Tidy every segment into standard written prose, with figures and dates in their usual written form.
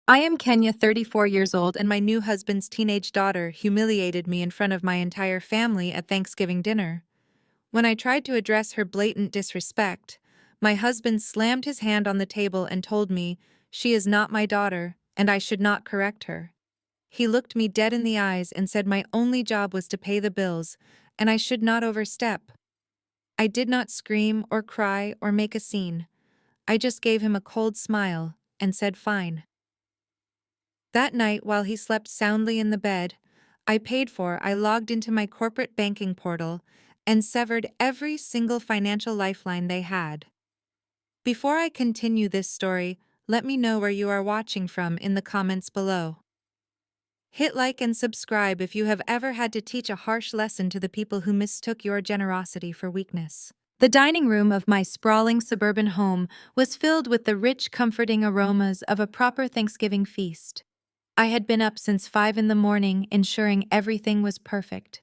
I am Kenya, 34 years old, and my new husband's teenage daughter humiliated me in front of my entire family at Thanksgiving dinner. When I tried to address her blatant disrespect, my husband slammed his hand on the table and told me, "She is not my daughter, and I should not correct her." He looked me dead in the eyes and said my only job was to pay the bills, and I should not overstep. I did not scream or cry or make a scene. I just gave him a cold smile and said fine. That night, while he slept soundly in the bed I logged into my corporate banking portal and severed every single financial lifeline they had. Before I continue this story, let me know where you are watching from in the comments below. Hit like and subscribe if you have ever had to teach a harsh lesson to the people who mistook your generosity for weakness. The dining room of my sprawling suburban home was filled with the rich, comforting aromas of a proper Thanksgiving feast. I had been up since 5 in the morning, ensuring everything was perfect.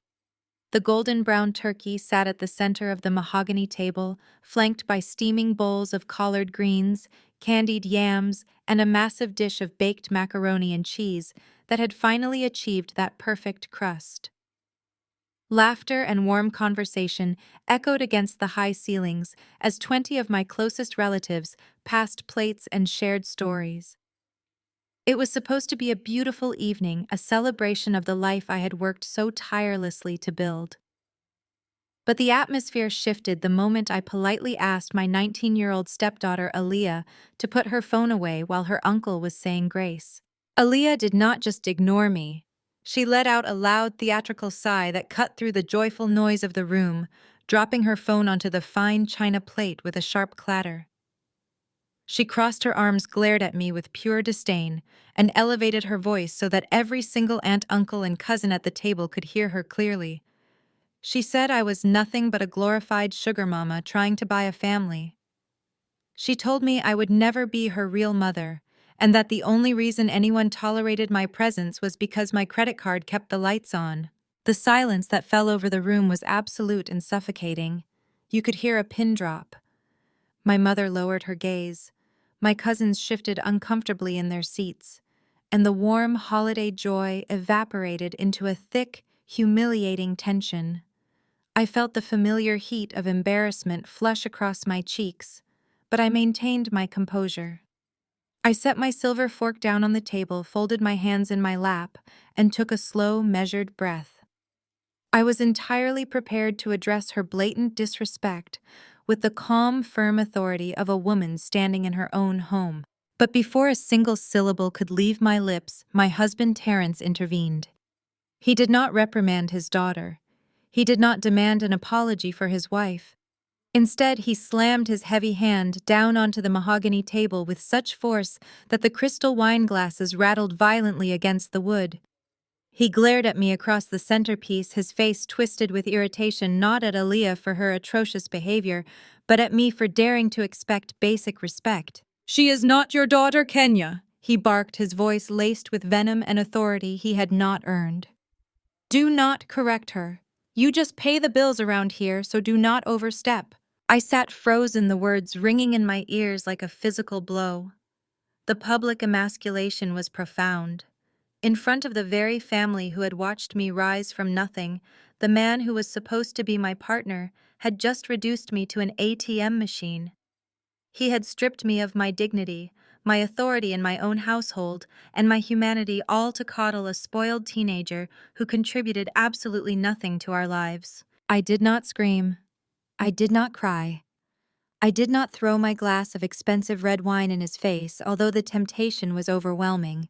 The golden brown turkey sat at the center of the mahogany table, flanked by steaming bowls of collard greens, candied yams, and a massive dish of baked macaroni and cheese that had finally achieved that perfect crust. Laughter and warm conversation echoed against the high ceilings as 20 of my closest relatives passed plates and shared stories. It was supposed to be a beautiful evening, a celebration of the life I had worked so tirelessly to build. But the atmosphere shifted the moment I politely asked my 19-year-old stepdaughter Aaliyah to put her phone away while her uncle was saying grace. Aaliyah did not just ignore me. She let out a loud theatrical sigh that cut through the joyful noise of the room, dropping her phone onto the fine china plate with a sharp clatter. She crossed her arms, glared at me with pure disdain, and elevated her voice so that every single aunt, uncle, and cousin at the table could hear her clearly. She said I was nothing but a glorified sugar mama trying to buy a family. She told me I would never be her real mother, and that the only reason anyone tolerated my presence was because my credit card kept the lights on. The silence that fell over the room was absolute and suffocating. You could hear a pin drop. My mother lowered her gaze. My cousins shifted uncomfortably in their seats, and the warm holiday joy evaporated into a thick, humiliating tension. I felt the familiar heat of embarrassment flush across my cheeks, but I maintained my composure. I set my silver fork down on the table, folded my hands in my lap, and took a slow, measured breath. I was entirely prepared to address her blatant disrespect with the calm, firm authority of a woman standing in her own home. But before a single syllable could leave my lips, my husband Terrence intervened. He did not reprimand his daughter. He did not demand an apology for his wife. Instead, he slammed his heavy hand down onto the mahogany table with such force that the crystal wine glasses rattled violently against the wood. He glared at me across the centerpiece, his face twisted with irritation, not at Aaliyah for her atrocious behavior, but at me for daring to expect basic respect. "She is not your daughter, Kenya," he barked, his voice laced with venom and authority he had not earned. "Do not correct her. You just pay the bills around here, so do not overstep." I sat frozen, the words ringing in my ears like a physical blow. The public emasculation was profound. In front of the very family who had watched me rise from nothing, the man who was supposed to be my partner had just reduced me to an ATM machine. He had stripped me of my dignity, my authority in my own household, and my humanity, all to coddle a spoiled teenager who contributed absolutely nothing to our lives. I did not scream. I did not cry. I did not throw my glass of expensive red wine in his face, although the temptation was overwhelming.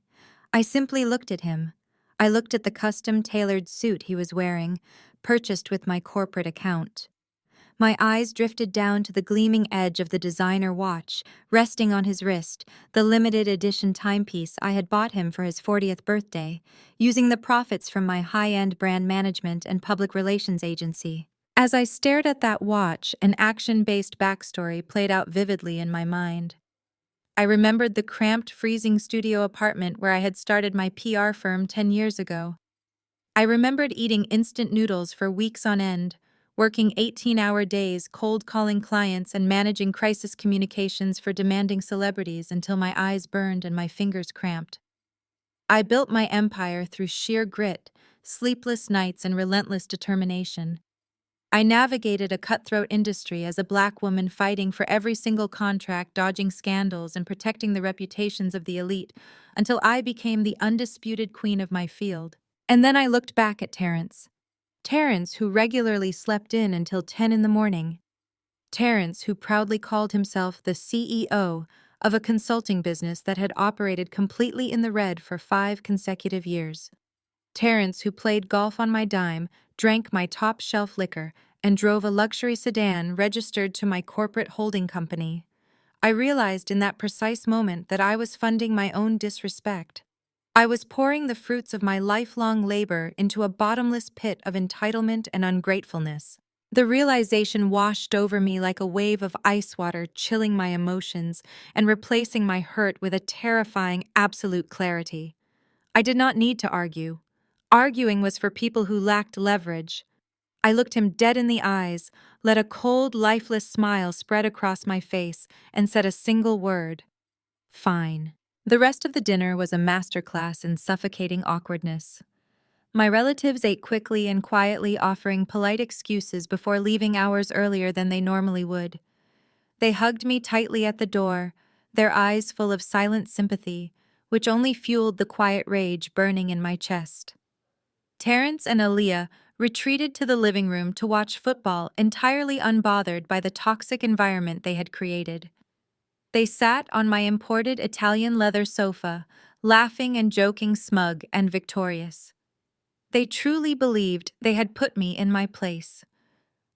I simply looked at him. I looked at the custom-tailored suit he was wearing, purchased with my corporate account. My eyes drifted down to the gleaming edge of the designer watch, resting on his wrist, the limited edition timepiece I had bought him for his 40th birthday, using the profits from my high-end brand management and public relations agency. As I stared at that watch, an action-based backstory played out vividly in my mind. I remembered the cramped, freezing studio apartment where I had started my PR firm 10 years ago. I remembered eating instant noodles for weeks on end, working 18-hour days, cold calling clients, and managing crisis communications for demanding celebrities until my eyes burned and my fingers cramped. I built my empire through sheer grit, sleepless nights, and relentless determination. I navigated a cutthroat industry as a black woman fighting for every single contract, dodging scandals, and protecting the reputations of the elite until I became the undisputed queen of my field. And then I looked back at Terrence. Terrence, who regularly slept in until 10 in the morning. Terrence, who proudly called himself the CEO of a consulting business that had operated completely in the red for 5 consecutive years. Terrence, who played golf on my dime, drank my top-shelf liquor, and drove a luxury sedan registered to my corporate holding company. I realized in that precise moment that I was funding my own disrespect. I was pouring the fruits of my lifelong labor into a bottomless pit of entitlement and ungratefulness. The realization washed over me like a wave of ice water, chilling my emotions and replacing my hurt with a terrifying absolute clarity. I did not need to argue. Arguing was for people who lacked leverage. I looked him dead in the eyes, let a cold, lifeless smile spread across my face, and said a single word: "Fine." The rest of the dinner was a masterclass in suffocating awkwardness. My relatives ate quickly and quietly, offering polite excuses before leaving hours earlier than they normally would. They hugged me tightly at the door, their eyes full of silent sympathy, which only fueled the quiet rage burning in my chest. Terrence and Aaliyah retreated to the living room to watch football, entirely unbothered by the toxic environment they had created. They sat on my imported Italian leather sofa, laughing and joking, smug and victorious. They truly believed they had put me in my place.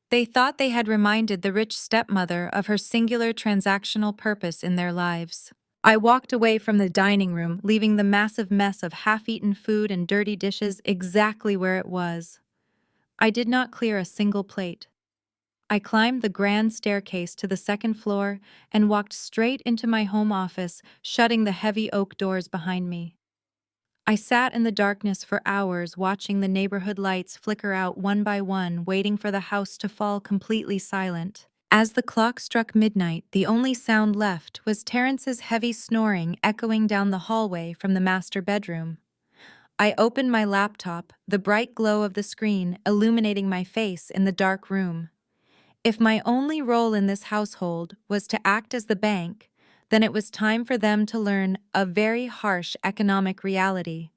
They thought they had reminded the rich stepmother of her singular transactional purpose in their lives. I walked away from the dining room, leaving the massive mess of half-eaten food and dirty dishes exactly where it was. I did not clear a single plate. I climbed the grand staircase to the second floor and walked straight into my home office, shutting the heavy oak doors behind me. I sat in the darkness for hours, watching the neighborhood lights flicker out one by one, waiting for the house to fall completely silent. As the clock struck midnight, the only sound left was Terrence's heavy snoring echoing down the hallway from the master bedroom. I opened my laptop, the bright glow of the screen illuminating my face in the dark room. If my only role in this household was to act as the bank, then it was time for them to learn a very harsh economic reality.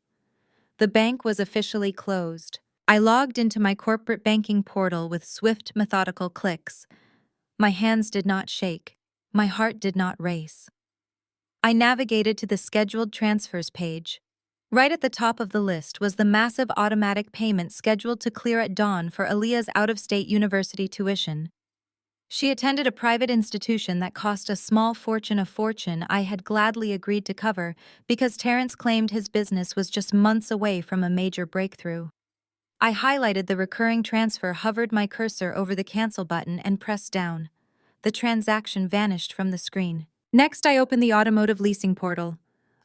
The bank was officially closed. I logged into my corporate banking portal with swift, methodical clicks. My hands did not shake. My heart did not race. I navigated to the scheduled transfers page. Right at the top of the list was the massive automatic payment scheduled to clear at dawn for Aaliyah's out-of-state university tuition. She attended a private institution that cost a small fortune, a fortune I had gladly agreed to cover because Terrence claimed his business was just months away from a major breakthrough. I highlighted the recurring transfer, hovered my cursor over the cancel button, and pressed down. The transaction vanished from the screen. Next, I opened the automotive leasing portal.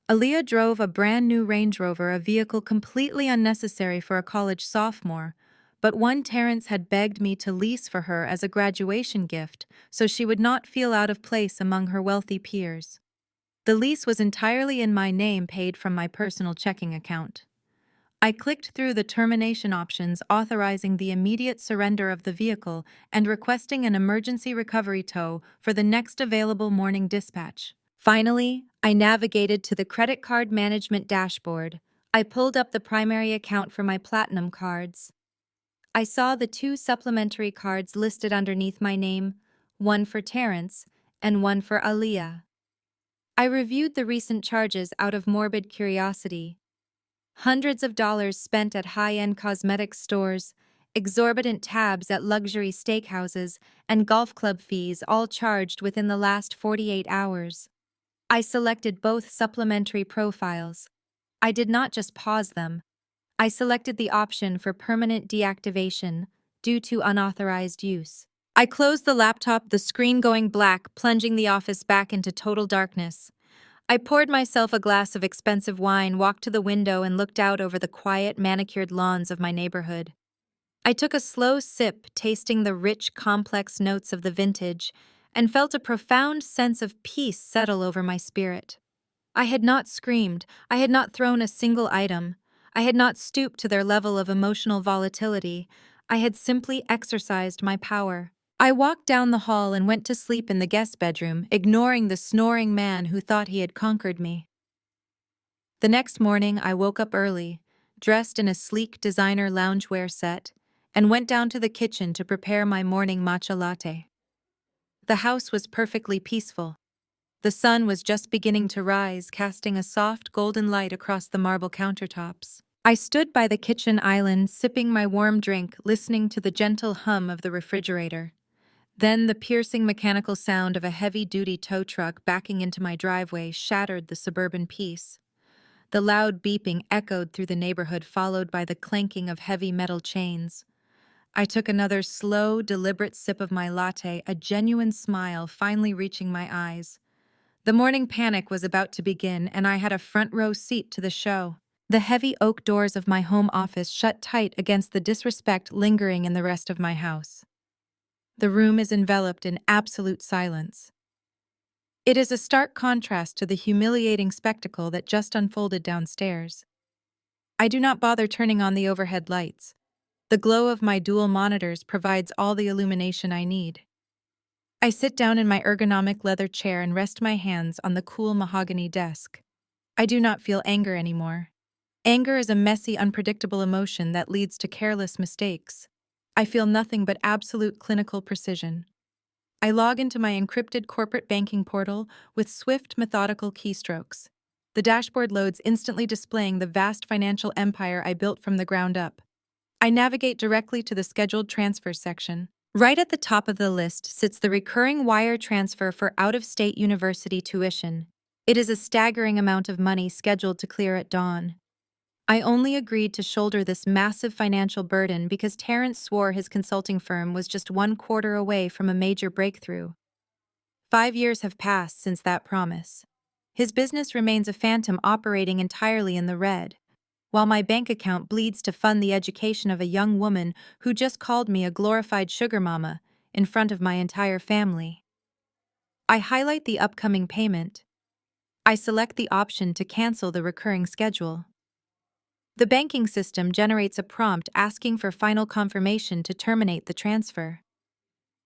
Aaliyah drove a brand new Range Rover, a vehicle completely unnecessary for a college sophomore, but one Terrence had begged me to lease for her as a graduation gift so she would not feel out of place among her wealthy peers. The lease was entirely in my name, paid from my personal checking account. I clicked through the termination options, authorizing the immediate surrender of the vehicle and requesting an emergency recovery tow for the next available morning dispatch. Finally, I navigated to the credit card management dashboard. I pulled up the primary account for my platinum cards. I saw the 2 supplementary cards listed underneath my name, one for Terrence and one for Aaliyah. I reviewed the recent charges out of morbid curiosity. Hundreds of dollars spent at high-end cosmetics stores, exorbitant tabs at luxury steakhouses, and golf club fees, all charged within the last 48 hours. I selected both supplementary profiles. I did not just pause them. I selected the option for permanent deactivation due to unauthorized use. I closed the laptop, the screen going black, plunging the office back into total darkness. I poured myself a glass of expensive wine, walked to the window, and looked out over the quiet, manicured lawns of my neighborhood. I took a slow sip, tasting the rich, complex notes of the vintage, and felt a profound sense of peace settle over my spirit. I had not screamed, I had not thrown a single item, I had not stooped to their level of emotional volatility, I had simply exercised my power. I walked down the hall and went to sleep in the guest bedroom, ignoring the snoring man who thought he had conquered me. The next morning, I woke up early, dressed in a sleek designer loungewear set, and went down to the kitchen to prepare my morning matcha latte. The house was perfectly peaceful. The sun was just beginning to rise, casting a soft golden light across the marble countertops. I stood by the kitchen island, sipping my warm drink, listening to the gentle hum of the refrigerator. Then the piercing mechanical sound of a heavy-duty tow truck backing into my driveway shattered the suburban peace. The loud beeping echoed through the neighborhood, followed by the clanking of heavy metal chains. I took another slow, deliberate sip of my latte, a genuine smile finally reaching my eyes. The morning panic was about to begin, and I had a front-row seat to the show. The heavy oak doors of my home office shut tight against the disrespect lingering in the rest of my house. The room is enveloped in absolute silence. It is a stark contrast to the humiliating spectacle that just unfolded downstairs. I do not bother turning on the overhead lights. The glow of my dual monitors provides all the illumination I need. I sit down in my ergonomic leather chair and rest my hands on the cool mahogany desk. I do not feel anger anymore. Anger is a messy, unpredictable emotion that leads to careless mistakes. I feel nothing but absolute clinical precision. I log into my encrypted corporate banking portal with swift, methodical keystrokes. The dashboard loads, instantly displaying the vast financial empire I built from the ground up. I navigate directly to the scheduled transfers section. Right at the top of the list sits the recurring wire transfer for out-of-state university tuition. It is a staggering amount of money scheduled to clear at dawn. I only agreed to shoulder this massive financial burden because Terrence swore his consulting firm was just 1/4 away from a major breakthrough. 5 years have passed since that promise. His business remains a phantom operating entirely in the red, while my bank account bleeds to fund the education of a young woman who just called me a glorified sugar mama in front of my entire family. I highlight the upcoming payment. I select the option to cancel the recurring schedule. The banking system generates a prompt asking for final confirmation to terminate the transfer.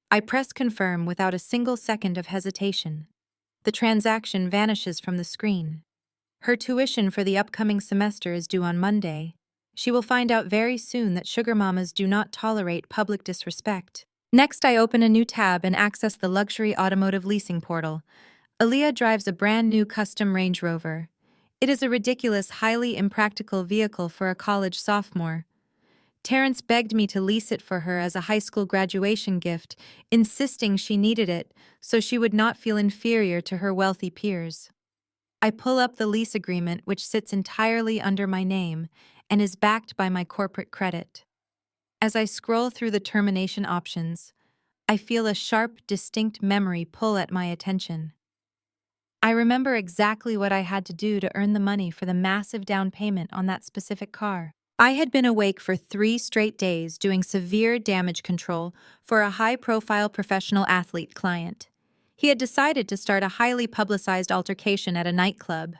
I press confirm without a single second of hesitation. The transaction vanishes from the screen. Her tuition for the upcoming semester is due on Monday. She will find out very soon that sugar mamas do not tolerate public disrespect. Next, I open a new tab and access the luxury automotive leasing portal. Aaliyah drives a brand new custom Range Rover. It is a ridiculous, highly impractical vehicle for a college sophomore. Terrence begged me to lease it for her as a high school graduation gift, insisting she needed it so she would not feel inferior to her wealthy peers. I pull up the lease agreement, which sits entirely under my name and is backed by my corporate credit. As I scroll through the termination options, I feel a sharp, distinct memory pull at my attention. I remember exactly what I had to do to earn the money for the massive down payment on that specific car. I had been awake for 3 straight days doing severe damage control for a high-profile professional athlete client. He had decided to start a highly publicized altercation at a nightclub.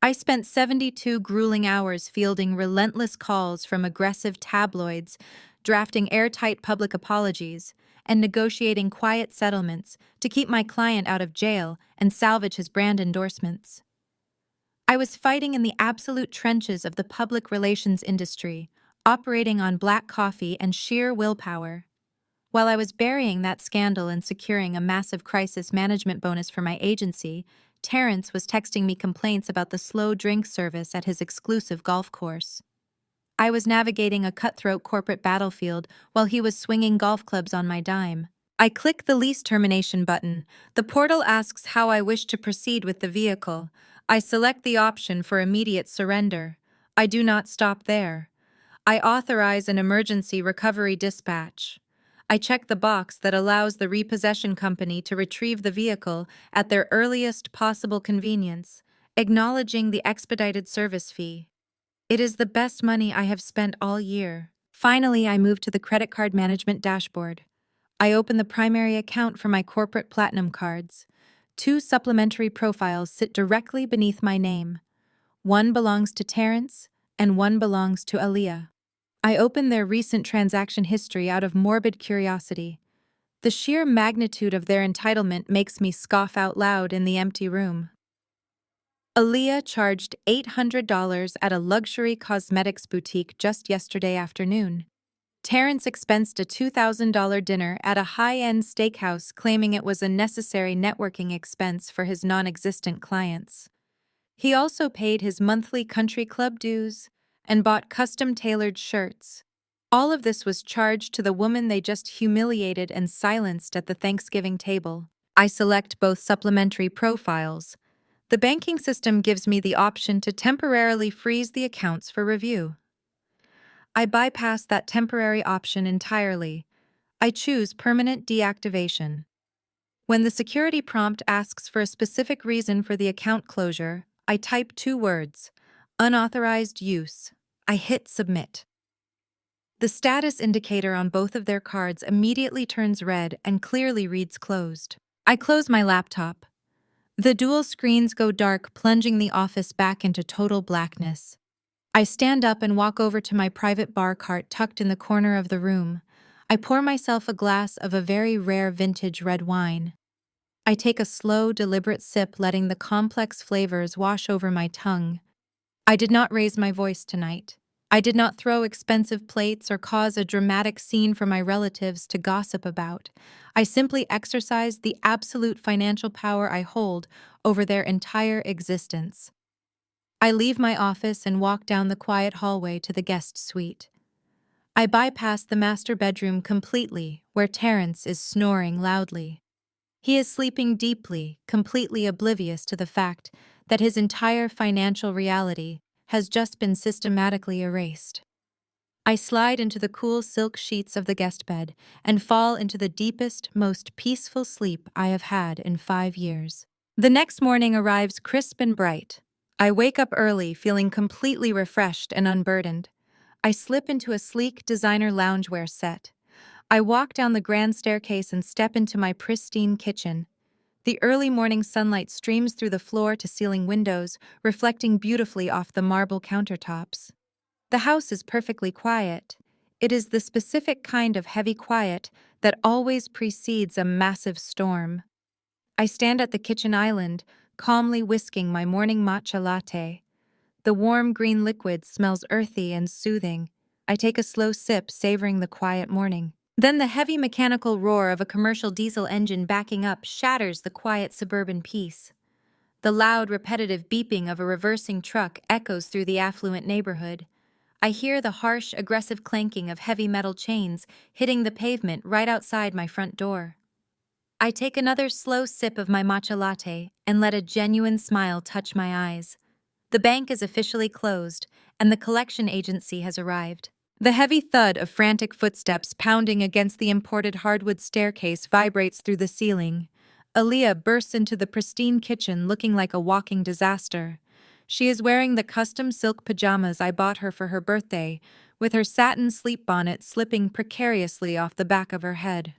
I spent 72 grueling hours fielding relentless calls from aggressive tabloids, drafting airtight public apologies, and negotiating quiet settlements to keep my client out of jail and salvage his brand endorsements. I was fighting in the absolute trenches of the public relations industry, operating on black coffee and sheer willpower. While I was burying that scandal and securing a massive crisis management bonus for my agency, Terrence was texting me complaints about the slow drink service at his exclusive golf course. I was navigating a cutthroat corporate battlefield while he was swinging golf clubs on my dime. I click the lease termination button. The portal asks how I wish to proceed with the vehicle. I select the option for immediate surrender. I do not stop there. I authorize an emergency recovery dispatch. I check the box that allows the repossession company to retrieve the vehicle at their earliest possible convenience, acknowledging the expedited service fee. It is the best money I have spent all year. Finally, I move to the credit card management dashboard. I open the primary account for my corporate platinum cards. Two supplementary profiles sit directly beneath my name. One belongs to Terrence, and one belongs to Aaliyah. I open their recent transaction history out of morbid curiosity. The sheer magnitude of their entitlement makes me scoff out loud in the empty room. Aaliyah charged $800 at a luxury cosmetics boutique just yesterday afternoon. Terrence expensed a $2,000 dinner at a high-end steakhouse, claiming it was a necessary networking expense for his non-existent clients. He also paid his monthly country club dues and bought custom-tailored shirts. All of this was charged to the woman they just humiliated and silenced at the Thanksgiving table. I select both supplementary profiles. The banking system gives me the option to temporarily freeze the accounts for review. I bypass that temporary option entirely. I choose permanent deactivation. When the security prompt asks for a specific reason for the account closure, I type 2 words: unauthorized use. I hit submit. The status indicator on both of their cards immediately turns red and clearly reads closed. I close my laptop. The dual screens go dark, plunging the office back into total blackness. I stand up and walk over to my private bar cart tucked in the corner of the room. I pour myself a glass of a very rare vintage red wine. I take a slow, deliberate sip, letting the complex flavors wash over my tongue. I did not raise my voice tonight. I did not throw expensive plates or cause a dramatic scene for my relatives to gossip about. I simply exercised the absolute financial power I hold over their entire existence. I leave my office and walk down the quiet hallway to the guest suite. I bypass the master bedroom completely, where Terrence is snoring loudly. He is sleeping deeply, completely oblivious to the fact that his entire financial reality has just been systematically erased. I slide into the cool silk sheets of the guest bed and fall into the deepest, most peaceful sleep I have had in 5 years. The next morning arrives crisp and bright. I wake up early, feeling completely refreshed and unburdened. I slip into a sleek designer loungewear set. I walk down the grand staircase and step into my pristine kitchen. The early morning sunlight streams through the floor-to-ceiling windows, reflecting beautifully off the marble countertops. The house is perfectly quiet. It is the specific kind of heavy quiet that always precedes a massive storm. I stand at the kitchen island, calmly whisking my morning matcha latte. The warm green liquid smells earthy and soothing. I take a slow sip, savoring the quiet morning. Then the heavy mechanical roar of a commercial diesel engine backing up shatters the quiet suburban peace. The loud, repetitive beeping of a reversing truck echoes through the affluent neighborhood. I hear the harsh, aggressive clanking of heavy metal chains hitting the pavement right outside my front door. I take another slow sip of my matcha latte and let a genuine smile touch my eyes. The bank is officially closed, and the collection agency has arrived. The heavy thud of frantic footsteps pounding against the imported hardwood staircase vibrates through the ceiling. Aaliyah bursts into the pristine kitchen looking like a walking disaster. She is wearing the custom silk pajamas I bought her for her birthday, with her satin sleep bonnet slipping precariously off the back of her head.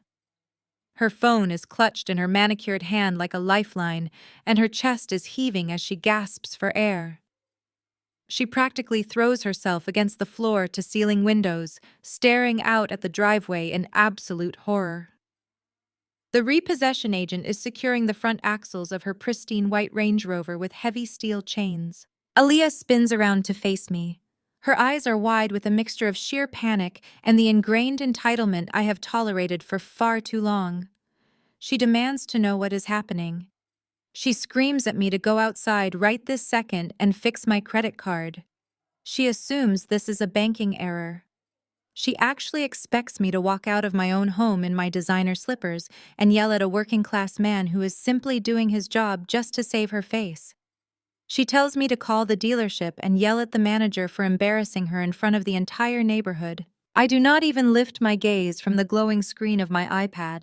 Her phone is clutched in her manicured hand like a lifeline, and her chest is heaving as she gasps for air. She practically throws herself against the floor-to-ceiling windows, staring out at the driveway in absolute horror. The repossession agent is securing the front axles of her pristine white Range Rover with heavy steel chains. Aaliyah spins around to face me. Her eyes are wide with a mixture of sheer panic and the ingrained entitlement I have tolerated for far too long. She demands to know what is happening. She screams at me to go outside right this second and fix my credit card. She assumes this is a banking error. She actually expects me to walk out of my own home in my designer slippers and yell at a working-class man who is simply doing his job just to save her face. She tells me to call the dealership and yell at the manager for embarrassing her in front of the entire neighborhood. I do not even lift my gaze from the glowing screen of my iPad.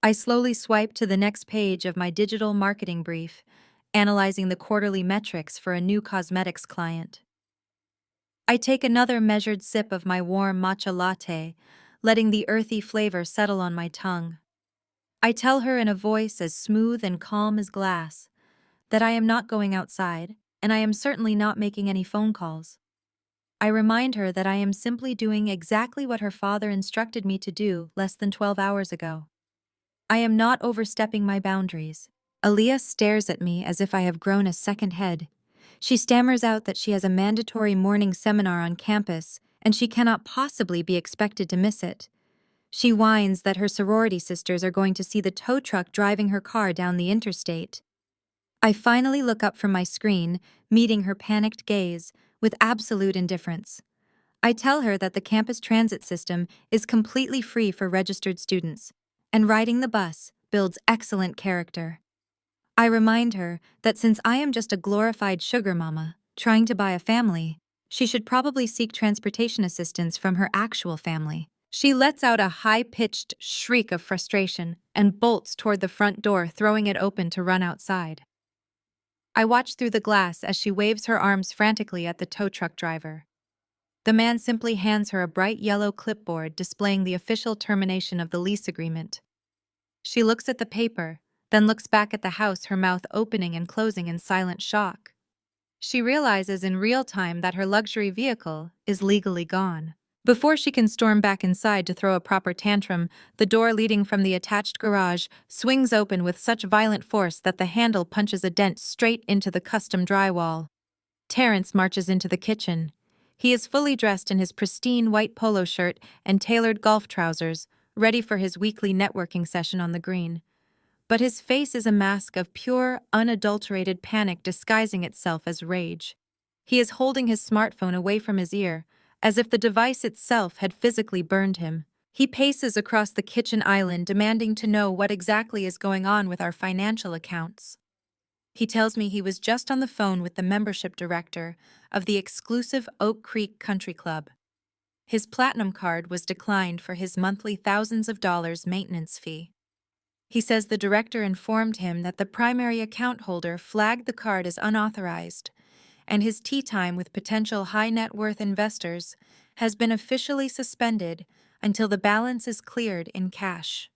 I slowly swipe to the next page of my digital marketing brief, analyzing the quarterly metrics for a new cosmetics client. I take another measured sip of my warm matcha latte, letting the earthy flavor settle on my tongue. I tell her in a voice as smooth and calm as glass that I am not going outside, and I am certainly not making any phone calls. I remind her that I am simply doing exactly what her father instructed me to do less than 12 hours ago. I am not overstepping my boundaries. Aaliyah stares at me as if I have grown a second head. She stammers out that she has a mandatory morning seminar on campus, and she cannot possibly be expected to miss it. She whines that her sorority sisters are going to see the tow truck driving her car down the interstate. I finally look up from my screen, meeting her panicked gaze, with absolute indifference. I tell her that the campus transit system is completely free for registered students, and riding the bus builds excellent character. I remind her that since I am just a glorified sugar mama, trying to buy a family, she should probably seek transportation assistance from her actual family. She lets out a high-pitched shriek of frustration and bolts toward the front door, throwing it open to run outside. I watch through the glass as she waves her arms frantically at the tow truck driver. The man simply hands her a bright yellow clipboard displaying the official termination of the lease agreement. She looks at the paper, then looks back at the house, her mouth opening and closing in silent shock. She realizes in real time that her luxury vehicle is legally gone. Before she can storm back inside to throw a proper tantrum, the door leading from the attached garage swings open with such violent force that the handle punches a dent straight into the custom drywall. Terrence marches into the kitchen. He is fully dressed in his pristine white polo shirt and tailored golf trousers, ready for his weekly networking session on the green. But his face is a mask of pure, unadulterated panic disguising itself as rage. He is holding his smartphone away from his ear, as if the device itself had physically burned him. He paces across the kitchen island, demanding to know what exactly is going on with our financial accounts. He tells me he was just on the phone with the membership director of the exclusive Oak Creek Country Club. His platinum card was declined for his monthly thousands of dollars maintenance fee. He says the director informed him that the primary account holder flagged the card as unauthorized, and his tea time with potential high-net-worth investors has been officially suspended until the balance is cleared in cash.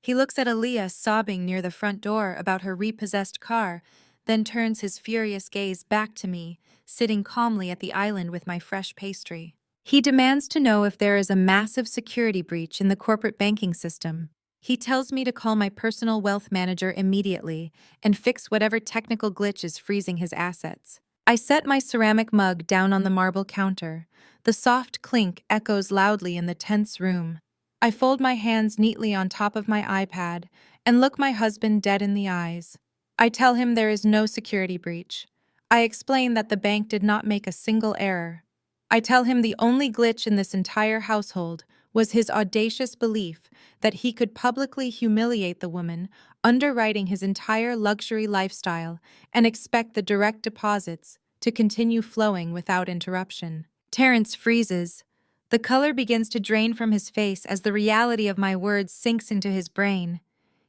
He looks at Aaliyah sobbing near the front door about her repossessed car, then turns his furious gaze back to me, sitting calmly at the island with my fresh pastry. He demands to know if there is a massive security breach in the corporate banking system. He tells me to call my personal wealth manager immediately and fix whatever technical glitch is freezing his assets. I set my ceramic mug down on the marble counter. The soft clink echoes loudly in the tense room. I fold my hands neatly on top of my iPad and look my husband dead in the eyes. I tell him there is no security breach. I explain that the bank did not make a single error. I tell him the only glitch in this entire household was his audacious belief that he could publicly humiliate the woman, underwriting his entire luxury lifestyle, and expect the direct deposits to continue flowing without interruption. Terrence freezes. The color begins to drain from his face as the reality of my words sinks into his brain.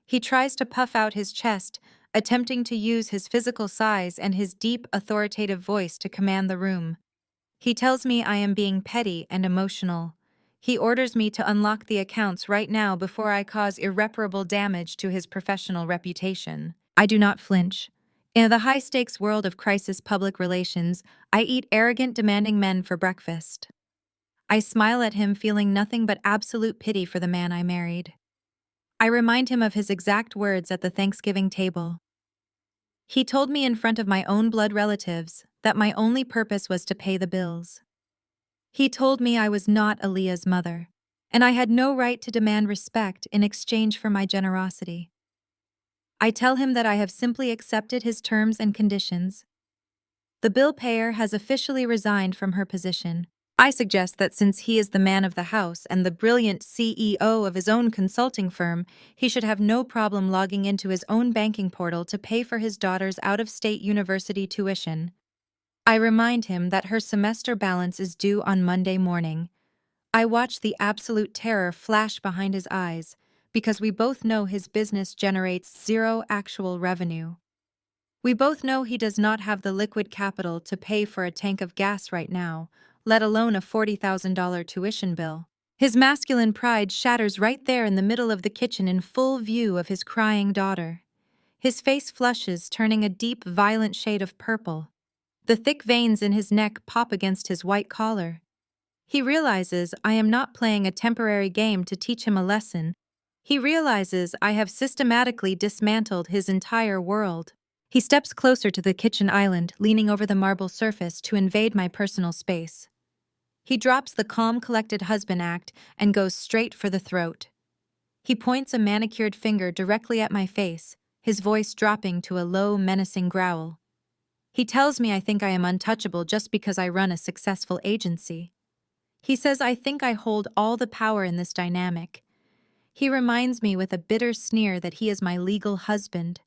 He tries to puff out his chest, attempting to use his physical size and his deep, authoritative voice to command the room. He tells me I am being petty and emotional. He orders me to unlock the accounts right now before I cause irreparable damage to his professional reputation. I do not flinch. In the high-stakes world of crisis public relations, I eat arrogant, demanding men for breakfast. I smile at him, feeling nothing but absolute pity for the man I married. I remind him of his exact words at the Thanksgiving table. He told me in front of my own blood relatives that my only purpose was to pay the bills. He told me I was not Aaliyah's mother, and I had no right to demand respect in exchange for my generosity. I tell him that I have simply accepted his terms and conditions. The bill payer has officially resigned from her position. I suggest that since he is the man of the house and the brilliant CEO of his own consulting firm, he should have no problem logging into his own banking portal to pay for his daughter's out-of-state university tuition. I remind him that her semester balance is due on Monday morning. I watch the absolute terror flash behind his eyes, because we both know his business generates zero actual revenue. We both know he does not have the liquid capital to pay for a tank of gas right now, let alone a $40,000 tuition bill. His masculine pride shatters right there in the middle of the kitchen in full view of his crying daughter. His face flushes, turning a deep, violent shade of purple. The thick veins in his neck pop against his white collar. He realizes I am not playing a temporary game to teach him a lesson. He realizes I have systematically dismantled his entire world. He steps closer to the kitchen island, leaning over the marble surface to invade my personal space. He drops the calm, collected husband act and goes straight for the throat. He points a manicured finger directly at my face, his voice dropping to a low, menacing growl. He tells me I think I am untouchable just because I run a successful agency. He says I think I hold all the power in this dynamic. He reminds me with a bitter sneer that he is my legal husband.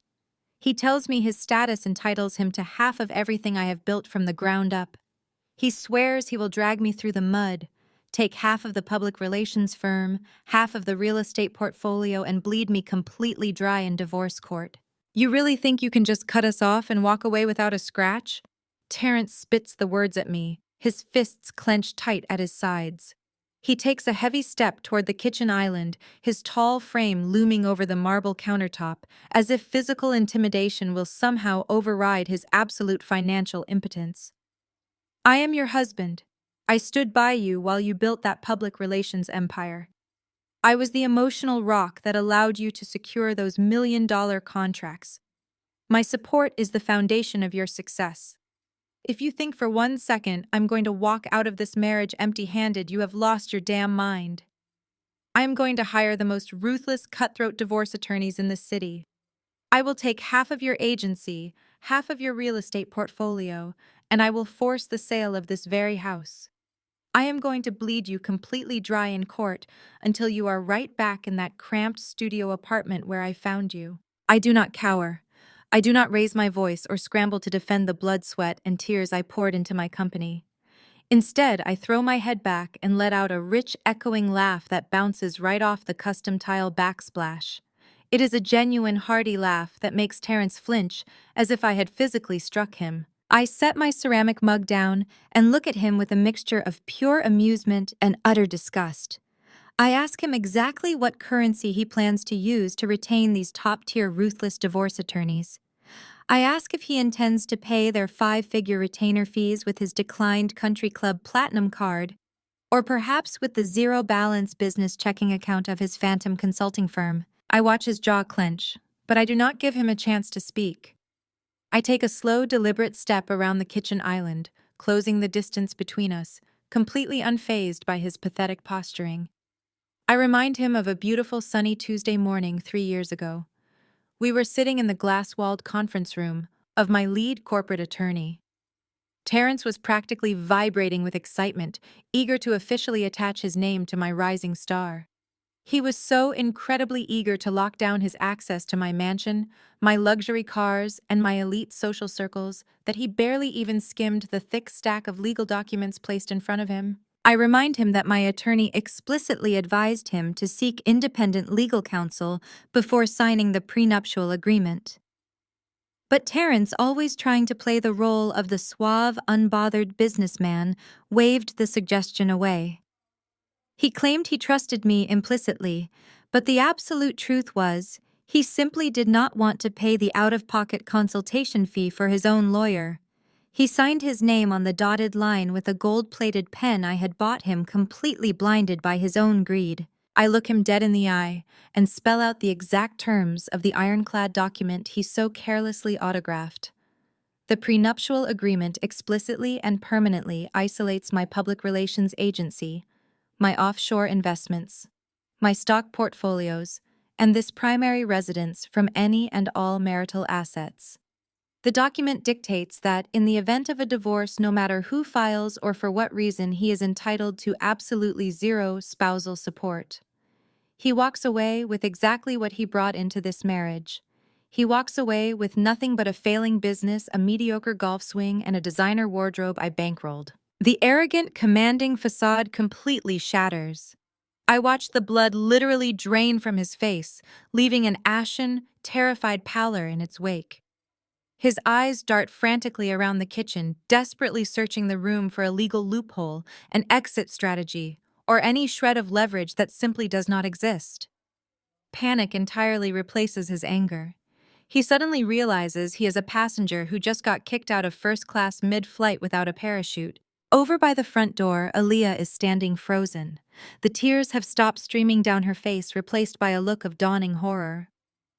He tells me his status entitles him to half of everything I have built from the ground up. He swears he will drag me through the mud, take half of the public relations firm, half of the real estate portfolio, and bleed me completely dry in divorce court. You really think you can just cut us off and walk away without a scratch? Terrence spits the words at me, his fists clenched tight at his sides. He takes a heavy step toward the kitchen island, his tall frame looming over the marble countertop, as if physical intimidation will somehow override his absolute financial impotence. I am your husband. I stood by you while you built that public relations empire. I was the emotional rock that allowed you to secure those million-dollar contracts. My support is the foundation of your success. If you think for 1 second I'm going to walk out of this marriage empty-handed, you have lost your damn mind. I am going to hire the most ruthless, cutthroat divorce attorneys in the city. I will take half of your agency, half of your real estate portfolio, and I will force the sale of this very house. I am going to bleed you completely dry in court until you are right back in that cramped studio apartment where I found you. I do not cower. I do not raise my voice or scramble to defend the blood, sweat, and tears I poured into my company. Instead, I throw my head back and let out a rich, echoing laugh that bounces right off the custom tile backsplash. It is a genuine, hearty laugh that makes Terrence flinch, as if I had physically struck him. I set my ceramic mug down and look at him with a mixture of pure amusement and utter disgust. I ask him exactly what currency he plans to use to retain these top-tier ruthless divorce attorneys. I ask if he intends to pay their 5-figure retainer fees with his declined country club platinum card, or perhaps with the zero-balance business checking account of his phantom consulting firm. I watch his jaw clench, but I do not give him a chance to speak. I take a slow, deliberate step around the kitchen island, closing the distance between us, completely unfazed by his pathetic posturing. I remind him of a beautiful sunny Tuesday morning 3 years ago. We were sitting in the glass-walled conference room of my lead corporate attorney. Terrence was practically vibrating with excitement, eager to officially attach his name to my rising star. He was so incredibly eager to lock down his access to my mansion, my luxury cars, and my elite social circles that he barely even skimmed the thick stack of legal documents placed in front of him. I remind him that my attorney explicitly advised him to seek independent legal counsel before signing the prenuptial agreement. But Terrence, always trying to play the role of the suave, unbothered businessman, waved the suggestion away. He claimed he trusted me implicitly, but the absolute truth was, he simply did not want to pay the out-of-pocket consultation fee for his own lawyer. He signed his name on the dotted line with a gold-plated pen I had bought him, completely blinded by his own greed. I look him dead in the eye and spell out the exact terms of the ironclad document he so carelessly autographed. The prenuptial agreement explicitly and permanently isolates my public relations agency, my offshore investments, my stock portfolios, and this primary residence from any and all marital assets. The document dictates that, in the event of a divorce, no matter who files or for what reason, he is entitled to absolutely zero spousal support. He walks away with exactly what he brought into this marriage. He walks away with nothing but a failing business, a mediocre golf swing, and a designer wardrobe I bankrolled. The arrogant, commanding facade completely shatters. I watch the blood literally drain from his face, leaving an ashen, terrified pallor in its wake. His eyes dart frantically around the kitchen, desperately searching the room for a legal loophole, an exit strategy, or any shred of leverage that simply does not exist. Panic entirely replaces his anger. He suddenly realizes he is a passenger who just got kicked out of first class mid-flight without a parachute. Over by the front door, Aaliyah is standing frozen. The tears have stopped streaming down her face, replaced by a look of dawning horror.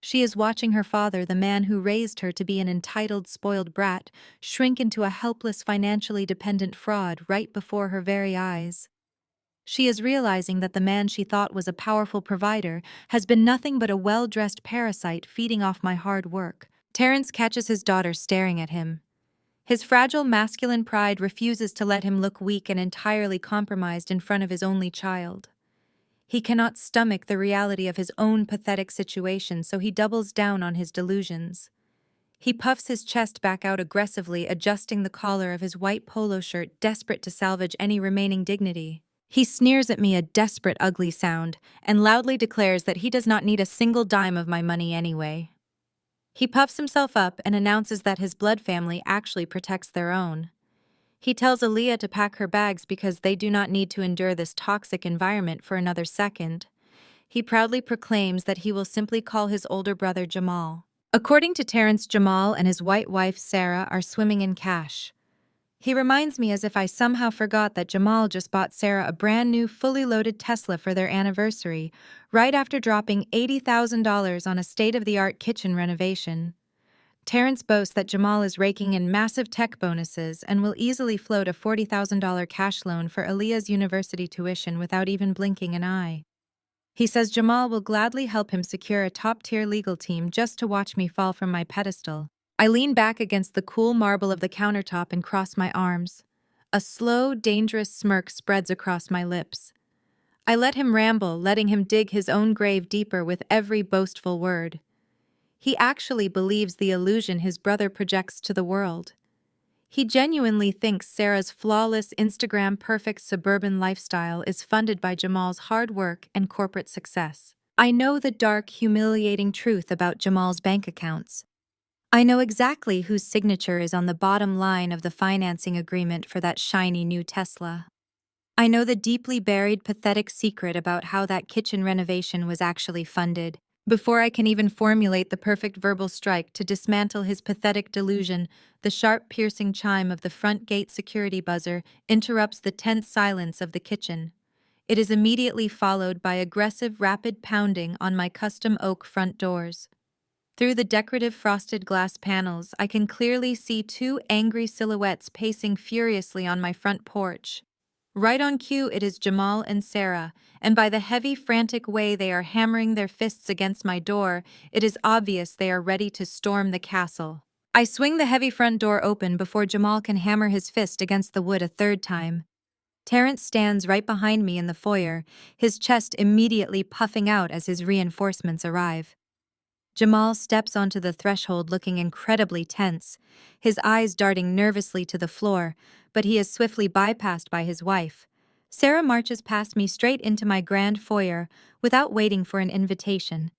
She is watching her father, the man who raised her to be an entitled, spoiled brat, shrink into a helpless, financially dependent fraud right before her very eyes. She is realizing that the man she thought was a powerful provider has been nothing but a well-dressed parasite feeding off my hard work. Terrence catches his daughter staring at him. His fragile masculine pride refuses to let him look weak and entirely compromised in front of his only child. He cannot stomach the reality of his own pathetic situation, so he doubles down on his delusions. He puffs his chest back out aggressively, adjusting the collar of his white polo shirt, desperate to salvage any remaining dignity. He sneers at me, a desperate, ugly sound, and loudly declares that he does not need a single dime of my money anyway. He puffs himself up and announces that his blood family actually protects their own. He tells Aaliyah to pack her bags because they do not need to endure this toxic environment for another second. He proudly proclaims that he will simply call his older brother Jamal. According to Terrence, Jamal and his white wife Sarah are swimming in cash. He reminds me as if I somehow forgot that Jamal just bought Sarah a brand new, fully loaded Tesla for their anniversary, right after dropping $80,000 on a state-of-the-art kitchen renovation. Terrence boasts that Jamal is raking in massive tech bonuses and will easily float a $40,000 cash loan for Aaliyah's university tuition without even blinking an eye. He says Jamal will gladly help him secure a top-tier legal team just to watch me fall from my pedestal. I lean back against the cool marble of the countertop and cross my arms. A slow, dangerous smirk spreads across my lips. I let him ramble, letting him dig his own grave deeper with every boastful word. He actually believes the illusion his brother projects to the world. He genuinely thinks Sarah's flawless, Instagram-perfect suburban lifestyle is funded by Jamal's hard work and corporate success. I know the dark, humiliating truth about Jamal's bank accounts. I know exactly whose signature is on the bottom line of the financing agreement for that shiny new Tesla. I know the deeply buried, pathetic secret about how that kitchen renovation was actually funded. Before I can even formulate the perfect verbal strike to dismantle his pathetic delusion, the sharp, piercing chime of the front gate security buzzer interrupts the tense silence of the kitchen. It is immediately followed by aggressive, rapid pounding on my custom oak front doors. Through the decorative frosted glass panels, I can clearly see two angry silhouettes pacing furiously on my front porch. Right on cue, it is Jamal and Sarah, and by the heavy, frantic way they are hammering their fists against my door, it is obvious they are ready to storm the castle. I swing the heavy front door open before Jamal can hammer his fist against the wood a third time. Terrence stands right behind me in the foyer, his chest immediately puffing out as his reinforcements arrive. Jamal steps onto the threshold looking incredibly tense, his eyes darting nervously to the floor, but he is swiftly bypassed by his wife. Sarah marches past me straight into my grand foyer without waiting for an invitation.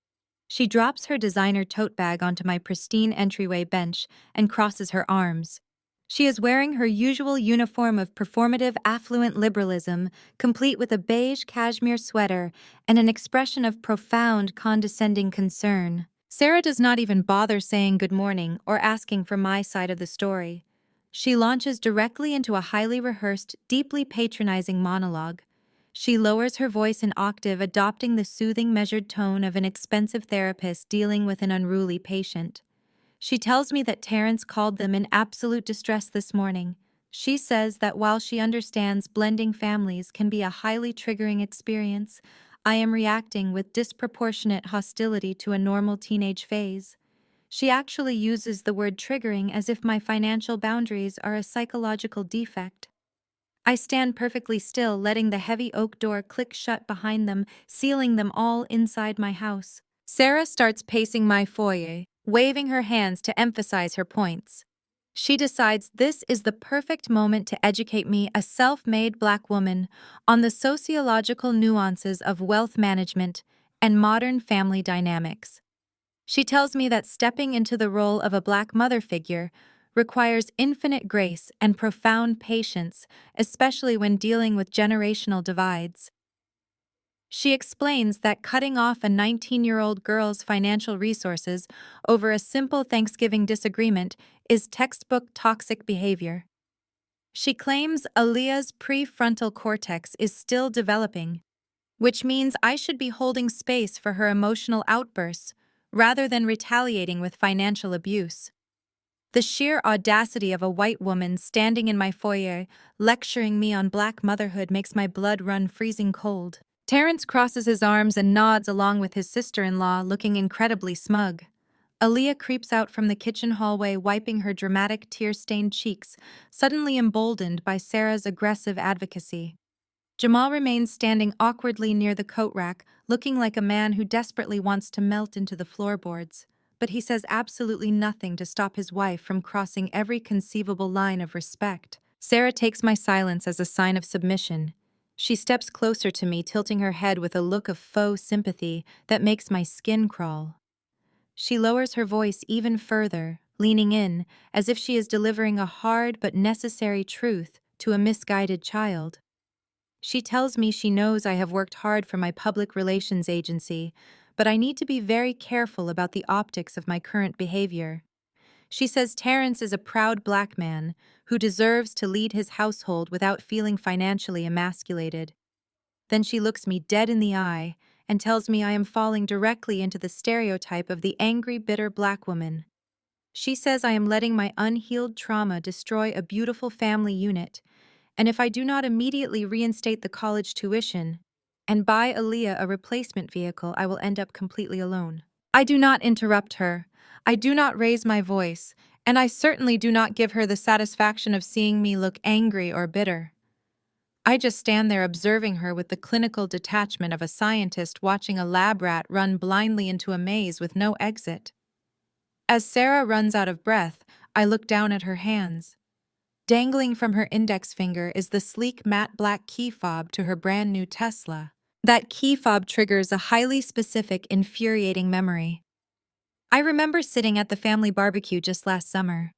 She drops her designer tote bag onto my pristine entryway bench and crosses her arms. She is wearing her usual uniform of performative, affluent liberalism, complete with a beige cashmere sweater and an expression of profound, condescending concern. Sarah does not even bother saying good morning or asking for my side of the story. She launches directly into a highly rehearsed, deeply patronizing monologue. She lowers her voice an octave, adopting the soothing, measured tone of an expensive therapist dealing with an unruly patient. She tells me that Terrence called them in absolute distress this morning. She says that while she understands blending families can be a highly triggering experience, I am reacting with disproportionate hostility to a normal teenage phase. She actually uses the word triggering as if my financial boundaries are a psychological defect. I stand perfectly still, letting the heavy oak door click shut behind them, sealing them all inside my house. Sarah starts pacing my foyer, waving her hands to emphasize her points. She decides this is the perfect moment to educate me, a self-made Black woman, on the sociological nuances of wealth management and modern family dynamics. She tells me that stepping into the role of a Black mother figure requires infinite grace and profound patience, especially when dealing with generational divides. She explains that cutting off a 19-year-old girl's financial resources over a simple Thanksgiving disagreement is textbook toxic behavior. She claims Aaliyah's prefrontal cortex is still developing, which means I should be holding space for her emotional outbursts rather than retaliating with financial abuse. The sheer audacity of a white woman standing in my foyer lecturing me on Black motherhood makes my blood run freezing cold. Terrence crosses his arms and nods along with his sister-in-law, looking incredibly smug. Aaliyah creeps out from the kitchen hallway, wiping her dramatic tear-stained cheeks, suddenly emboldened by Sarah's aggressive advocacy. Jamal remains standing awkwardly near the coat rack, looking like a man who desperately wants to melt into the floorboards. But he says absolutely nothing to stop his wife from crossing every conceivable line of respect. Sarah takes my silence as a sign of submission. She steps closer to me, tilting her head with a look of faux sympathy that makes my skin crawl. She lowers her voice even further, leaning in, as if she is delivering a hard but necessary truth to a misguided child. She tells me she knows I have worked hard for my public relations agency, but I need to be very careful about the optics of my current behavior. She says Terrence is a proud Black man who deserves to lead his household without feeling financially emasculated. Then she looks me dead in the eye and tells me I am falling directly into the stereotype of the angry, bitter Black woman. She says I am letting my unhealed trauma destroy a beautiful family unit, and if I do not immediately reinstate the college tuition and buy Aaliyah a replacement vehicle, I will end up completely alone. I do not interrupt her. I do not raise my voice, and I certainly do not give her the satisfaction of seeing me look angry or bitter. I just stand there observing her with the clinical detachment of a scientist watching a lab rat run blindly into a maze with no exit. As Sarah runs out of breath, I look down at her hands. Dangling from her index finger is the sleek matte black key fob to her brand new Tesla. That key fob triggers a highly specific, infuriating memory. I remember sitting at the family barbecue just last summer.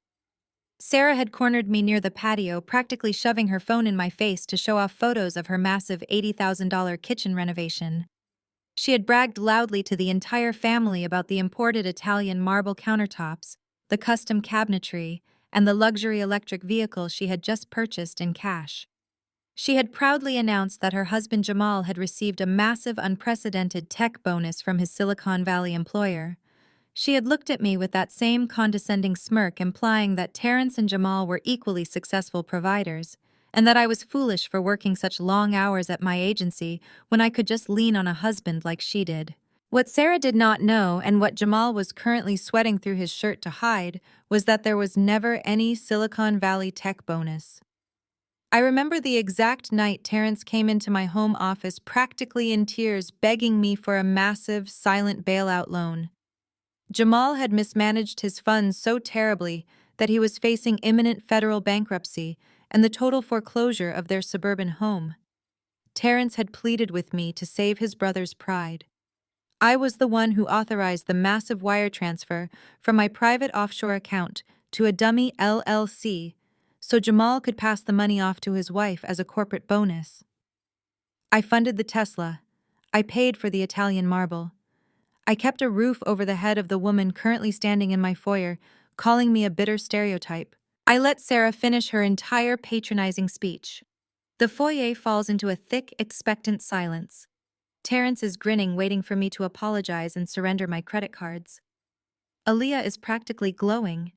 Sarah had cornered me near the patio, practically shoving her phone in my face to show off photos of her massive $80,000 kitchen renovation. She had bragged loudly to the entire family about the imported Italian marble countertops, the custom cabinetry, and the luxury electric vehicle she had just purchased in cash. She had proudly announced that her husband Jamal had received a massive, unprecedented tech bonus from his Silicon Valley employer. She had looked at me with that same condescending smirk, implying that Terrence and Jamal were equally successful providers, and that I was foolish for working such long hours at my agency when I could just lean on a husband like she did. What Sarah did not know, and what Jamal was currently sweating through his shirt to hide, was that there was never any Silicon Valley tech bonus. I remember the exact night Terrence came into my home office practically in tears, begging me for a massive, silent bailout loan. Jamal had mismanaged his funds so terribly that he was facing imminent federal bankruptcy and the total foreclosure of their suburban home. Terrence had pleaded with me to save his brother's pride. I was the one who authorized the massive wire transfer from my private offshore account to a dummy LLC so Jamal could pass the money off to his wife as a corporate bonus. I funded the Tesla. I paid for the Italian marble. I kept a roof over the head of the woman currently standing in my foyer, calling me a bitter stereotype. I let Sarah finish her entire patronizing speech. The foyer falls into a thick, expectant silence. Terrence is grinning, waiting for me to apologize and surrender my credit cards. Aaliyah is practically glowing.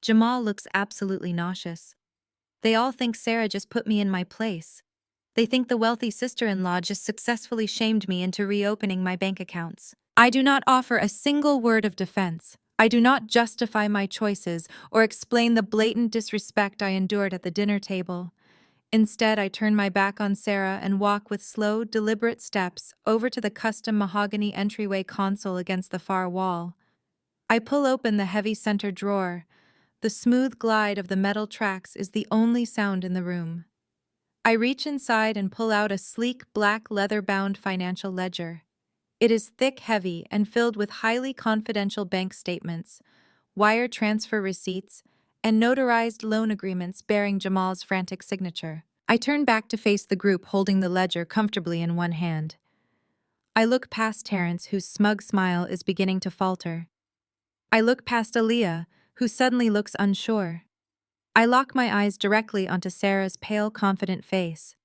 Jamal looks absolutely nauseous. They all think Sarah just put me in my place. They think the wealthy sister-in-law just successfully shamed me into reopening my bank accounts. I do not offer a single word of defense. I do not justify my choices or explain the blatant disrespect I endured at the dinner table. Instead, I turn my back on Sarah and walk with slow, deliberate steps over to the custom mahogany entryway console against the far wall. I pull open the heavy center drawer. The smooth glide of the metal tracks is the only sound in the room. I reach inside and pull out a sleek black leather-bound financial ledger. It is thick, heavy, and filled with highly confidential bank statements, wire transfer receipts, and notarized loan agreements bearing Jamal's frantic signature. I turn back to face the group holding the ledger comfortably in one hand. I look past Terrence, whose smug smile is beginning to falter. I look past Aaliyah, who suddenly looks unsure. I lock my eyes directly onto Sarah's pale, confident face.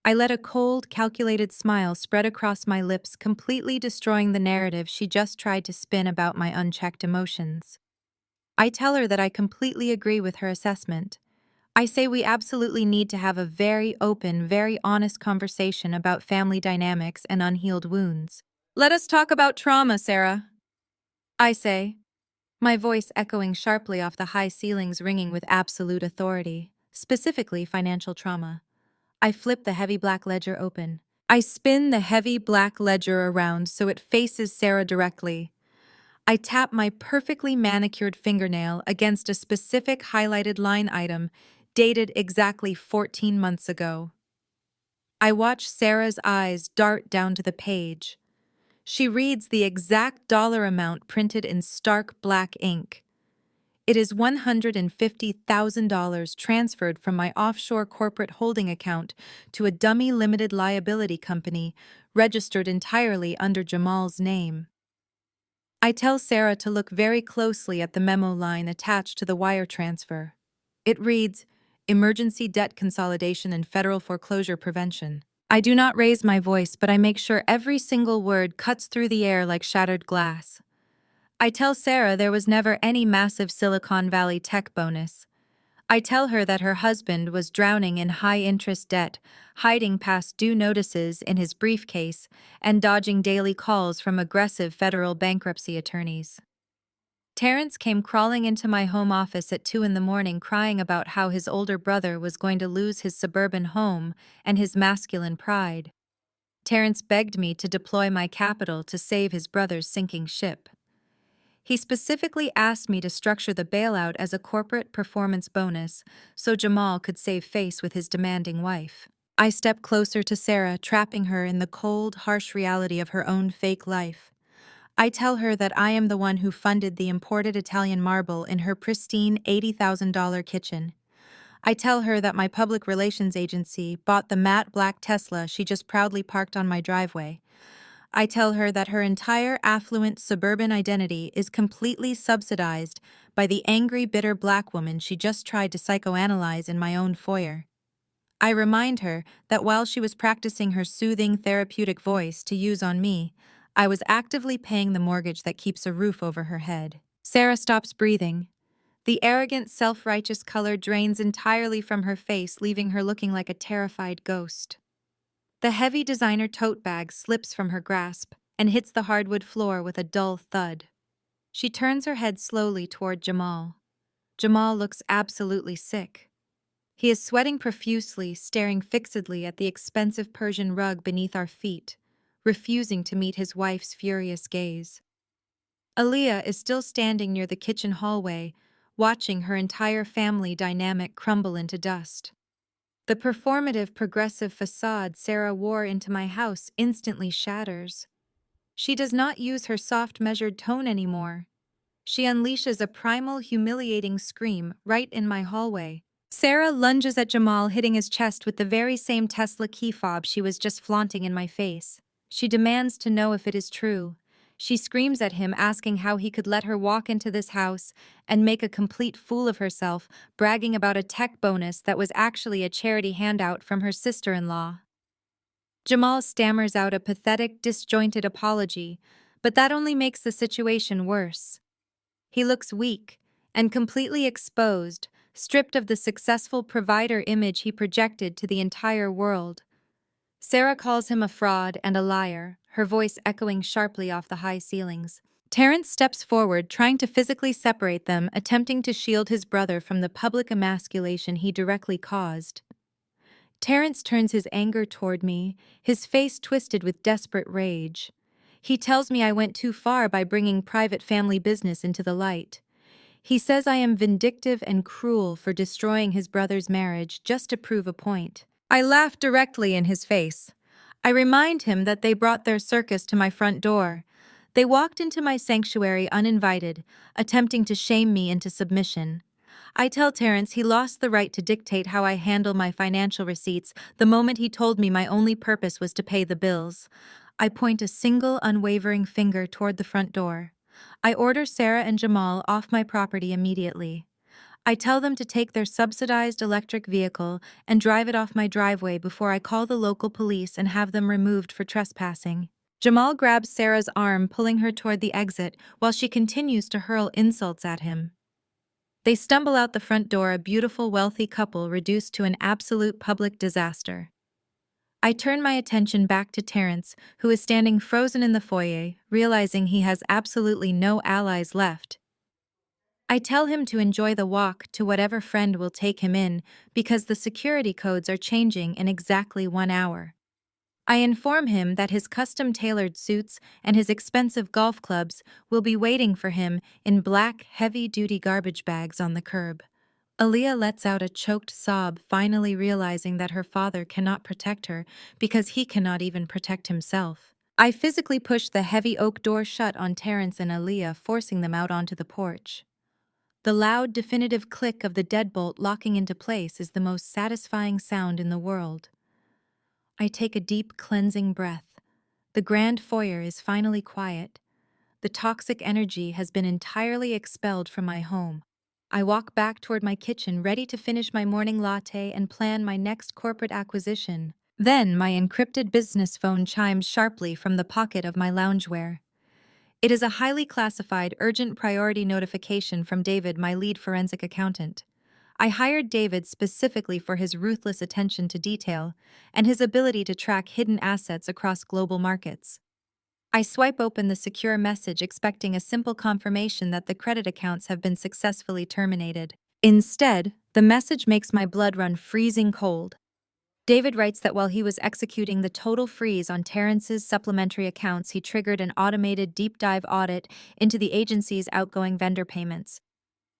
I let a cold, calculated smile spread across my lips, completely destroying the narrative she just tried to spin about my unchecked emotions. I tell her that I completely agree with her assessment. I say we absolutely need to have a very open, very honest conversation about family dynamics and unhealed wounds. Let us talk about trauma, Sarah, I say, my voice echoing sharply off the high ceilings, ringing with absolute authority, specifically financial trauma. I flip the heavy black ledger open. I spin the heavy black ledger around so it faces Sarah directly. I tap my perfectly manicured fingernail against a specific highlighted line item dated exactly 14 months ago. I watch Sarah's eyes dart down to the page. She reads the exact dollar amount printed in stark black ink. It is $150,000 transferred from my offshore corporate holding account to a dummy limited liability company registered entirely under Jamal's name. I tell Sarah to look very closely at the memo line attached to the wire transfer. It reads, Emergency Debt Consolidation and Federal Foreclosure Prevention. I do not raise my voice, but I make sure every single word cuts through the air like shattered glass. I tell Sarah there was never any massive Silicon Valley tech bonus. I tell her that her husband was drowning in high-interest debt, hiding past due notices in his briefcase, and dodging daily calls from aggressive federal bankruptcy attorneys. Terrence came crawling into my home office at 2 a.m. crying about how his older brother was going to lose his suburban home and his masculine pride. Terrence begged me to deploy my capital to save his brother's sinking ship. He specifically asked me to structure the bailout as a corporate performance bonus so Jamal could save face with his demanding wife. I step closer to Sarah, trapping her in the cold, harsh reality of her own fake life. I tell her that I am the one who funded the imported Italian marble in her pristine $80,000 kitchen. I tell her that my public relations agency bought the matte black Tesla she just proudly parked on my driveway. I tell her that her entire affluent suburban identity is completely subsidized by the angry, bitter black woman she just tried to psychoanalyze in my own foyer. I remind her that while she was practicing her soothing, therapeutic voice to use on me, I was actively paying the mortgage that keeps a roof over her head. Sarah stops breathing. The arrogant, self-righteous color drains entirely from her face, leaving her looking like a terrified ghost. The heavy designer tote bag slips from her grasp and hits the hardwood floor with a dull thud. She turns her head slowly toward Jamal. Jamal looks absolutely sick. He is sweating profusely, staring fixedly at the expensive Persian rug beneath our feet, refusing to meet his wife's furious gaze. Aaliyah is still standing near the kitchen hallway, watching her entire family dynamic crumble into dust. The performative, progressive facade Sarah wore into my house instantly shatters. She does not use her soft, measured tone anymore. She unleashes a primal, humiliating scream right in my hallway. Sarah lunges at Jamal, hitting his chest with the very same Tesla key fob she was just flaunting in my face. She demands to know if it is true. She screams at him, asking how he could let her walk into this house and make a complete fool of herself, bragging about a tech bonus that was actually a charity handout from her sister-in-law. Jamal stammers out a pathetic, disjointed apology, but that only makes the situation worse. He looks weak and completely exposed, stripped of the successful provider image he projected to the entire world. Sarah calls him a fraud and a liar, her voice echoing sharply off the high ceilings. Terrence steps forward, trying to physically separate them, attempting to shield his brother from the public emasculation he directly caused. Terrence turns his anger toward me, his face twisted with desperate rage. He tells me I went too far by bringing private family business into the light. He says I am vindictive and cruel for destroying his brother's marriage just to prove a point. I laugh directly in his face. I remind him that they brought their circus to my front door. They walked into my sanctuary uninvited, attempting to shame me into submission. I tell Terrence he lost the right to dictate how I handle my financial receipts the moment he told me my only purpose was to pay the bills. I point a single unwavering finger toward the front door. I order Sarah and Jamal off my property immediately. I tell them to take their subsidized electric vehicle and drive it off my driveway before I call the local police and have them removed for trespassing. Jamal grabs Sarah's arm, pulling her toward the exit while she continues to hurl insults at him. They stumble out the front door, a beautiful, wealthy couple reduced to an absolute public disaster. I turn my attention back to Terrence, who is standing frozen in the foyer, realizing he has absolutely no allies left. I tell him to enjoy the walk to whatever friend will take him in because the security codes are changing in exactly 1 hour. I inform him that his custom-tailored suits and his expensive golf clubs will be waiting for him in black, heavy-duty garbage bags on the curb. Aaliyah lets out a choked sob, finally realizing that her father cannot protect her because he cannot even protect himself. I physically push the heavy oak door shut on Terrence and Aaliyah, forcing them out onto the porch. The loud, definitive click of the deadbolt locking into place is the most satisfying sound in the world. I take a deep, cleansing breath. The grand foyer is finally quiet. The toxic energy has been entirely expelled from my home. I walk back toward my kitchen, ready to finish my morning latte and plan my next corporate acquisition. Then my encrypted business phone chimes sharply from the pocket of my loungewear. It is a highly classified, urgent priority notification from David, my lead forensic accountant. I hired David specifically for his ruthless attention to detail and his ability to track hidden assets across global markets. I swipe open the secure message, expecting a simple confirmation that the credit accounts have been successfully terminated. Instead, the message makes my blood run freezing cold. David writes that while he was executing the total freeze on Terrence's supplementary accounts, he triggered an automated deep dive audit into the agency's outgoing vendor payments.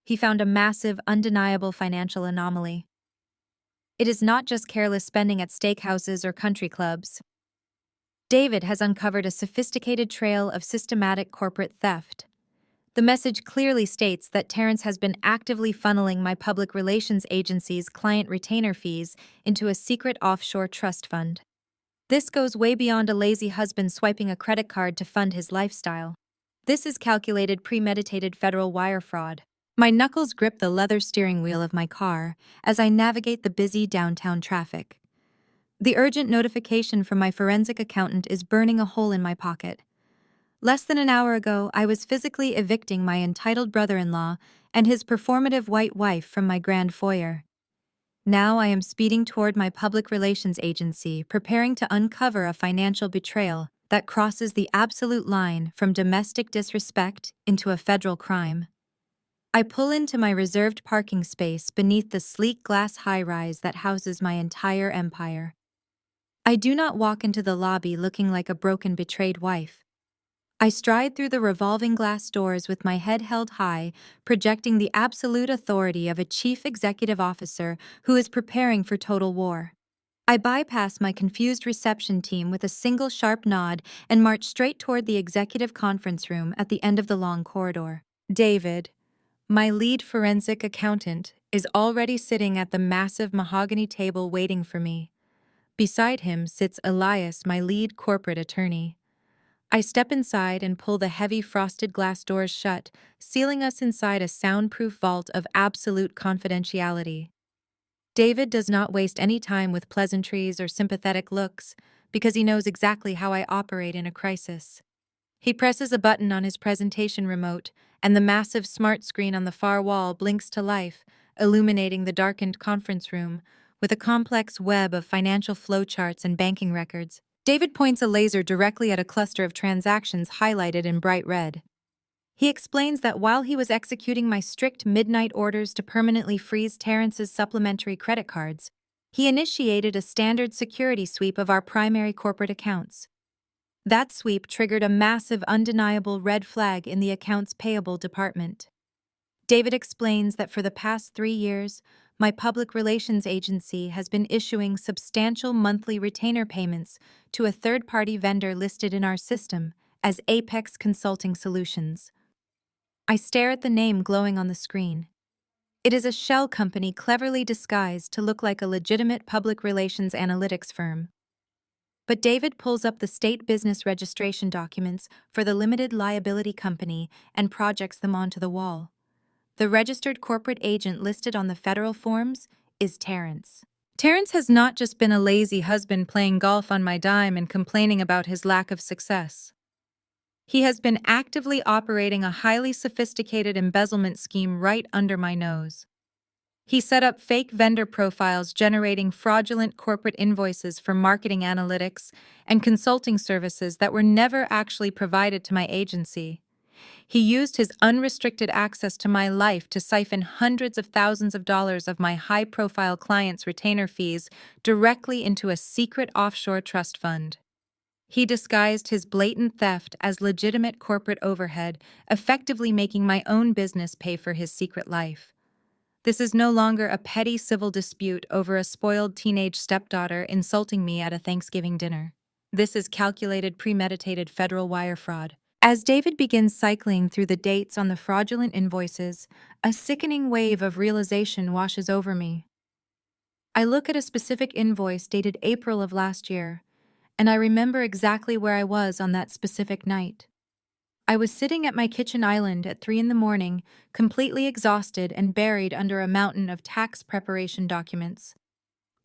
He found a massive, undeniable financial anomaly. It is not just careless spending at steakhouses or country clubs. David has uncovered a sophisticated trail of systematic corporate theft. The message clearly states that Terrence has been actively funneling my public relations agency's client retainer fees into a secret offshore trust fund. This goes way beyond a lazy husband swiping a credit card to fund his lifestyle. This is calculated, premeditated federal wire fraud. My knuckles grip the leather steering wheel of my car as I navigate the busy downtown traffic. The urgent notification from my forensic accountant is burning a hole in my pocket. Less than an hour ago, I was physically evicting my entitled brother-in-law and his performative white wife from my grand foyer. Now I am speeding toward my public relations agency, preparing to uncover a financial betrayal that crosses the absolute line from domestic disrespect into a federal crime. I pull into my reserved parking space beneath the sleek glass high-rise that houses my entire empire. I do not walk into the lobby looking like a broken, betrayed wife. I stride through the revolving glass doors with my head held high, projecting the absolute authority of a chief executive officer who is preparing for total war. I bypass my confused reception team with a single sharp nod and march straight toward the executive conference room at the end of the long corridor. David, my lead forensic accountant, is already sitting at the massive mahogany table waiting for me. Beside him sits Elias, my lead corporate attorney. I step inside and pull the heavy frosted glass doors shut, sealing us inside a soundproof vault of absolute confidentiality. David does not waste any time with pleasantries or sympathetic looks because he knows exactly how I operate in a crisis. He presses a button on his presentation remote, and the massive smart screen on the far wall blinks to life, illuminating the darkened conference room with a complex web of financial flowcharts and banking records. David points a laser directly at a cluster of transactions highlighted in bright red. He explains that while he was executing my strict midnight orders to permanently freeze Terrence's supplementary credit cards, he initiated a standard security sweep of our primary corporate accounts. That sweep triggered a massive, undeniable red flag in the accounts payable department. David explains that for the past 3 years, my public relations agency has been issuing substantial monthly retainer payments to a third-party vendor listed in our system as Apex Consulting Solutions. I stare at the name glowing on the screen. It is a shell company cleverly disguised to look like a legitimate public relations analytics firm. But David pulls up the state business registration documents for the limited liability company and projects them onto the wall. The registered corporate agent listed on the federal forms is Terrence. Terrence has not just been a lazy husband playing golf on my dime and complaining about his lack of success. He has been actively operating a highly sophisticated embezzlement scheme right under my nose. He set up fake vendor profiles generating fraudulent corporate invoices for marketing analytics and consulting services that were never actually provided to my agency. He used his unrestricted access to my life to siphon hundreds of thousands of dollars of my high-profile clients' retainer fees directly into a secret offshore trust fund. He disguised his blatant theft as legitimate corporate overhead, effectively making my own business pay for his secret life. This is no longer a petty civil dispute over a spoiled teenage stepdaughter insulting me at a Thanksgiving dinner. This is calculated, premeditated federal wire fraud. As David begins cycling through the dates on the fraudulent invoices, a sickening wave of realization washes over me. I look at a specific invoice dated April of last year, and I remember exactly where I was on that specific night. I was sitting at my kitchen island at 3 in the morning, completely exhausted and buried under a mountain of tax preparation documents.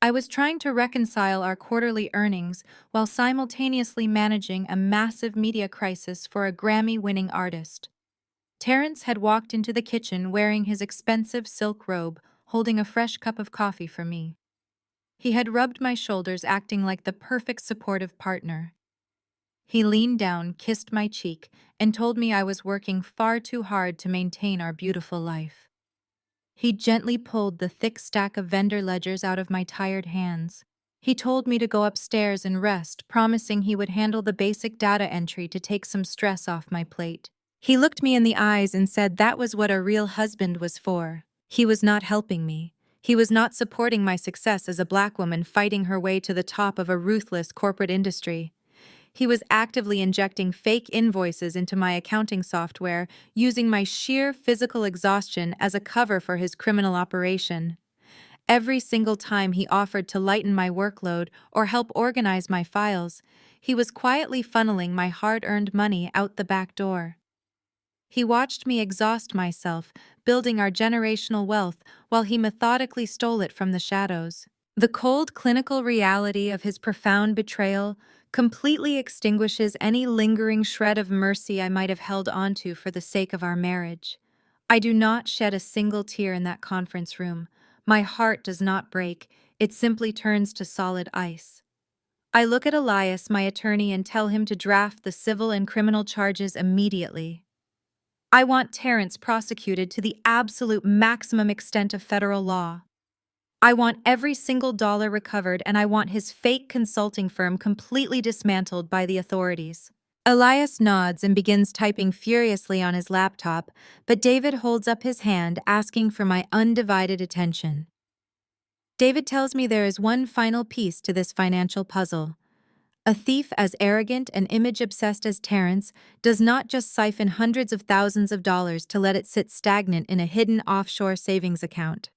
I was trying to reconcile our quarterly earnings while simultaneously managing a massive media crisis for a Grammy-winning artist. Terrence had walked into the kitchen wearing his expensive silk robe, holding a fresh cup of coffee for me. He had rubbed my shoulders, acting like the perfect supportive partner. He leaned down, kissed my cheek, and told me I was working far too hard to maintain our beautiful life. He gently pulled the thick stack of vendor ledgers out of my tired hands. He told me to go upstairs and rest, promising he would handle the basic data entry to take some stress off my plate. He looked me in the eyes and said that was what a real husband was for. He was not helping me. He was not supporting my success as a black woman fighting her way to the top of a ruthless corporate industry. He was actively injecting fake invoices into my accounting software, using my sheer physical exhaustion as a cover for his criminal operation. Every single time he offered to lighten my workload or help organize my files, he was quietly funneling my hard-earned money out the back door. He watched me exhaust myself, building our generational wealth while he methodically stole it from the shadows. The cold, clinical reality of his profound betrayal completely extinguishes any lingering shred of mercy I might have held onto for the sake of our marriage. I do not shed a single tear in that conference room. My heart does not break, it simply turns to solid ice. I look at Elias, my attorney, and tell him to draft the civil and criminal charges immediately. I want Terrence prosecuted to the absolute maximum extent of federal law. I want every single dollar recovered, and I want his fake consulting firm completely dismantled by the authorities. Elias nods and begins typing furiously on his laptop, but David holds up his hand, asking for my undivided attention. David tells me there is one final piece to this financial puzzle. A thief as arrogant and image-obsessed as Terrence does not just siphon hundreds of thousands of dollars to let it sit stagnant in a hidden offshore savings account.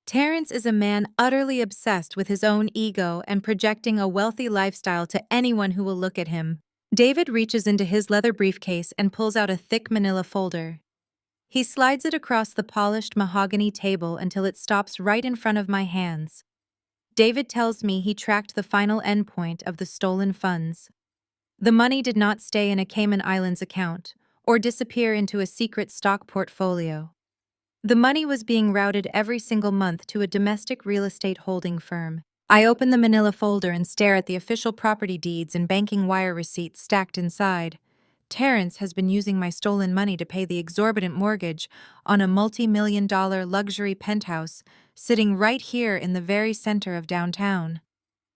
Terrence is a man utterly obsessed with his own ego and projecting a wealthy lifestyle to anyone who will look at him. David reaches into his leather briefcase and pulls out a thick manila folder. He slides it across the polished mahogany table until it stops right in front of my hands. David tells me he tracked the final endpoint of the stolen funds. The money did not stay in a Cayman Islands account or disappear into a secret stock portfolio. The money was being routed every single month to a domestic real estate holding firm. I open the manila folder and stare at the official property deeds and banking wire receipts stacked inside. Terrence has been using my stolen money to pay the exorbitant mortgage on a multi-million-dollar luxury penthouse sitting right here in the very center of downtown.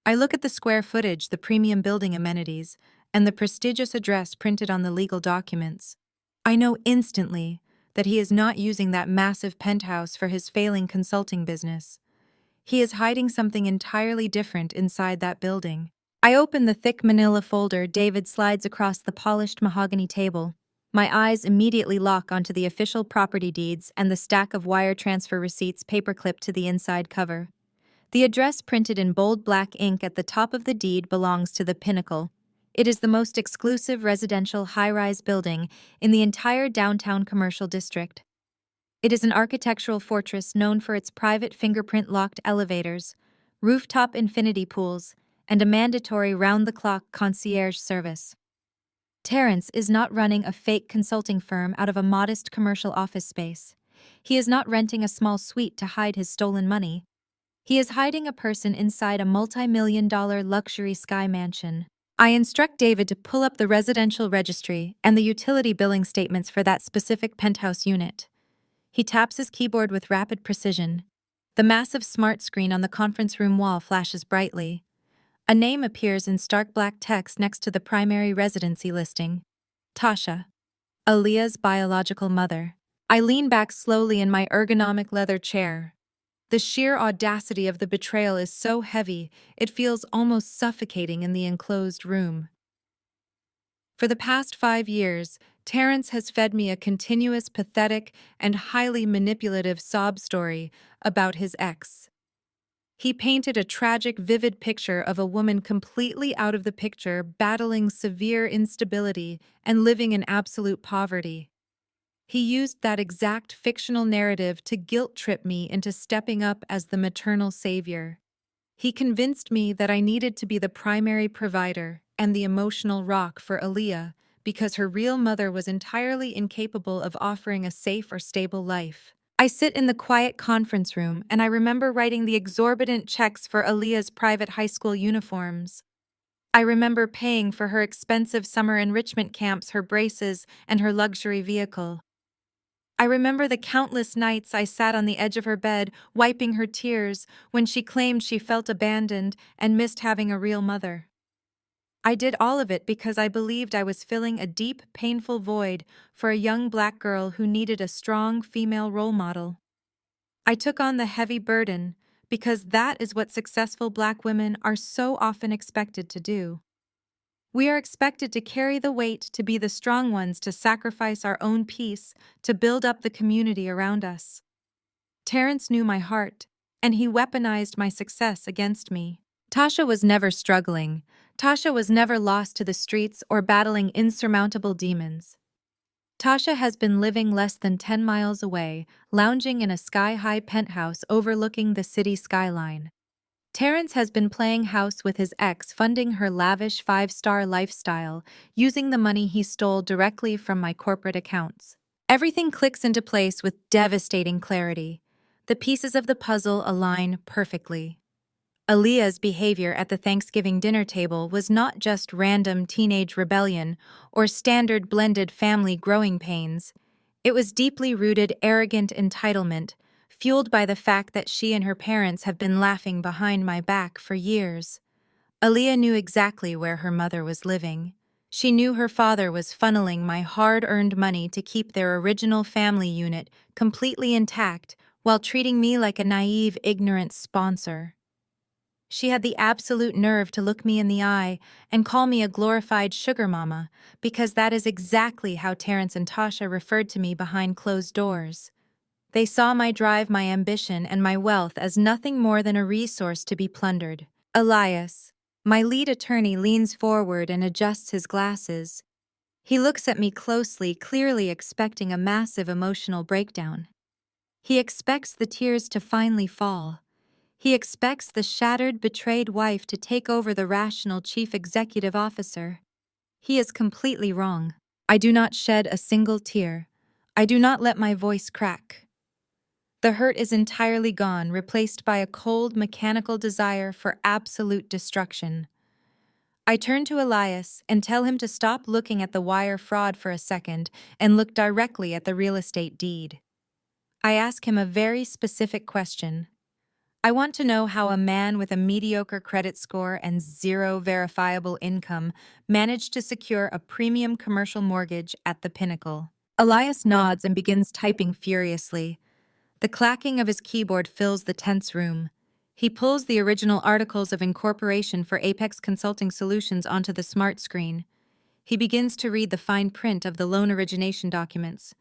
I look at the square footage, the premium building amenities, and the prestigious address printed on the legal documents. I know instantly that he is not using that massive penthouse for his failing consulting business. He is hiding something entirely different inside that building. I open the thick manila folder David slides across the polished mahogany table. My eyes immediately lock onto the official property deeds and the stack of wire transfer receipts paperclipped to the inside cover. The address printed in bold black ink at the top of the deed belongs to the Pinnacle. It is the most exclusive residential high-rise building in the entire downtown commercial district. It is an architectural fortress known for its private fingerprint-locked elevators, rooftop infinity pools, and a mandatory round-the-clock concierge service. Terrence is not running a fake consulting firm out of a modest commercial office space. He is not renting a small suite to hide his stolen money. He is hiding a person inside a multi-million-dollar luxury sky mansion. I instruct David to pull up the residential registry and the utility billing statements for that specific penthouse unit. He taps his keyboard with rapid precision. The massive smart screen on the conference room wall flashes brightly. A name appears in stark black text next to the primary residency listing. Tasha, Aaliyah's biological mother. I lean back slowly in my ergonomic leather chair. The sheer audacity of the betrayal is so heavy, it feels almost suffocating in the enclosed room. For the past 5 years, Terrence has fed me a continuous, pathetic, and highly manipulative sob story about his ex. He painted a tragic, vivid picture of a woman completely out of the picture, battling severe instability and living in absolute poverty. He used that exact fictional narrative to guilt-trip me into stepping up as the maternal savior. He convinced me that I needed to be the primary provider and the emotional rock for Aaliyah because her real mother was entirely incapable of offering a safe or stable life. I sit in the quiet conference room and I remember writing the exorbitant checks for Aaliyah's private high school uniforms. I remember paying for her expensive summer enrichment camps, her braces, and her luxury vehicle. I remember the countless nights I sat on the edge of her bed, wiping her tears, when she claimed she felt abandoned and missed having a real mother. I did all of it because I believed I was filling a deep, painful void for a young black girl who needed a strong female role model. I took on the heavy burden because that is what successful black women are so often expected to do. We are expected to carry the weight, to be the strong ones, to sacrifice our own peace, to build up the community around us. Terrence knew my heart, and he weaponized my success against me. Tasha was never struggling. Tasha was never lost to the streets or battling insurmountable demons. Tasha has been living less than 10 miles away, lounging in a sky-high penthouse overlooking the city skyline. Terrence has been playing house with his ex, funding her lavish 5-star lifestyle, using the money he stole directly from my corporate accounts. Everything clicks into place with devastating clarity. The pieces of the puzzle align perfectly. Aaliyah's behavior at the Thanksgiving dinner table was not just random teenage rebellion or standard blended family growing pains. It was deeply rooted, arrogant entitlement, fueled by the fact that she and her parents have been laughing behind my back for years. Aaliyah knew exactly where her mother was living. She knew her father was funneling my hard-earned money to keep their original family unit completely intact while treating me like a naive, ignorant sponsor. She had the absolute nerve to look me in the eye and call me a glorified sugar mama, because that is exactly how Terrence and Tasha referred to me behind closed doors. They saw my drive, my ambition, and my wealth as nothing more than a resource to be plundered. Elias, my lead attorney, leans forward and adjusts his glasses. He looks at me closely, clearly expecting a massive emotional breakdown. He expects the tears to finally fall. He expects the shattered, betrayed wife to take over the rational chief executive officer. He is completely wrong. I do not shed a single tear. I do not let my voice crack. The hurt is entirely gone, replaced by a cold, mechanical desire for absolute destruction. I turn to Elias and tell him to stop looking at the wire fraud for a second and look directly at the real estate deed. I ask him a very specific question. I want to know how a man with a mediocre credit score and zero verifiable income managed to secure a premium commercial mortgage at the Pinnacle. Elias nods and begins typing furiously. The clacking of his keyboard fills the tense room. He pulls the original articles of incorporation for Apex Consulting Solutions onto the smart screen. He begins to read the fine print of the loan origination documents.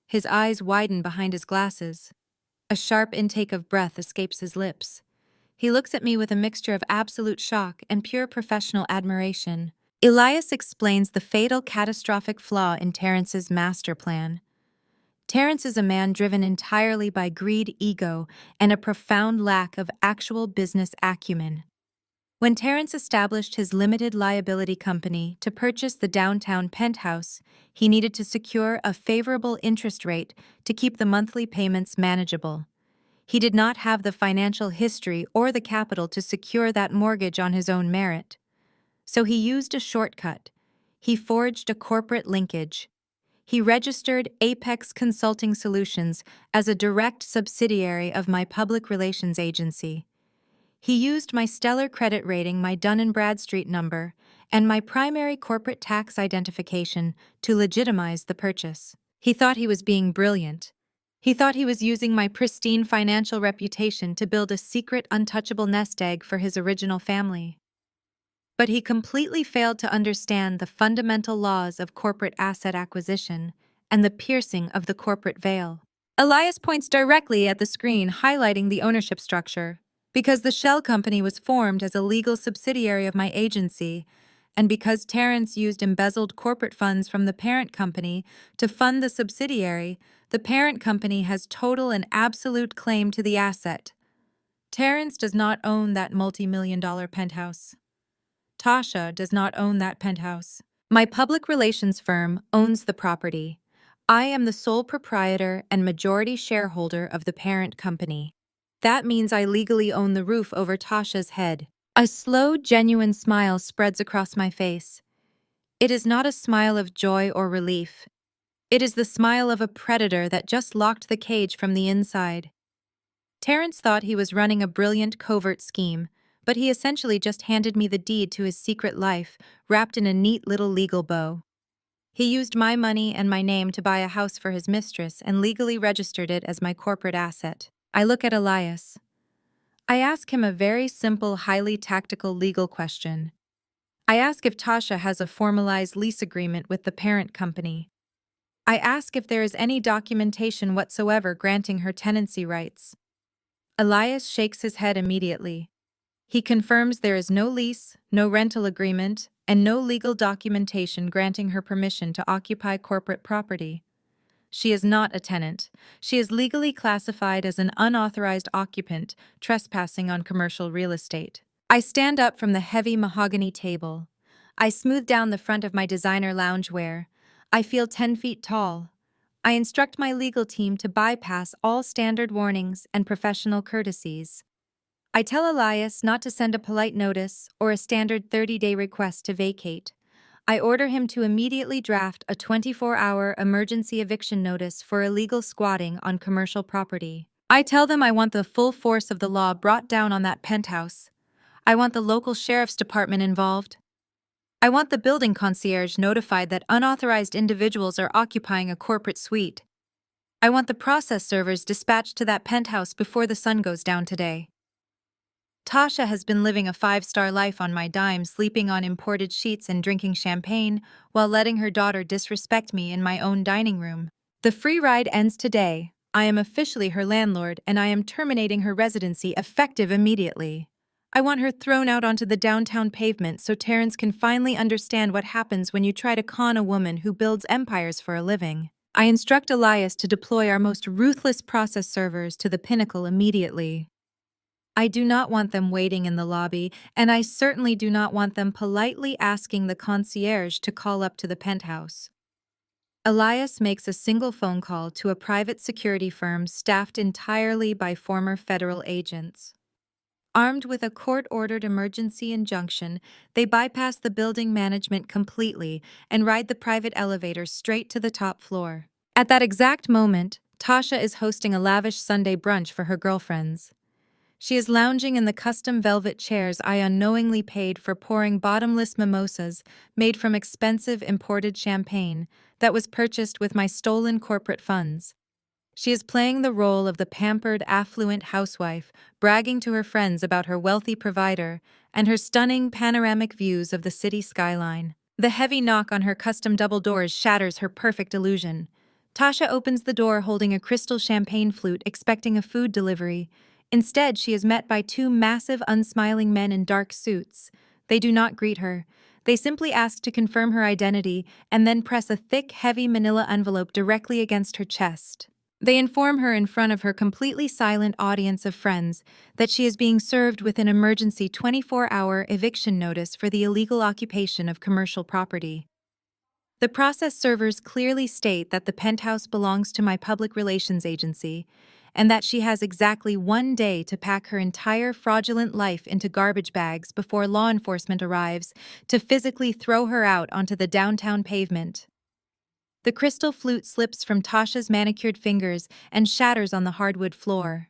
His eyes widen behind his glasses. A sharp intake of breath escapes his lips. He looks at me with a mixture of absolute shock and pure professional admiration. Elias explains the fatal catastrophic flaw in Terrence's master plan. Terrence is a man driven entirely by greed, ego, and a profound lack of actual business acumen. When Terrence established his limited liability company to purchase the downtown penthouse, he needed to secure a favorable interest rate to keep the monthly payments manageable. He did not have the financial history or the capital to secure that mortgage on his own merit. So he used a shortcut. He forged a corporate linkage. He registered Apex Consulting Solutions as a direct subsidiary of my public relations agency. He used my stellar credit rating, my Dun & Bradstreet number, and my primary corporate tax identification to legitimize the purchase. He thought he was being brilliant. He thought he was using my pristine financial reputation to build a secret, untouchable nest egg for his original family. But he completely failed to understand the fundamental laws of corporate asset acquisition and the piercing of the corporate veil. Elias points directly at the screen, highlighting the ownership structure. Because the shell company was formed as a legal subsidiary of my agency, and because Terrence used embezzled corporate funds from the parent company to fund the subsidiary, the parent company has total and absolute claim to the asset. Terrence does not own that multi-million-dollar penthouse. Tasha does not own that penthouse. My public relations firm owns the property. I am the sole proprietor and majority shareholder of the parent company. That means I legally own the roof over Tasha's head. A slow, genuine smile spreads across my face. It is not a smile of joy or relief. It is the smile of a predator that just locked the cage from the inside. Terrence thought he was running a brilliant covert scheme, but he essentially just handed me the deed to his secret life, wrapped in a neat little legal bow. He used my money and my name to buy a house for his mistress and legally registered it as my corporate asset. I look at Elias. I ask him a very simple, highly tactical legal question. I ask if Tasha has a formalized lease agreement with the parent company. I ask if there is any documentation whatsoever granting her tenancy rights. Elias shakes his head immediately. He confirms there is no lease, no rental agreement, and no legal documentation granting her permission to occupy corporate property. She is not a tenant. She is legally classified as an unauthorized occupant trespassing on commercial real estate. I stand up from the heavy mahogany table. I smooth down the front of my designer loungewear. I feel 10 feet tall. I instruct my legal team to bypass all standard warnings and professional courtesies. I tell Elias not to send a polite notice or a standard 30-day request to vacate. I order him to immediately draft a 24-hour emergency eviction notice for illegal squatting on commercial property. I tell them I want the full force of the law brought down on that penthouse. I want the local sheriff's department involved. I want the building concierge notified that unauthorized individuals are occupying a corporate suite. I want the process servers dispatched to that penthouse before the sun goes down today. Tasha has been living a 5-star life on my dime, sleeping on imported sheets and drinking champagne, while letting her daughter disrespect me in my own dining room. The free ride ends today. I am officially her landlord, and I am terminating her residency effective immediately. I want her thrown out onto the downtown pavement so Terrence can finally understand what happens when you try to con a woman who builds empires for a living. I instruct Elias to deploy our most ruthless process servers to the pinnacle immediately. I do not want them waiting in the lobby, and I certainly do not want them politely asking the concierge to call up to the penthouse. Elias makes a single phone call to a private security firm staffed entirely by former federal agents. Armed with a court-ordered emergency injunction, they bypass the building management completely and ride the private elevator straight to the top floor. At that exact moment, Tasha is hosting a lavish Sunday brunch for her girlfriends. She is lounging in the custom velvet chairs I unknowingly paid for, pouring bottomless mimosas made from expensive imported champagne that was purchased with my stolen corporate funds. She is playing the role of the pampered, affluent housewife, bragging to her friends about her wealthy provider and her stunning panoramic views of the city skyline. The heavy knock on her custom double doors shatters her perfect illusion. Tasha opens the door holding a crystal champagne flute, expecting a food delivery. Instead, she is met by two massive, unsmiling men in dark suits. They do not greet her. They simply ask to confirm her identity and then press a thick, heavy manila envelope directly against her chest. They inform her in front of her completely silent audience of friends that she is being served with an emergency 24-hour eviction notice for the illegal occupation of commercial property. The process servers clearly state that the penthouse belongs to my public relations agency and that she has exactly 1 day to pack her entire fraudulent life into garbage bags before law enforcement arrives to physically throw her out onto the downtown pavement. The crystal flute slips from Tasha's manicured fingers and shatters on the hardwood floor.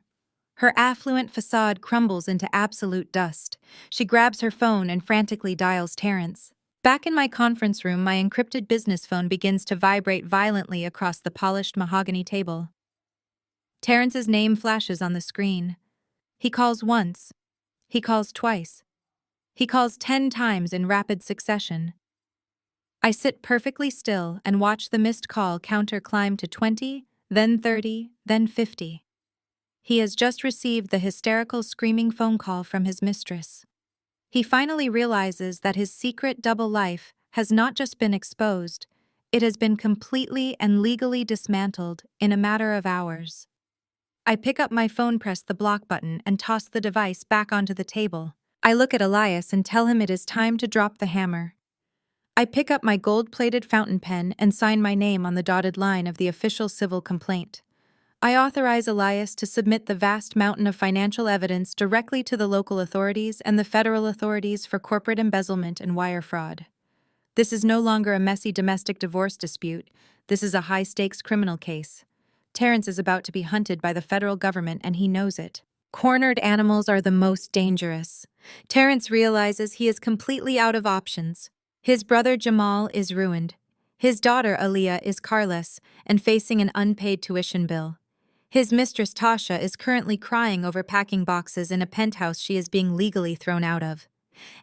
Her affluent facade crumbles into absolute dust. She grabs her phone and frantically dials Terrence. Back in my conference room, my encrypted business phone begins to vibrate violently across the polished mahogany table. Terrence's name flashes on the screen. He calls once. He calls twice. He calls 10 times in rapid succession. I sit perfectly still and watch the missed call counter climb to 20, then 30, then 50. He has just received the hysterical screaming phone call from his mistress. He finally realizes that his secret double life has not just been exposed, it has been completely and legally dismantled in a matter of hours. I pick up my phone, press the block button, and toss the device back onto the table. I look at Elias and tell him it is time to drop the hammer. I pick up my gold-plated fountain pen and sign my name on the dotted line of the official civil complaint. I authorize Elias to submit the vast mountain of financial evidence directly to the local authorities and the federal authorities for corporate embezzlement and wire fraud. This is no longer a messy domestic divorce dispute. This is a high-stakes criminal case. Terrence is about to be hunted by the federal government, and he knows it. Cornered animals are the most dangerous. Terrence realizes he is completely out of options. His brother Jamal is ruined. His daughter Aaliyah is carless and facing an unpaid tuition bill. His mistress Tasha is currently crying over packing boxes in a penthouse she is being legally thrown out of.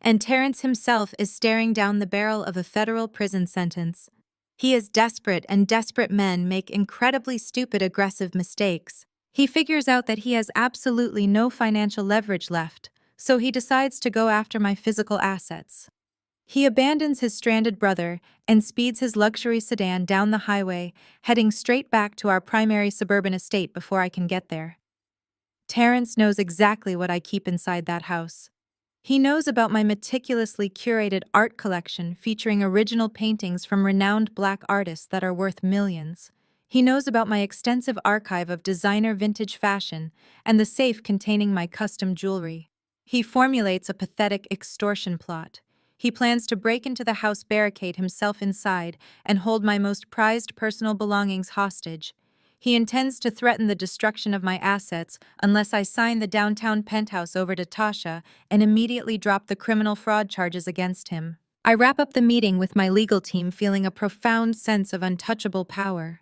And Terrence himself is staring down the barrel of a federal prison sentence. He is desperate, and desperate men make incredibly stupid, aggressive mistakes. He figures out that he has absolutely no financial leverage left, so he decides to go after my physical assets. He abandons his stranded brother and speeds his luxury sedan down the highway, heading straight back to our primary suburban estate before I can get there. Terrence knows exactly what I keep inside that house. He knows about my meticulously curated art collection featuring original paintings from renowned Black artists that are worth millions. He knows about my extensive archive of designer vintage fashion and the safe containing my custom jewelry. He formulates a pathetic extortion plot. He plans to break into the house, barricade himself inside, and hold my most prized personal belongings hostage. He intends to threaten the destruction of my assets unless I sign the downtown penthouse over to Tasha and immediately drop the criminal fraud charges against him. I wrap up the meeting with my legal team feeling a profound sense of untouchable power.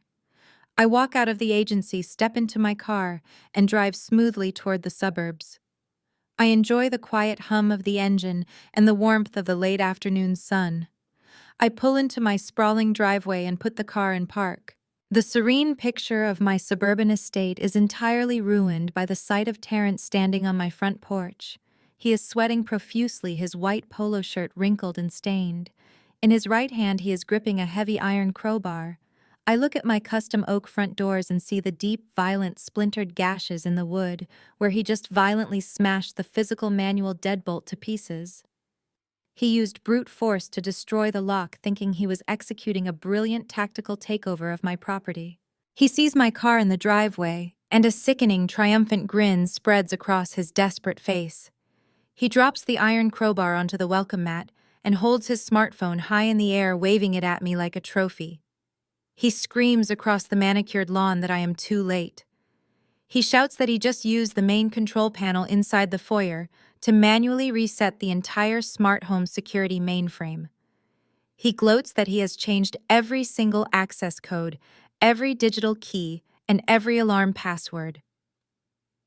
I walk out of the agency, step into my car, and drive smoothly toward the suburbs. I enjoy the quiet hum of the engine and the warmth of the late afternoon sun. I pull into my sprawling driveway and put the car in park. The serene picture of my suburban estate is entirely ruined by the sight of Terrence standing on my front porch. He is sweating profusely, his white polo shirt wrinkled and stained. In his right hand, he is gripping a heavy iron crowbar. I look at my custom oak front doors and see the deep, violent, splintered gashes in the wood, where he just violently smashed the physical manual deadbolt to pieces. He used brute force to destroy the lock, thinking he was executing a brilliant tactical takeover of my property. He sees my car in the driveway, and a sickening, triumphant grin spreads across his desperate face. He drops the iron crowbar onto the welcome mat and holds his smartphone high in the air, waving it at me like a trophy. He screams across the manicured lawn that I am too late. He shouts that he just used the main control panel inside the foyer to manually reset the entire smart home security mainframe. He gloats that he has changed every single access code, every digital key, and every alarm password.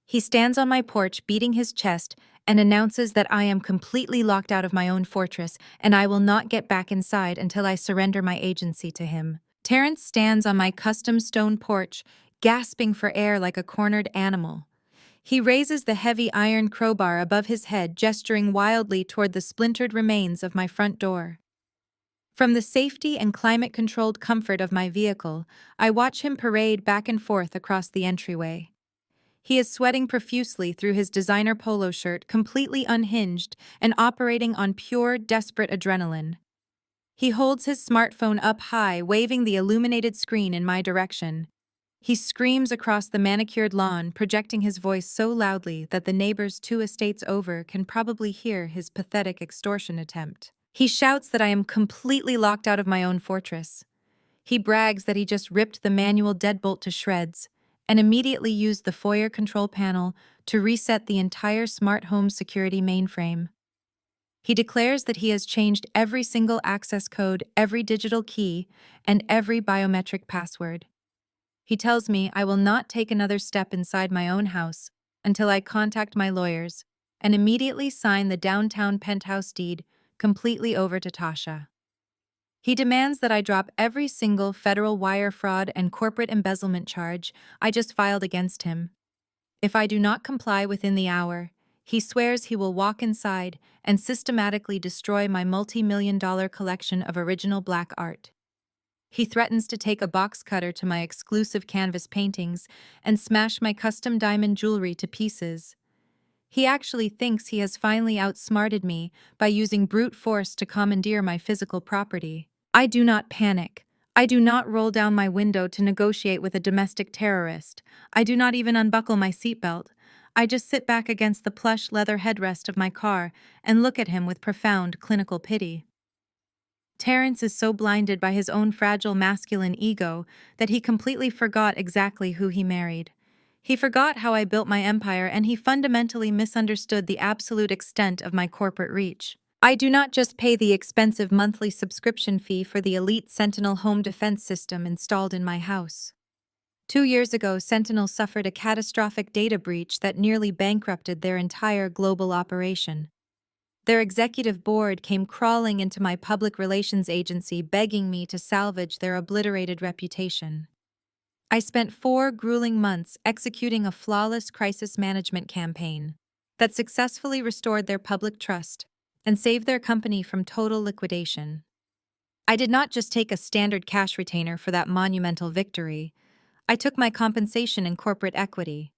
He stands on my porch beating his chest and announces that I am completely locked out of my own fortress and I will not get back inside until I surrender my agency to him. Terrence stands on my custom stone porch, gasping for air like a cornered animal. He raises the heavy iron crowbar above his head, gesturing wildly toward the splintered remains of my front door. From the safety and climate-controlled comfort of my vehicle, I watch him parade back and forth across the entryway. He is sweating profusely through his designer polo shirt, completely unhinged and operating on pure, desperate adrenaline. He holds his smartphone up high, waving the illuminated screen in my direction. He screams across the manicured lawn, projecting his voice so loudly that the neighbors 2 estates over can probably hear his pathetic extortion attempt. He shouts that I am completely locked out of my own fortress. He brags that he just ripped the manual deadbolt to shreds and immediately used the foyer control panel to reset the entire smart home security mainframe. He declares that he has changed every single access code, every digital key, and every biometric password. He tells me I will not take another step inside my own house until I contact my lawyers and immediately sign the downtown penthouse deed completely over to Tasha. He demands that I drop every single federal wire fraud and corporate embezzlement charge I just filed against him. If I do not comply within the hour, he swears he will walk inside and systematically destroy my multi-million-dollar collection of original black art. He threatens to take a box cutter to my exclusive canvas paintings and smash my custom diamond jewelry to pieces. He actually thinks he has finally outsmarted me by using brute force to commandeer my physical property. I do not panic. I do not roll down my window to negotiate with a domestic terrorist. I do not even unbuckle my seatbelt. I just sit back against the plush leather headrest of my car and look at him with profound clinical pity. Terrence is so blinded by his own fragile masculine ego that he completely forgot exactly who he married. He forgot how I built my empire, and he fundamentally misunderstood the absolute extent of my corporate reach. I do not just pay the expensive monthly subscription fee for the elite Sentinel home defense system installed in my house. 2 years ago, Sentinel suffered a catastrophic data breach that nearly bankrupted their entire global operation. Their executive board came crawling into my public relations agency begging me to salvage their obliterated reputation. I spent 4 grueling months executing a flawless crisis management campaign that successfully restored their public trust and saved their company from total liquidation. I did not just take a standard cash retainer for that monumental victory. I took my compensation in corporate equity.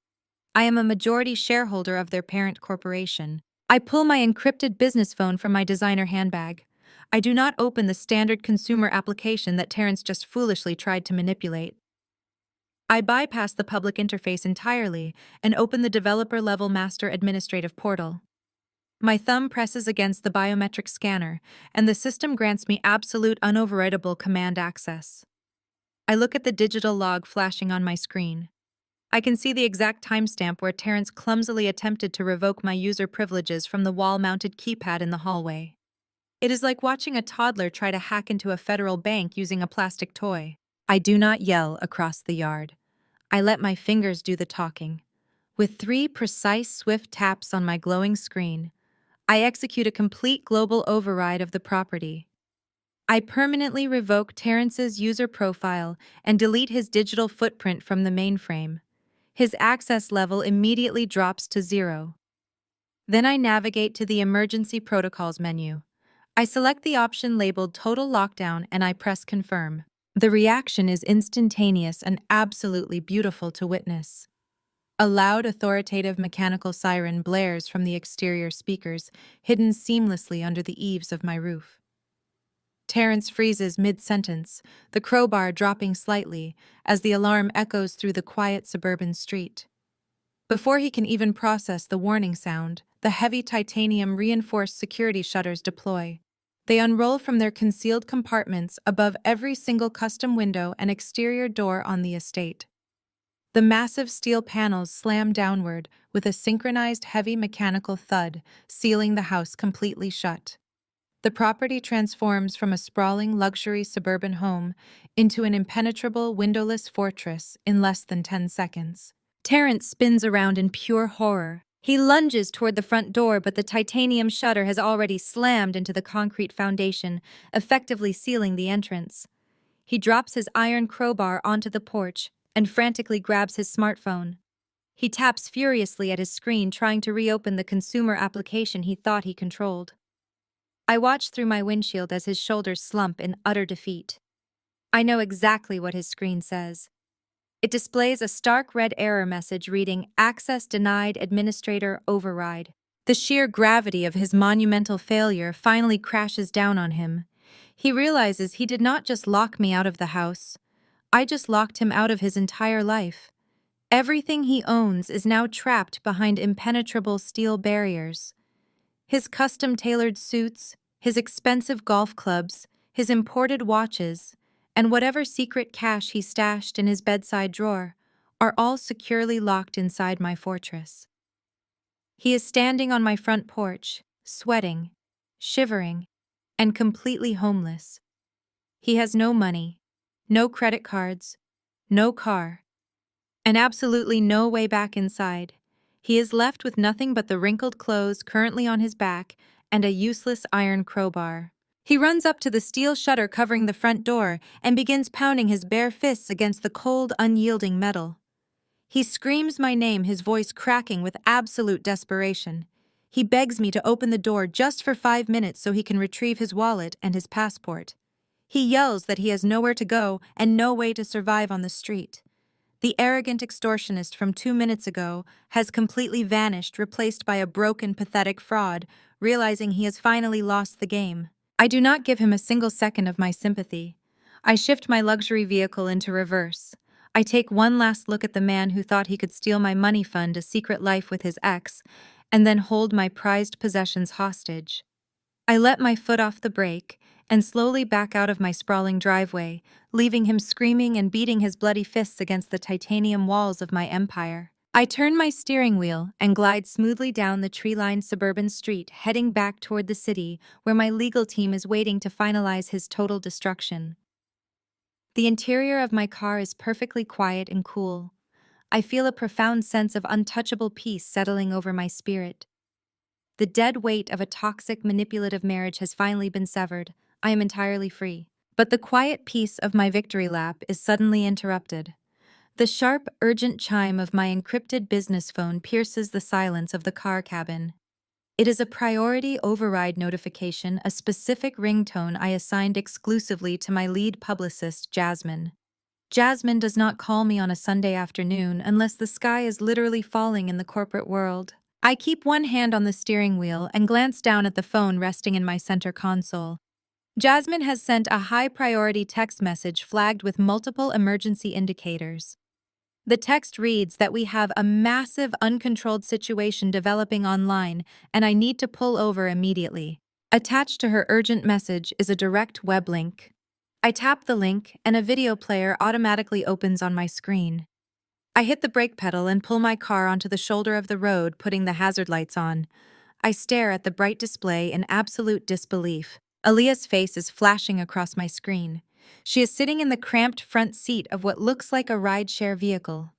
I am a majority shareholder of their parent corporation. I pull my encrypted business phone from my designer handbag. I do not open the standard consumer application that Terrence just foolishly tried to manipulate. I bypass the public interface entirely and open the developer-level master administrative portal. My thumb presses against the biometric scanner, and the system grants me absolute unoverridable command access. I look at the digital log flashing on my screen. I can see the exact timestamp where Terrence clumsily attempted to revoke my user privileges from the wall-mounted keypad in the hallway. It is like watching a toddler try to hack into a federal bank using a plastic toy. I do not yell across the yard. I let my fingers do the talking. With 3 precise, swift taps on my glowing screen, I execute a complete global override of the property. I permanently revoke Terrence's user profile and delete his digital footprint from the mainframe. His access level immediately drops to 0. Then I navigate to the Emergency Protocols menu. I select the option labeled Total Lockdown and I press Confirm. The reaction is instantaneous and absolutely beautiful to witness. A loud, authoritative mechanical siren blares from the exterior speakers, hidden seamlessly under the eaves of my roof. Terrence freezes mid-sentence, the crowbar dropping slightly as the alarm echoes through the quiet suburban street. Before he can even process the warning sound, the heavy titanium-reinforced security shutters deploy. They unroll from their concealed compartments above every single custom window and exterior door on the estate. The massive steel panels slam downward with a synchronized heavy mechanical thud, sealing the house completely shut. The property transforms from a sprawling luxury suburban home into an impenetrable windowless fortress in less than 10 seconds. Terrence spins around in pure horror. He lunges toward the front door, but the titanium shutter has already slammed into the concrete foundation, effectively sealing the entrance. He drops his iron crowbar onto the porch and frantically grabs his smartphone. He taps furiously at his screen, trying to reopen the consumer application he thought he controlled. I watch through my windshield as his shoulders slump in utter defeat. I know exactly what his screen says. It displays a stark red error message reading, "Access denied, administrator override." The sheer gravity of his monumental failure finally crashes down on him. He realizes he did not just lock me out of the house. I just locked him out of his entire life. Everything he owns is now trapped behind impenetrable steel barriers. His custom-tailored suits, his expensive golf clubs, his imported watches, and whatever secret cash he stashed in his bedside drawer are all securely locked inside my fortress. He is standing on my front porch, sweating, shivering, and completely homeless. He has no money, no credit cards, no car, and absolutely no way back inside. He is left with nothing but the wrinkled clothes currently on his back and a useless iron crowbar. He runs up to the steel shutter covering the front door and begins pounding his bare fists against the cold, unyielding metal. He screams my name, his voice cracking with absolute desperation. He begs me to open the door just for 5 minutes so he can retrieve his wallet and his passport. He yells that he has nowhere to go and no way to survive on the street. The arrogant extortionist from 2 minutes ago has completely vanished, replaced by a broken, pathetic fraud, realizing he has finally lost the game. I do not give him a single second of my sympathy. I shift my luxury vehicle into reverse. I take one last look at the man who thought he could steal my money fund, a secret life with his ex, and then hold my prized possessions hostage. I let my foot off the brake and slowly back out of my sprawling driveway, leaving him screaming and beating his bloody fists against the titanium walls of my empire. I turn my steering wheel and glide smoothly down the tree-lined suburban street, heading back toward the city where my legal team is waiting to finalize his total destruction. The interior of my car is perfectly quiet and cool. I feel a profound sense of untouchable peace settling over my spirit. The dead weight of a toxic, manipulative marriage has finally been severed. I am entirely free. But the quiet peace of my victory lap is suddenly interrupted. The sharp, urgent chime of my encrypted business phone pierces the silence of the car cabin. It is a priority override notification, a specific ringtone I assigned exclusively to my lead publicist, Jasmine. Jasmine does not call me on a Sunday afternoon unless the sky is literally falling in the corporate world. I keep one hand on the steering wheel and glance down at the phone resting in my center console. Jasmine has sent a high-priority text message flagged with multiple emergency indicators. The text reads that we have a massive, uncontrolled situation developing online, and I need to pull over immediately. Attached to her urgent message is a direct web link. I tap the link, and a video player automatically opens on my screen. I hit the brake pedal and pull my car onto the shoulder of the road, putting the hazard lights on. I stare at the bright display in absolute disbelief. Aaliyah's face is flashing across my screen. She is sitting in the cramped front seat of what looks like a rideshare vehicle.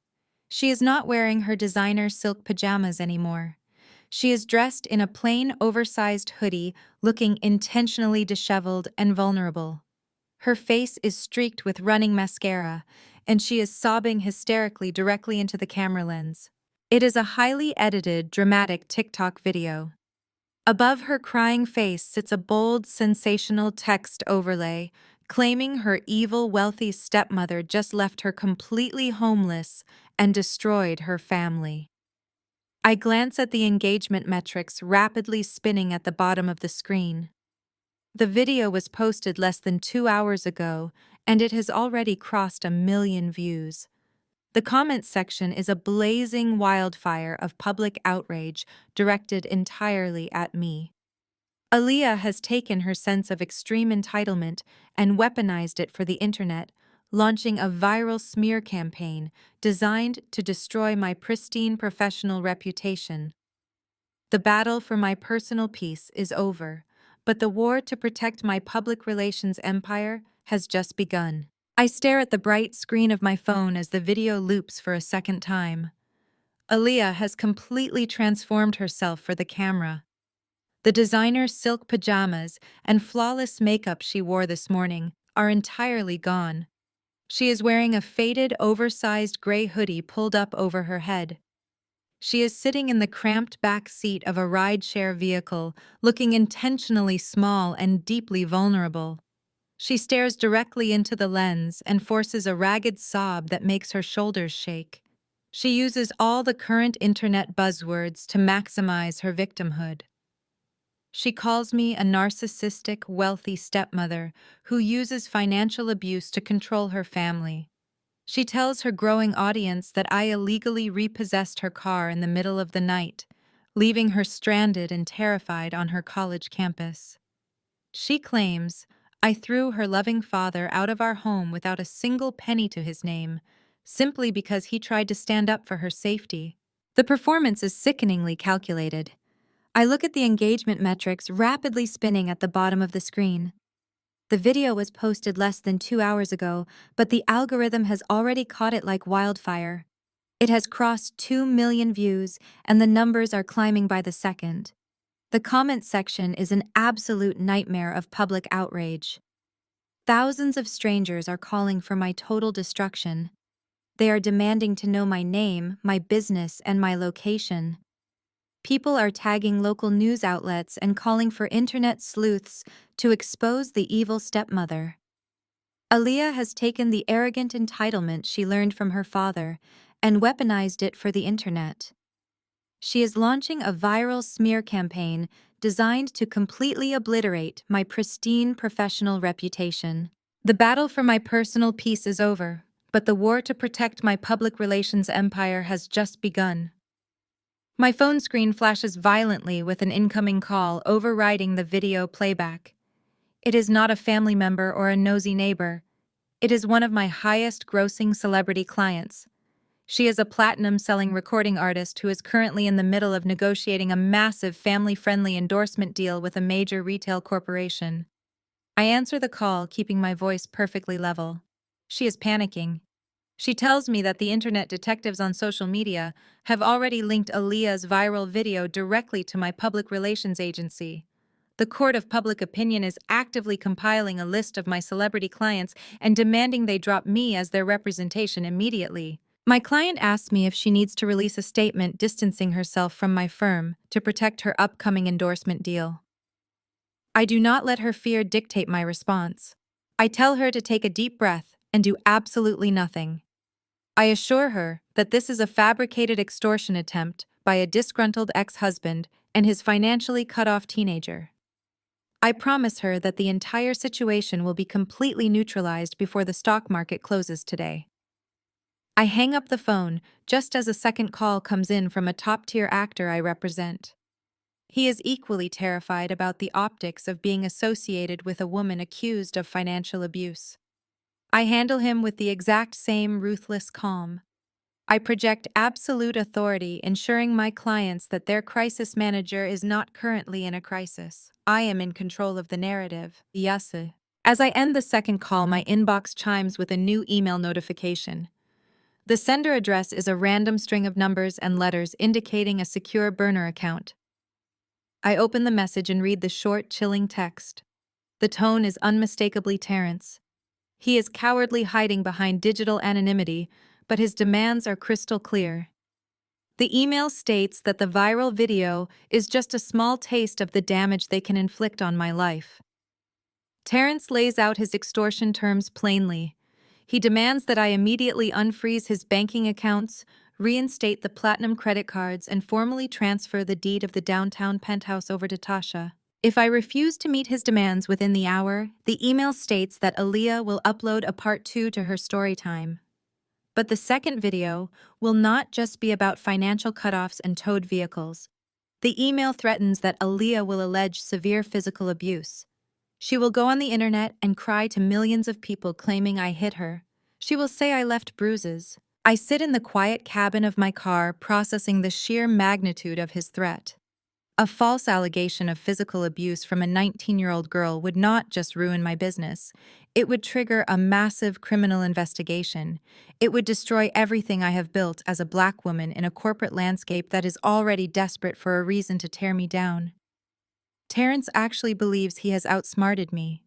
She is not wearing her designer silk pajamas anymore. She is dressed in a plain, oversized hoodie, looking intentionally disheveled and vulnerable. Her face is streaked with running mascara, and she is sobbing hysterically directly into the camera lens. It is a highly edited, dramatic TikTok video. Above her crying face sits a bold, sensational text overlay, claiming her evil, wealthy stepmother just left her completely homeless and destroyed her family. I glance at the engagement metrics rapidly spinning at the bottom of the screen. The video was posted less than 2 hours ago, and it has already crossed 1 million views. The comments section is a blazing wildfire of public outrage directed entirely at me. Aaliyah has taken her sense of extreme entitlement and weaponized it for the internet, launching a viral smear campaign designed to destroy my pristine professional reputation. The battle for my personal peace is over, but the war to protect my public relations empire has just begun. I stare at the bright screen of my phone as the video loops for a second time. Aaliyah has completely transformed herself for the camera. The designer silk pajamas and flawless makeup she wore this morning are entirely gone. She is wearing a faded, oversized gray hoodie pulled up over her head. She is sitting in the cramped back seat of a ride-share vehicle, looking intentionally small and deeply vulnerable. She stares directly into the lens and forces a ragged sob that makes her shoulders shake. She uses all the current internet buzzwords to maximize her victimhood. She calls me a narcissistic, wealthy stepmother who uses financial abuse to control her family. She tells her growing audience that I illegally repossessed her car in the middle of the night, leaving her stranded and terrified on her college campus. She claims I threw her loving father out of our home without a single penny to his name, simply because he tried to stand up for her safety. The performance is sickeningly calculated. I look at the engagement metrics rapidly spinning at the bottom of the screen. The video was posted less than 2 hours ago, but the algorithm has already caught it like wildfire. It has crossed 2 million views, and the numbers are climbing by the second. The comment section is an absolute nightmare of public outrage. Thousands of strangers are calling for my total destruction. They are demanding to know my name, my business, and my location. People are tagging local news outlets and calling for internet sleuths to expose the evil stepmother. Aaliyah has taken the arrogant entitlement she learned from her father and weaponized it for the internet. She is launching a viral smear campaign designed to completely obliterate my pristine professional reputation. The battle for my personal peace is over, but the war to protect my public relations empire has just begun. My phone screen flashes violently with an incoming call overriding the video playback. It is not a family member or a nosy neighbor. It is one of my highest-grossing celebrity clients. She is a platinum-selling recording artist who is currently in the middle of negotiating a massive family-friendly endorsement deal with a major retail corporation. I answer the call, keeping my voice perfectly level. She is panicking. She tells me that the internet detectives on social media have already linked Aaliyah's viral video directly to my public relations agency. The court of public opinion is actively compiling a list of my celebrity clients and demanding they drop me as their representation immediately. My client asks me if she needs to release a statement distancing herself from my firm to protect her upcoming endorsement deal. I do not let her fear dictate my response. I tell her to take a deep breath and do absolutely nothing. I assure her that this is a fabricated extortion attempt by a disgruntled ex-husband and his financially cut-off teenager. I promise her that the entire situation will be completely neutralized before the stock market closes today. I hang up the phone just as a second call comes in from a top-tier actor I represent. He is equally terrified about the optics of being associated with a woman accused of financial abuse. I handle him with the exact same ruthless calm. I project absolute authority, ensuring my clients that their crisis manager is not currently in a crisis. I am in control of the narrative. Yes. As I end the second call, my inbox chimes with a new email notification. The sender address is a random string of numbers and letters indicating a secure burner account. I open the message and read the short, chilling text. The tone is unmistakably Terrence. He is cowardly hiding behind digital anonymity, but his demands are crystal clear. The email states that the viral video is just a small taste of the damage they can inflict on my life. Terrence lays out his extortion terms plainly. He demands that I immediately unfreeze his banking accounts, reinstate the platinum credit cards, and formally transfer the deed of the downtown penthouse over to Tasha. If I refuse to meet his demands within the hour, the email states that Aaliyah will upload a part 2 to her story time. But the second video will not just be about financial cutoffs and towed vehicles. The email threatens that Aaliyah will allege severe physical abuse. She will go on the internet and cry to millions of people claiming I hit her, She will say I left bruises. I sit in the quiet cabin of my car processing the sheer magnitude of his threat. A false allegation of physical abuse from a 19-year-old girl would not just ruin my business. It would trigger a massive criminal investigation. It would destroy everything I have built as a Black woman in a corporate landscape that is already desperate for a reason to tear me down. Terrence actually believes he has outsmarted me.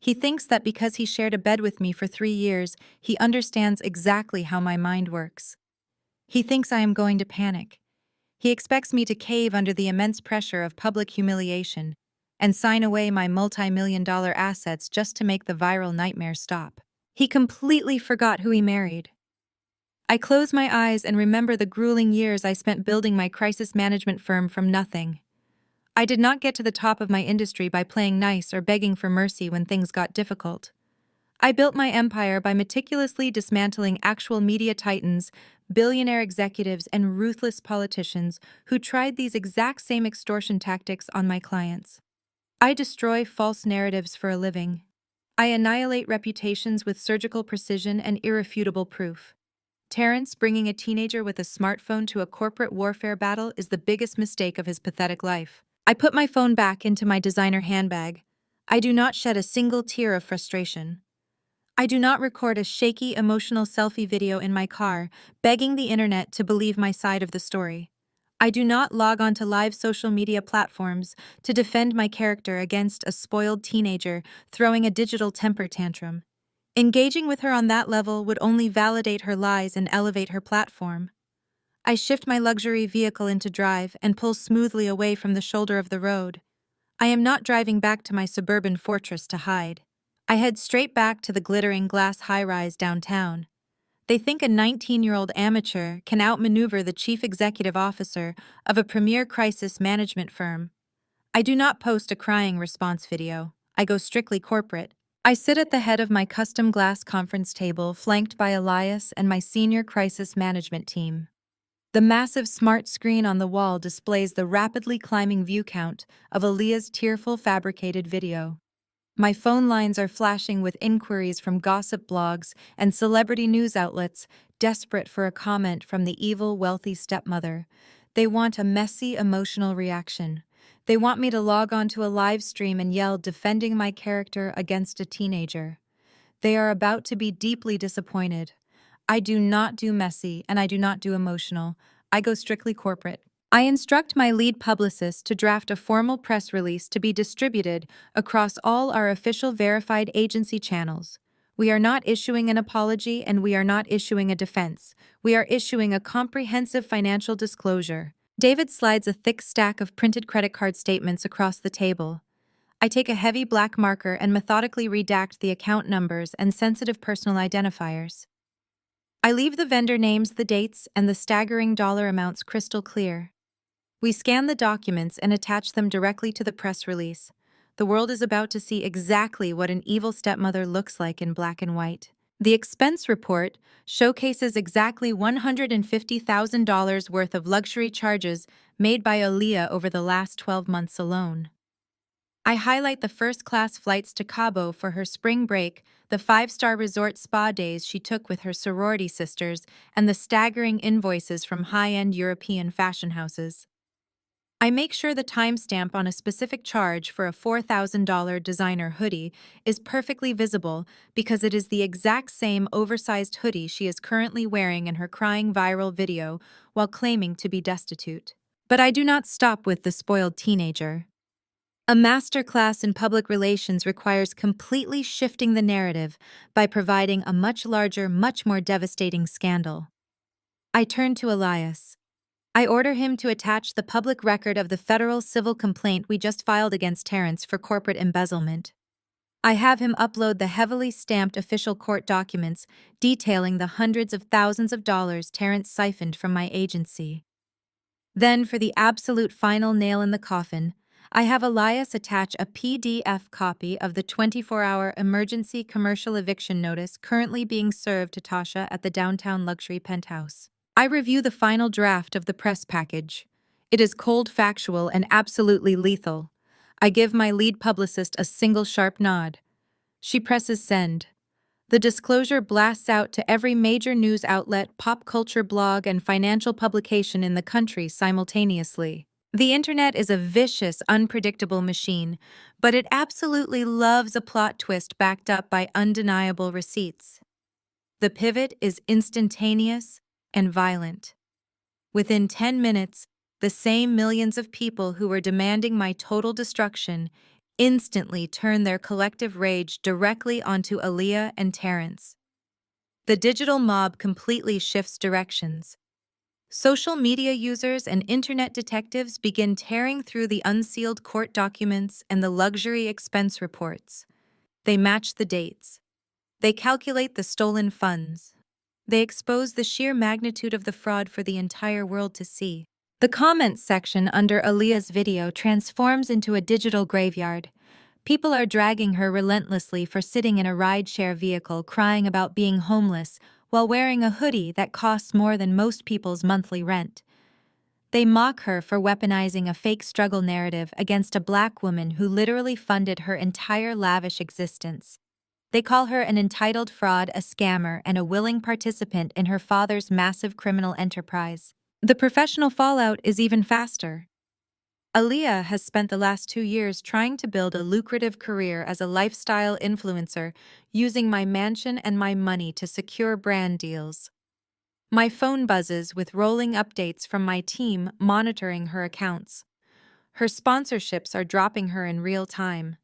He thinks that because he shared a bed with me for 3 years, he understands exactly how my mind works. He thinks I am going to panic. He expects me to cave under the immense pressure of public humiliation and sign away my multi-million-dollar assets just to make the viral nightmare stop. He completely forgot who he married. I close my eyes and remember the grueling years I spent building my crisis management firm from nothing. I did not get to the top of my industry by playing nice or begging for mercy when things got difficult. I built my empire by meticulously dismantling actual media titans, billionaire executives, and ruthless politicians who tried these exact same extortion tactics on my clients. I destroy false narratives for a living. I annihilate reputations with surgical precision and irrefutable proof. Terrence bringing a teenager with a smartphone to a corporate warfare battle is the biggest mistake of his pathetic life. I put my phone back into my designer handbag. I do not shed a single tear of frustration. I do not record a shaky, emotional selfie video in my car, begging the internet to believe my side of the story. I do not log onto live social media platforms to defend my character against a spoiled teenager throwing a digital temper tantrum. Engaging with her on that level would only validate her lies and elevate her platform. I shift my luxury vehicle into drive and pull smoothly away from the shoulder of the road. I am not driving back to my suburban fortress to hide. I head straight back to the glittering glass high-rise downtown. They think a 19-year-old amateur can outmaneuver the chief executive officer of a premier crisis management firm. I do not post a crying response video. I go strictly corporate. I sit at the head of my custom glass conference table, flanked by Elias and my senior crisis management team. The massive smart screen on the wall displays the rapidly climbing view count of Aaliyah's tearful fabricated video. My phone lines are flashing with inquiries from gossip blogs and celebrity news outlets, desperate for a comment from the evil, wealthy stepmother. They want a messy, emotional reaction. They want me to log on to a live stream and yell, defending my character against a teenager. They are about to be deeply disappointed. I do not do messy and I do not do emotional. I go strictly corporate. I instruct my lead publicist to draft a formal press release to be distributed across all our official verified agency channels. We are not issuing an apology and we are not issuing a defense. We are issuing a comprehensive financial disclosure. David slides a thick stack of printed credit card statements across the table. I take a heavy black marker and methodically redact the account numbers and sensitive personal identifiers. I leave the vendor names, the dates, and the staggering dollar amounts crystal clear. We scan the documents and attach them directly to the press release. The world is about to see exactly what an evil stepmother looks like in black and white. The expense report showcases exactly $150,000 worth of luxury charges made by Aaliyah over the last 12 months alone. I highlight the first-class flights to Cabo for her spring break, the 5-star resort spa days she took with her sorority sisters, and the staggering invoices from high-end European fashion houses. I make sure the timestamp on a specific charge for a $4,000 designer hoodie is perfectly visible because it is the exact same oversized hoodie she is currently wearing in her crying viral video while claiming to be destitute. But I do not stop with the spoiled teenager. A masterclass in public relations requires completely shifting the narrative by providing a much larger, much more devastating scandal. I turn to Elias. I order him to attach the public record of the federal civil complaint we just filed against Terrence for corporate embezzlement. I have him upload the heavily stamped official court documents detailing the hundreds of thousands of dollars Terrence siphoned from my agency. Then, for the absolute final nail in the coffin, I have Elias attach a PDF copy of the 24-hour emergency commercial eviction notice currently being served to Tasha at the downtown luxury penthouse. I review the final draft of the press package. It is cold, factual, and absolutely lethal. I give my lead publicist a single sharp nod. She presses send. The disclosure blasts out to every major news outlet, pop culture blog, and financial publication in the country simultaneously. The internet is a vicious, unpredictable machine, but it absolutely loves a plot twist backed up by undeniable receipts. The pivot is instantaneous and violent. Within 10 minutes, the same millions of people who were demanding my total destruction instantly turned their collective rage directly onto Aaliyah and Terrence. The digital mob completely shifts directions. Social media users and internet detectives begin tearing through the unsealed court documents and the luxury expense reports. They match the dates. They calculate the stolen funds. They expose the sheer magnitude of the fraud for the entire world to see. The comments section under Aaliyah's video transforms into a digital graveyard. People are dragging her relentlessly for sitting in a rideshare vehicle crying about being homeless while wearing a hoodie that costs more than most people's monthly rent. They mock her for weaponizing a fake struggle narrative against a black woman who literally funded her entire lavish existence. They call her an entitled fraud, a scammer, and a willing participant in her father's massive criminal enterprise. The professional fallout is even faster. Aaliyah has spent the last 2 years trying to build a lucrative career as a lifestyle influencer, using my mansion and my money to secure brand deals. My phone buzzes with rolling updates from my team monitoring her accounts. Her sponsorships are dropping her in real time.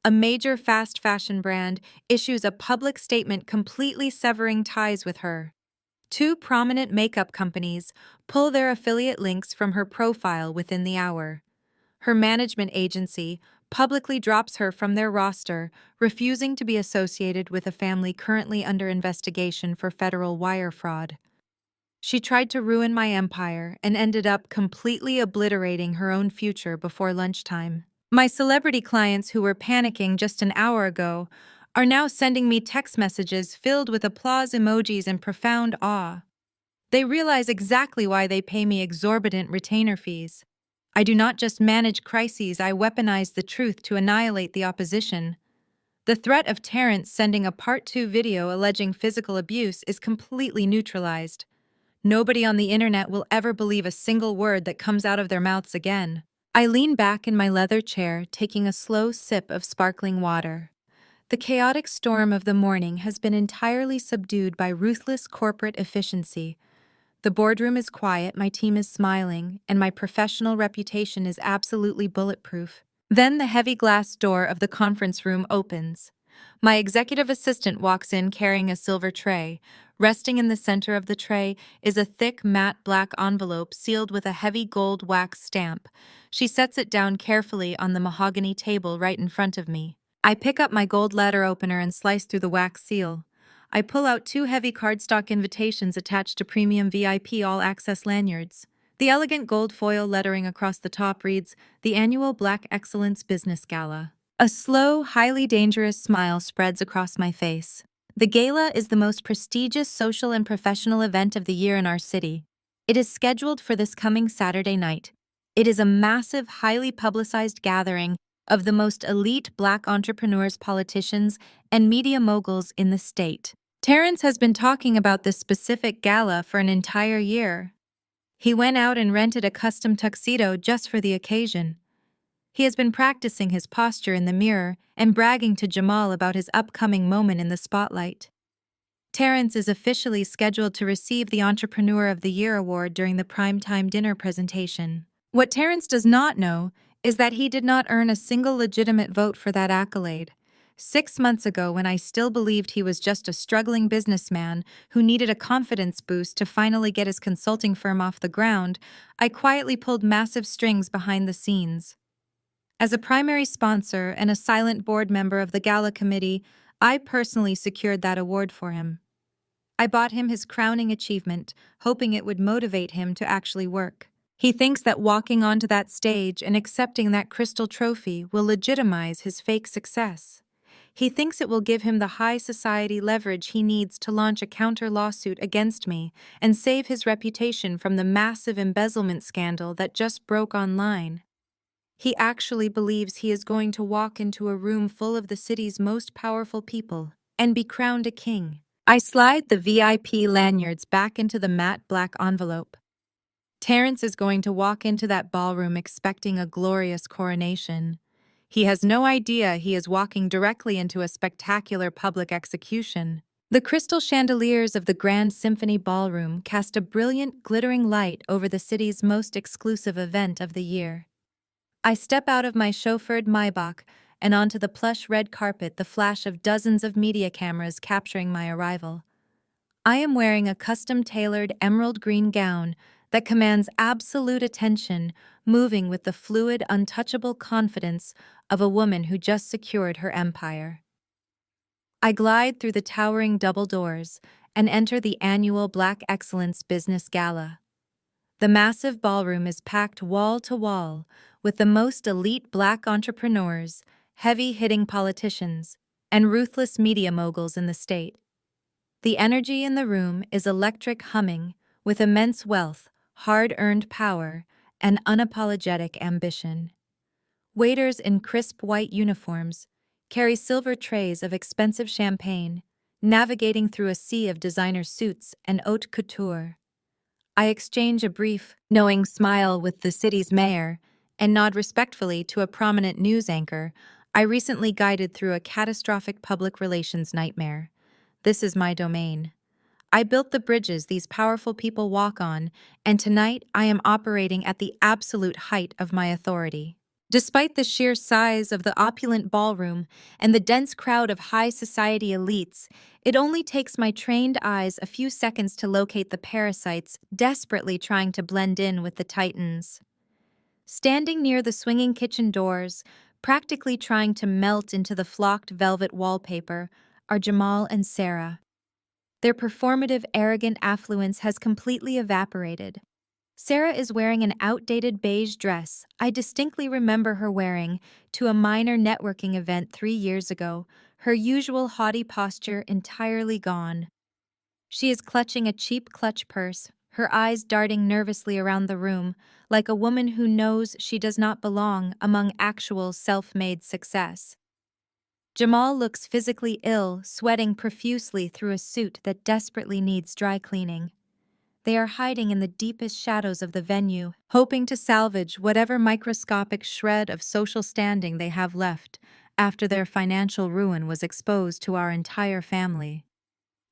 A major fast fashion brand issues a public statement completely severing ties with her. 2 prominent makeup companies pull their affiliate links from her profile within the hour. Her management agency publicly drops her from their roster, refusing to be associated with a family currently under investigation for federal wire fraud. She tried to ruin my empire and ended up completely obliterating her own future before lunchtime. My celebrity clients who were panicking just an hour ago are now sending me text messages filled with applause emojis and profound awe. They realize exactly why they pay me exorbitant retainer fees. I do not just manage crises, I weaponize the truth to annihilate the opposition. The threat of Terrence sending a Part 2 video alleging physical abuse is completely neutralized. Nobody on the internet will ever believe a single word that comes out of their mouths again. I lean back in my leather chair, taking a slow sip of sparkling water. The chaotic storm of the morning has been entirely subdued by ruthless corporate efficiency. The boardroom is quiet, my team is smiling, and my professional reputation is absolutely bulletproof. Then the heavy glass door of the conference room opens. My executive assistant walks in carrying a silver tray. Resting in the center of the tray is a thick, matte black envelope sealed with a heavy gold wax stamp. She sets it down carefully on the mahogany table right in front of me. I pick up my gold letter opener and slice through the wax seal. I pull out 2 heavy cardstock invitations attached to premium VIP all-access lanyards. The elegant gold foil lettering across the top reads, "The Annual Black Excellence Business Gala." A slow, highly dangerous smile spreads across my face. The gala is the most prestigious social and professional event of the year in our city. It is scheduled for this coming Saturday night. It is a massive, highly publicized gathering of the most elite Black entrepreneurs, politicians, and media moguls in the state. Terrence has been talking about this specific gala for an entire year. He went out and rented a custom tuxedo just for the occasion. He has been practicing his posture in the mirror and bragging to Jamal about his upcoming moment in the spotlight. Terrence is officially scheduled to receive the Entrepreneur of the Year award during the primetime dinner presentation. What Terrence does not know is that he did not earn a single legitimate vote for that accolade. 6 months ago, when I still believed he was just a struggling businessman who needed a confidence boost to finally get his consulting firm off the ground, I quietly pulled massive strings behind the scenes. As a primary sponsor and a silent board member of the gala committee, I personally secured that award for him. I bought him his crowning achievement, hoping it would motivate him to actually work. He thinks that walking onto that stage and accepting that crystal trophy will legitimize his fake success. He thinks it will give him the high society leverage he needs to launch a counter lawsuit against me and save his reputation from the massive embezzlement scandal that just broke online. He actually believes he is going to walk into a room full of the city's most powerful people. and be crowned a king. I slide the VIP lanyards back into the matte black envelope. Terrence is going to walk into that ballroom expecting a glorious coronation. He has no idea he is walking directly into a spectacular public execution. The crystal chandeliers of the Grand Symphony Ballroom cast a brilliant, glittering light over the city's most exclusive event of the year. I step out of my chauffeured Maybach and onto the plush red carpet, the flash of dozens of media cameras capturing my arrival. I am wearing a custom-tailored emerald green gown that commands absolute attention, moving with the fluid, untouchable confidence of a woman who just secured her empire. I glide through the towering double doors and enter the annual Black Excellence Business Gala. The massive ballroom is packed wall to wall with the most elite Black entrepreneurs, heavy-hitting politicians, and ruthless media moguls in the state. The energy in the room is electric, humming with immense wealth, hard-earned power, and unapologetic ambition. Waiters in crisp white uniforms carry silver trays of expensive champagne, navigating through a sea of designer suits and haute couture. I exchange a brief, knowing smile with the city's mayor and nod respectfully to a prominent news anchor I recently guided through a catastrophic public relations nightmare. This is my domain. I built the bridges these powerful people walk on, and tonight I am operating at the absolute height of my authority. Despite the sheer size of the opulent ballroom and the dense crowd of high society elites, it only takes my trained eyes a few seconds to locate the parasites desperately trying to blend in with the titans. Standing near the swinging kitchen doors, practically trying to melt into the flocked velvet wallpaper, are Jamal and Sarah. Their performative, arrogant affluence has completely evaporated. Sarah is wearing an outdated beige dress I distinctly remember her wearing to a minor networking event 3 years ago, her usual haughty posture entirely gone. She is clutching a cheap clutch purse, her eyes darting nervously around the room, like a woman who knows she does not belong among actual self-made success. Jamal looks physically ill, sweating profusely through a suit that desperately needs dry cleaning. They are hiding in the deepest shadows of the venue, hoping to salvage whatever microscopic shred of social standing they have left after their financial ruin was exposed to our entire family.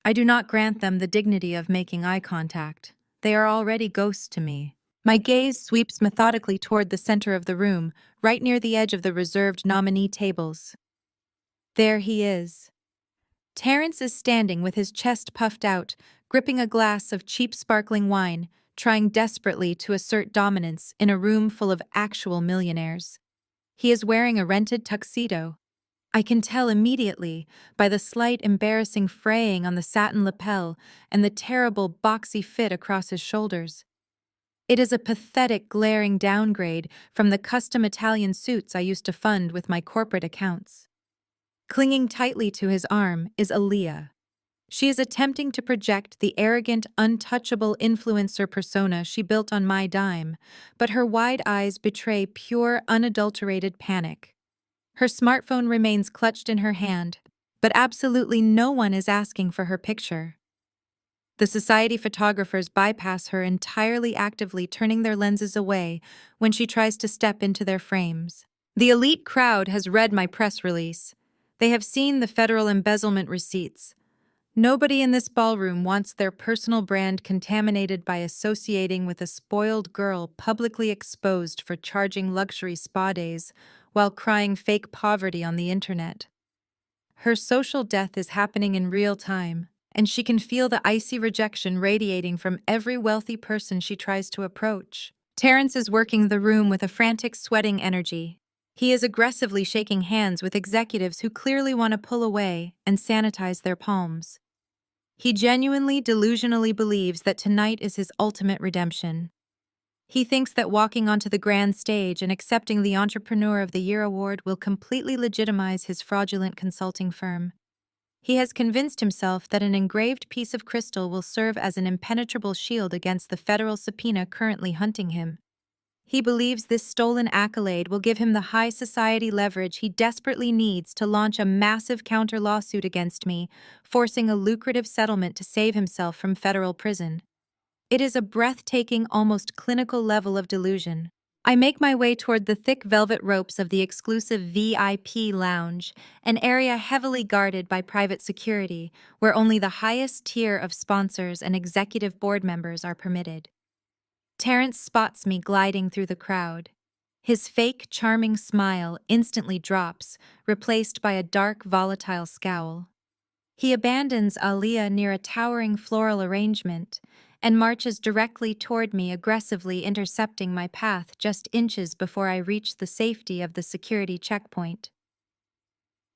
I do not grant them the dignity of making eye contact. They are already ghosts to me. My gaze sweeps methodically toward the center of the room, right near the edge of the reserved nominee tables. There he is. Terrence is standing with his chest puffed out, gripping a glass of cheap sparkling wine, trying desperately to assert dominance in a room full of actual millionaires. He is wearing a rented tuxedo. I can tell immediately by the slight embarrassing fraying on the satin lapel and the terrible boxy fit across his shoulders. It is a pathetic, glaring downgrade from the custom Italian suits I used to fund with my corporate accounts. Clinging tightly to his arm is Aaliyah. She is attempting to project the arrogant, untouchable influencer persona she built on my dime, but her wide eyes betray pure, unadulterated panic. Her smartphone remains clutched in her hand, but absolutely no one is asking for her picture. The society photographers bypass her entirely, actively turning their lenses away when she tries to step into their frames. The elite crowd has read my press release. They have seen the federal embezzlement receipts. Nobody in this ballroom wants their personal brand contaminated by associating with a spoiled girl publicly exposed for charging luxury spa days while crying fake poverty on the internet. Her social death is happening in real time, and she can feel the icy rejection radiating from every wealthy person she tries to approach. Terrence is working the room with a frantic, sweating energy. He is aggressively shaking hands with executives who clearly want to pull away and sanitize their palms. He genuinely, delusionally believes that tonight is his ultimate redemption. He thinks that walking onto the grand stage and accepting the Entrepreneur of the Year award will completely legitimize his fraudulent consulting firm. He has convinced himself that an engraved piece of crystal will serve as an impenetrable shield against the federal subpoena currently hunting him. He believes this stolen accolade will give him the high society leverage he desperately needs to launch a massive counter lawsuit against me, forcing a lucrative settlement to save himself from federal prison. It is a breathtaking, almost clinical level of delusion. I make my way toward the thick velvet ropes of the exclusive VIP lounge, an area heavily guarded by private security, where only the highest tier of sponsors and executive board members are permitted. Terrence spots me gliding through the crowd. His fake, charming smile instantly drops, replaced by a dark, volatile scowl. He abandons Aaliyah near a towering floral arrangement and marches directly toward me, aggressively intercepting my path just inches before I reach the safety of the security checkpoint.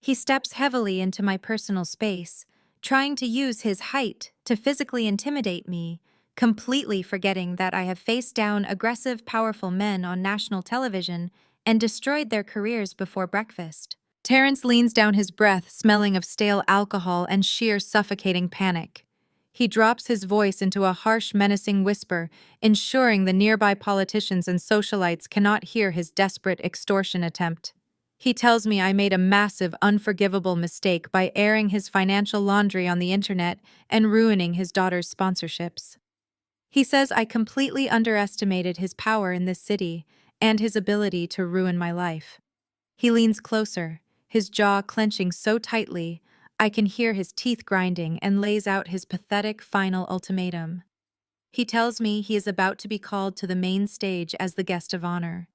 He steps heavily into my personal space, trying to use his height to physically intimidate me, completely forgetting that I have faced down aggressive, powerful men on national television and destroyed their careers before breakfast. Terrence leans down, his breath smelling of stale alcohol and sheer suffocating panic. He drops his voice into a harsh, menacing whisper, ensuring the nearby politicians and socialites cannot hear his desperate extortion attempt. He tells me I made a massive, unforgivable mistake by airing his financial laundry on the internet and ruining his daughter's sponsorships. He says I completely underestimated his power in this city and his ability to ruin my life. He leans closer, his jaw clenching so tightly I can hear his teeth grinding, and lays out his pathetic final ultimatum. He tells me he is about to be called to the main stage as the guest of honor.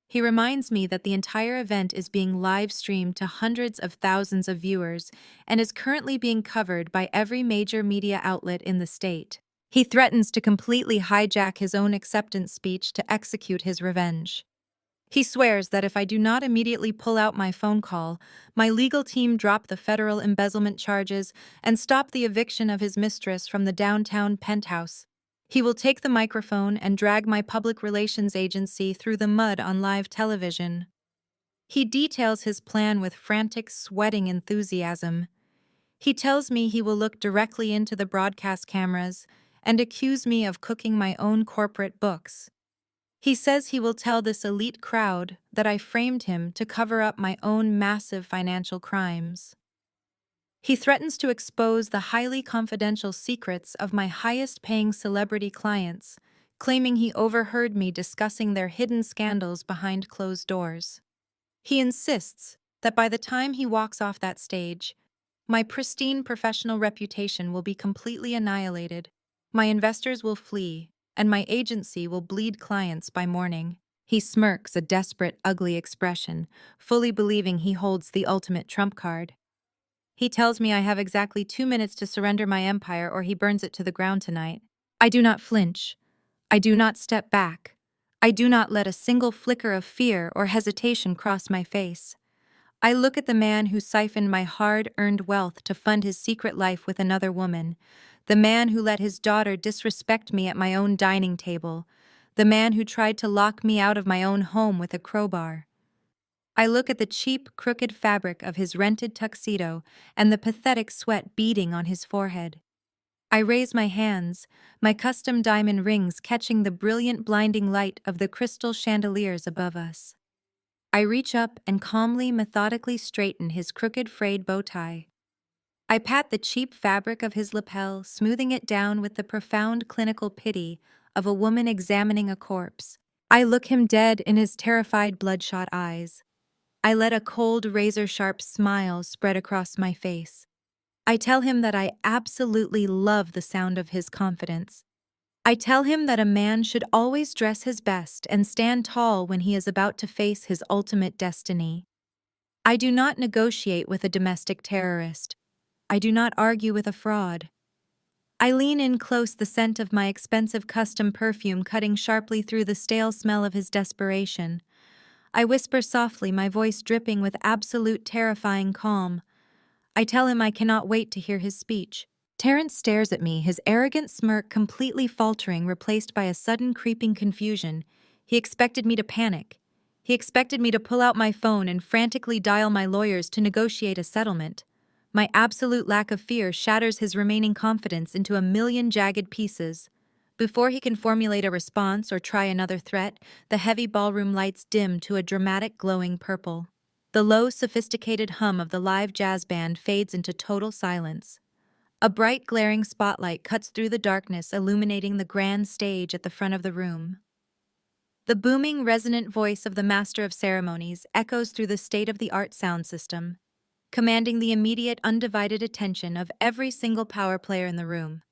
He reminds me that the entire event is being live-streamed to hundreds of thousands of viewers and is currently being covered by every major media outlet in the state. He threatens to completely hijack his own acceptance speech to execute his revenge. He swears that if I do not immediately pull out my phone call, my legal team drop the federal embezzlement charges and stop the eviction of his mistress from the downtown penthouse. He will take the microphone and drag my public relations agency through the mud on live television. He details his plan with frantic, sweating enthusiasm. He tells me he will look directly into the broadcast cameras and accuse me of cooking my own corporate books. He says he will tell this elite crowd that I framed him to cover up my own massive financial crimes. He threatens to expose the highly confidential secrets of my highest-paying celebrity clients, claiming he overheard me discussing their hidden scandals behind closed doors. He insists that by the time he walks off that stage, my pristine professional reputation will be completely annihilated, my investors will flee, and my agency will bleed clients by morning. He smirks, a desperate, ugly expression, fully believing he holds the ultimate trump card. He tells me I have exactly 2 minutes to surrender my empire or he burns it to the ground tonight. I do not flinch. I do not step back. I do not let a single flicker of fear or hesitation cross my face. I look at the man who siphoned my hard-earned wealth to fund his secret life with another woman, the man who let his daughter disrespect me at my own dining table, the man who tried to lock me out of my own home with a crowbar. I look at the cheap, crooked fabric of his rented tuxedo and the pathetic sweat beading on his forehead. I raise my hands, my custom diamond rings catching the brilliant, blinding light of the crystal chandeliers above us. I reach up and calmly, methodically straighten his crooked, frayed bow tie. I pat the cheap fabric of his lapel, smoothing it down with the profound clinical pity of a woman examining a corpse. I look him dead in his terrified, bloodshot eyes. I let a cold, razor-sharp smile spread across my face. I tell him that I absolutely love the sound of his confidence. I tell him that a man should always dress his best and stand tall when he is about to face his ultimate destiny. I do not negotiate with a domestic terrorist. I do not argue with a fraud. I lean in close, the scent of my expensive custom perfume cutting sharply through the stale smell of his desperation. I whisper softly, my voice dripping with absolute terrifying calm. I tell him I cannot wait to hear his speech. Terrence stares at me, his arrogant smirk completely faltering, replaced by a sudden creeping confusion. He expected me to panic. He expected me to pull out my phone and frantically dial my lawyers to negotiate a settlement. My absolute lack of fear shatters his remaining confidence into a million jagged pieces. Before he can formulate a response or try another threat, the heavy ballroom lights dim to a dramatic glowing purple. The low, sophisticated hum of the live jazz band fades into total silence. A bright, glaring spotlight cuts through the darkness, illuminating the grand stage at the front of the room. The booming, resonant voice of the master of ceremonies echoes through the state-of-the-art sound system, commanding the immediate, undivided attention of every single power player in the room.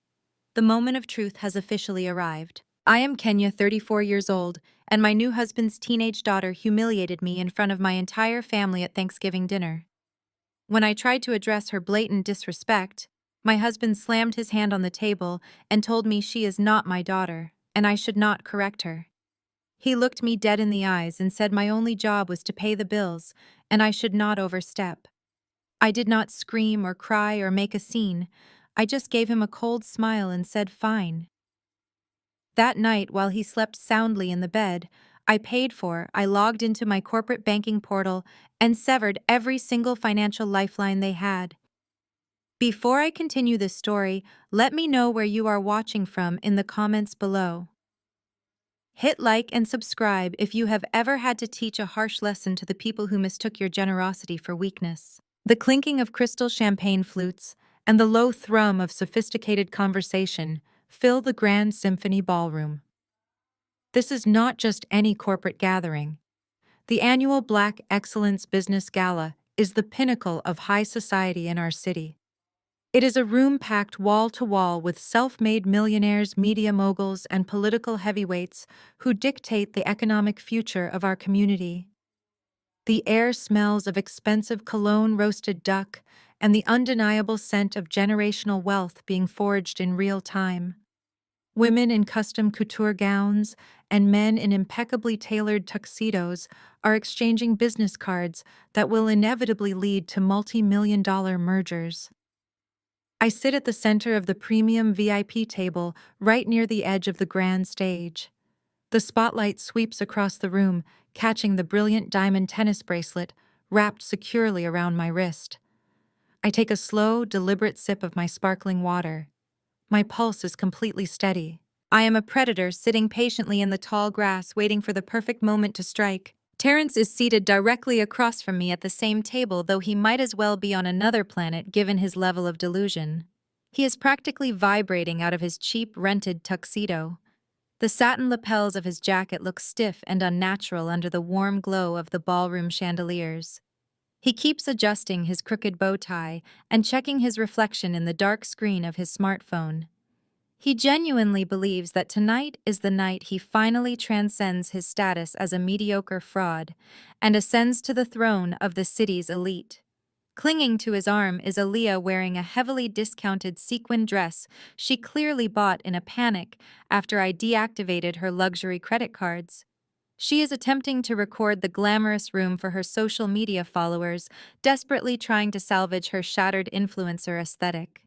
The moment of truth has officially arrived. I am Kenya, 34 years old, and my new husband's teenage daughter humiliated me in front of my entire family at Thanksgiving dinner. When I tried to address her blatant disrespect, my husband slammed his hand on the table and told me she is not my daughter, and I should not correct her. He looked me dead in the eyes and said my only job was to pay the bills, and I should not overstep. I did not scream or cry or make a scene. I just gave him a cold smile and said fine. That night, while he slept soundly in the bed I logged into my corporate banking portal and severed every single financial lifeline they had. Before I continue this story, let me know where you are watching from in the comments below. Hit like and subscribe if you have ever had to teach a harsh lesson to the people who mistook your generosity for weakness. The clinking of crystal champagne flutes and the low thrum of sophisticated conversation fill the grand symphony ballroom. This is not just any corporate gathering. The annual Black Excellence Business Gala is the pinnacle of high society in our city. It is a room packed wall to wall with self-made millionaires, media moguls, and political heavyweights who dictate the economic future of our community. The air smells of expensive cologne roasted duck and the undeniable scent of generational wealth being forged in real time. Women in custom couture gowns and men in impeccably tailored tuxedos are exchanging business cards that will inevitably lead to multi-million-dollar mergers. I sit at the center of the premium VIP table right near the edge of the grand stage. The spotlight sweeps across the room, catching the brilliant diamond tennis bracelet wrapped securely around my wrist. I take a slow, deliberate sip of my sparkling water. My pulse is completely steady. I am a predator sitting patiently in the tall grass waiting for the perfect moment to strike. Terrence is seated directly across from me at the same table, though he might as well be on another planet given his level of delusion. He is practically vibrating out of his cheap, rented tuxedo. The satin lapels of his jacket look stiff and unnatural under the warm glow of the ballroom chandeliers. He keeps adjusting his crooked bow tie and checking his reflection in the dark screen of his smartphone. He genuinely believes that tonight is the night he finally transcends his status as a mediocre fraud and ascends to the throne of the city's elite. Clinging to his arm is Aaliyah wearing a heavily discounted sequin dress she clearly bought in a panic after I deactivated her luxury credit cards. She is attempting to record the glamorous room for her social media followers, desperately trying to salvage her shattered influencer aesthetic.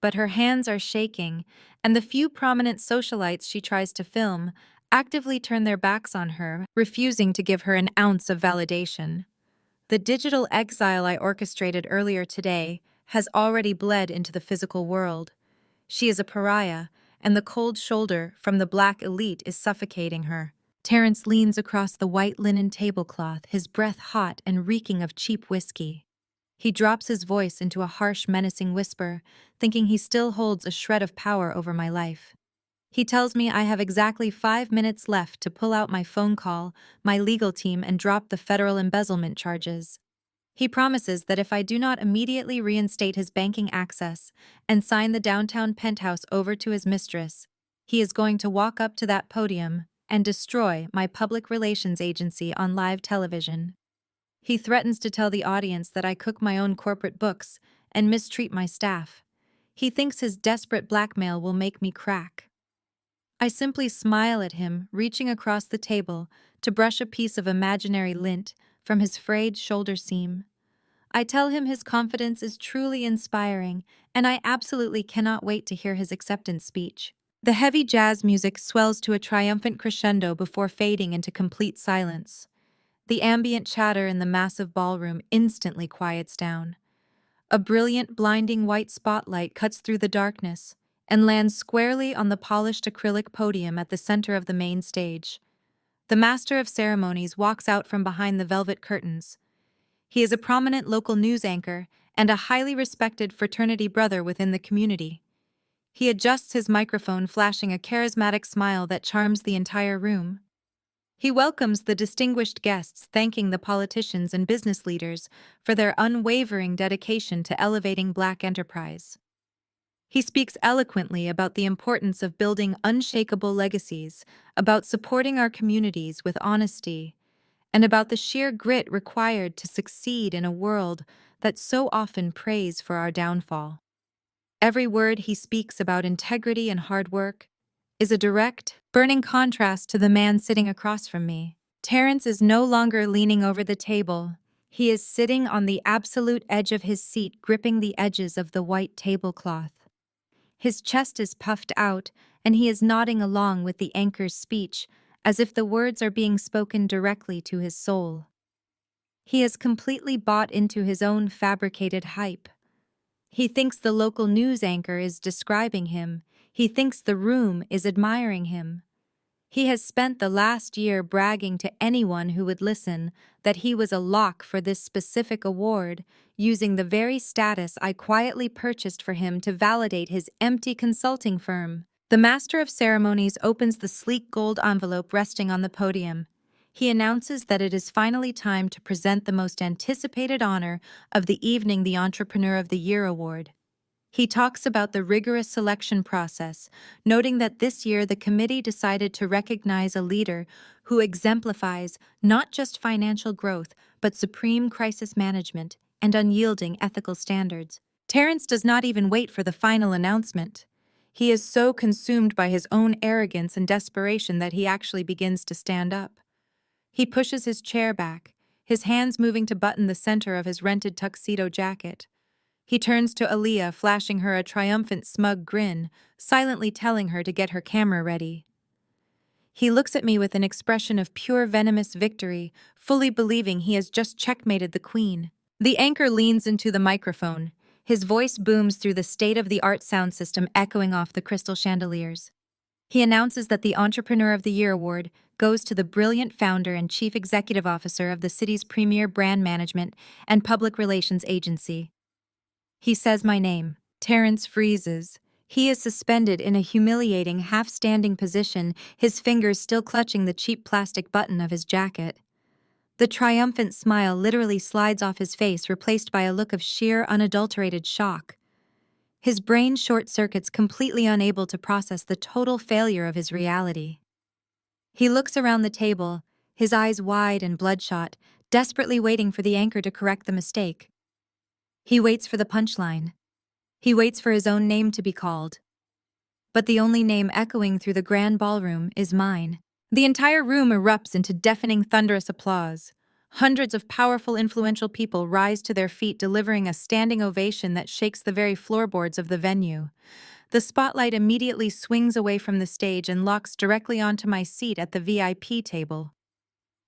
But her hands are shaking, and the few prominent socialites she tries to film actively turn their backs on her, refusing to give her an ounce of validation. The digital exile I orchestrated earlier today has already bled into the physical world. She is a pariah, and the cold shoulder from the black elite is suffocating her. Terrence leans across the white linen tablecloth, his breath hot and reeking of cheap whiskey. He drops his voice into a harsh, menacing whisper, thinking he still holds a shred of power over my life. He tells me I have exactly 5 minutes left to pull out my phone call, my legal team, and drop the federal embezzlement charges. He promises that if I do not immediately reinstate his banking access and sign the downtown penthouse over to his mistress, he is going to walk up to that podium and destroy my public relations agency on live television. He threatens to tell the audience that I cook my own corporate books and mistreat my staff. He thinks his desperate blackmail will make me crack. I simply smile at him, reaching across the table to brush a piece of imaginary lint from his frayed shoulder seam. I tell him his confidence is truly inspiring, and I absolutely cannot wait to hear his acceptance speech. The heavy jazz music swells to a triumphant crescendo before fading into complete silence. The ambient chatter in the massive ballroom instantly quiets down. A brilliant, blinding white spotlight cuts through the darkness, and lands squarely on the polished acrylic podium at the center of the main stage. The master of ceremonies walks out from behind the velvet curtains. He is a prominent local news anchor and a highly respected fraternity brother within the community. He adjusts his microphone, flashing a charismatic smile that charms the entire room. He welcomes the distinguished guests, thanking the politicians and business leaders for their unwavering dedication to elevating Black enterprise. He speaks eloquently about the importance of building unshakable legacies, about supporting our communities with honesty, and about the sheer grit required to succeed in a world that so often prays for our downfall. Every word he speaks about integrity and hard work is a direct, burning contrast to the man sitting across from me. Terrence is no longer leaning over the table. He is sitting on the absolute edge of his seat, gripping the edges of the white tablecloth. His chest is puffed out, and he is nodding along with the anchor's speech, as if the words are being spoken directly to his soul. He has completely bought into his own fabricated hype. He thinks the local news anchor is describing him. He thinks the room is admiring him. He has spent the last year bragging to anyone who would listen that he was a lock for this specific award, using the very status I quietly purchased for him to validate his empty consulting firm. The master of ceremonies opens the sleek gold envelope resting on the podium. He announces that it is finally time to present the most anticipated honor of the evening, the Entrepreneur of the Year award. He talks about the rigorous selection process, noting that this year the committee decided to recognize a leader who exemplifies not just financial growth, but supreme crisis management and unyielding ethical standards. Terrence does not even wait for the final announcement. He is so consumed by his own arrogance and desperation that he actually begins to stand up. He pushes his chair back, his hands moving to button the center of his rented tuxedo jacket. He turns to Aaliyah, flashing her a triumphant, smug grin, silently telling her to get her camera ready. He looks at me with an expression of pure venomous victory, fully believing he has just checkmated the queen. The anchor leans into the microphone. His voice booms through the state-of-the-art sound system, echoing off the crystal chandeliers. He announces that the Entrepreneur of the Year award goes to the brilliant founder and chief executive officer of the city's premier brand management and public relations agency. He says my name. Terrence freezes. He is suspended in a humiliating, half-standing position, his fingers still clutching the cheap plastic button of his jacket. The triumphant smile literally slides off his face, replaced by a look of sheer, unadulterated shock. His brain short-circuits, completely unable to process the total failure of his reality. He looks around the table, his eyes wide and bloodshot, desperately waiting for the anchor to correct the mistake. He waits for the punchline. He waits for his own name to be called. But the only name echoing through the grand ballroom is mine. The entire room erupts into deafening, thunderous applause. Hundreds of powerful, influential people rise to their feet, delivering a standing ovation that shakes the very floorboards of the venue. The spotlight immediately swings away from the stage and locks directly onto my seat at the VIP table.